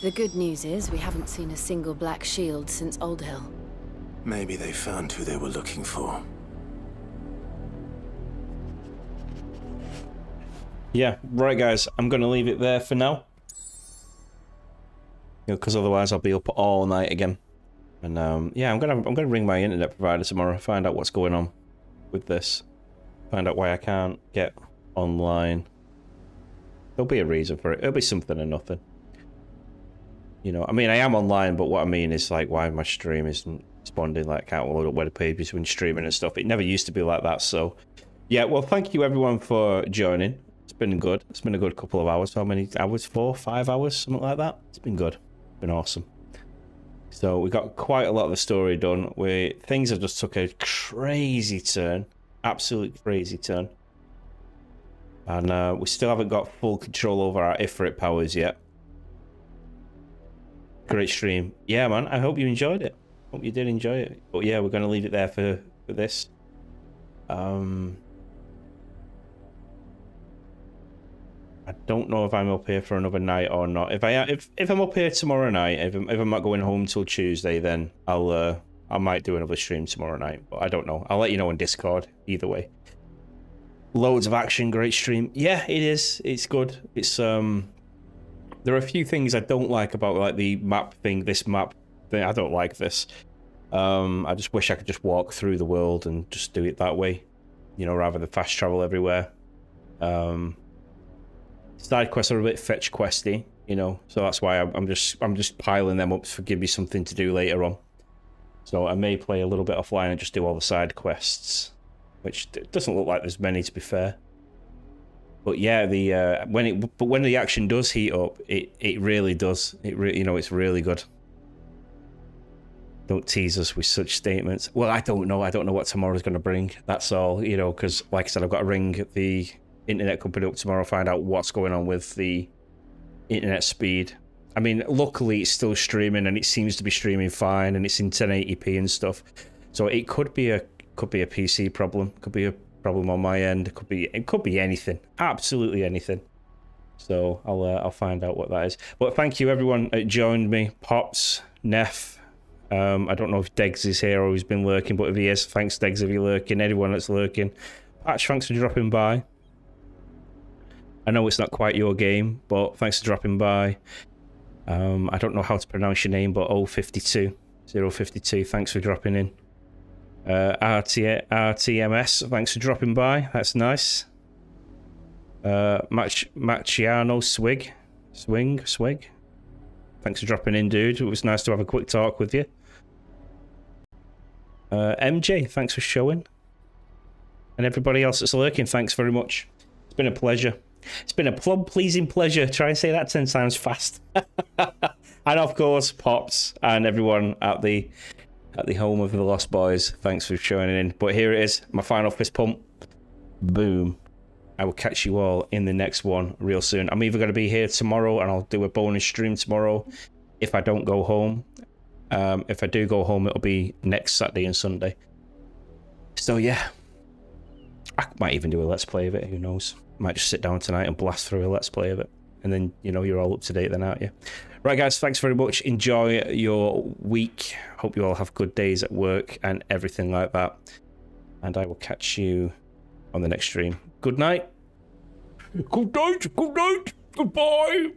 Speaker 27: The good news is we haven't seen a single black shield since Old Hill.
Speaker 13: Maybe they found who they were looking for.
Speaker 1: Yeah, right, guys. I'm going to leave it there for now. Because otherwise I'll be up all night again. And yeah, I'm gonna ring my internet provider tomorrow, find out what's going on with this, find out why I can't get online. There'll be a reason for it. It'll be something or nothing. You know, I mean, I am online, but what I mean is like why my stream isn't responding. Like, I can't load up web pages when streaming and stuff. It never used to be like that. So, yeah. Well, thank you everyone for joining. It's been good. It's been a good couple of hours. How many hours? 4, 5 hours, something like that. It's been good. It's been awesome. So we got quite a lot of the story done. Things have just took a crazy turn, absolute crazy turn, and we still haven't got full control over our Ifrit powers yet. Great stream, yeah, man. I hope you enjoyed it. Hope you did enjoy it. But yeah, we're gonna leave it there for this. I don't know if I'm up here for another night or not. If I'm up here tomorrow night, if I'm not going home till Tuesday, then I might do another stream tomorrow night. But I don't know. I'll let you know on Discord. Either way, loads of action, great stream. Yeah, it is. It's good. It's there are a few things I don't like about like the map thing. This map thing, I don't like this. I just wish I could just walk through the world and just do it that way, you know, rather than fast travel everywhere. Side quests are a bit fetch questy, you know, so that's why I'm just piling them up to give me something to do later on. So I may play a little bit offline and just do all the side quests, which doesn't look like there's many, to be fair. But yeah, when the action does heat up, it really does. You know, it's really good. Don't tease us with such statements. Well, I don't know what tomorrow's going to bring. That's all, you know, because like I said, I've got to ring the internet company up tomorrow, find out what's going on with the internet speed. I mean, luckily it's still streaming and it seems to be streaming fine and it's in 1080p and stuff. So it could be a PC problem, could be a problem on my end, it could be anything, absolutely anything. So I'll find out what that is. But thank you everyone that joined me. Pops, Neff, I don't know if Deggs is here or he's been lurking, but if he is, thanks Deggs if you're lurking. Anyone that's lurking, Patch, thanks for dropping by. I know it's not quite your game, but thanks for dropping by. I don't know how to pronounce your name, but 052, thanks for dropping in. RTMS, thanks for dropping by, that's nice. Machiano Swig, thanks for dropping in, dude. It was nice to have a quick talk with you. MJ, thanks for showing. And everybody else that's lurking, thanks very much. It's been a pleasure. It's been a plum-pleasing pleasure. Try and say that 10 times fast. And of course, Pops and everyone at the home of the Lost Boys, thanks for showing in. But here it is, my final fist pump. Boom. I will catch you all in the next one real soon. I'm either going to be here tomorrow and I'll do a bonus stream tomorrow if I don't go home. If I do go home, it'll be next Saturday and Sunday. So yeah, I might even do a Let's Play of it, who knows. Might just sit down tonight and blast through a Let's Play of it. And then, you know, you're all up to date then, aren't you? Right, guys, thanks very much. Enjoy your week. Hope you all have good days at work and everything like that. And I will catch you on the next stream. Good night. Good night. Good night. Goodbye.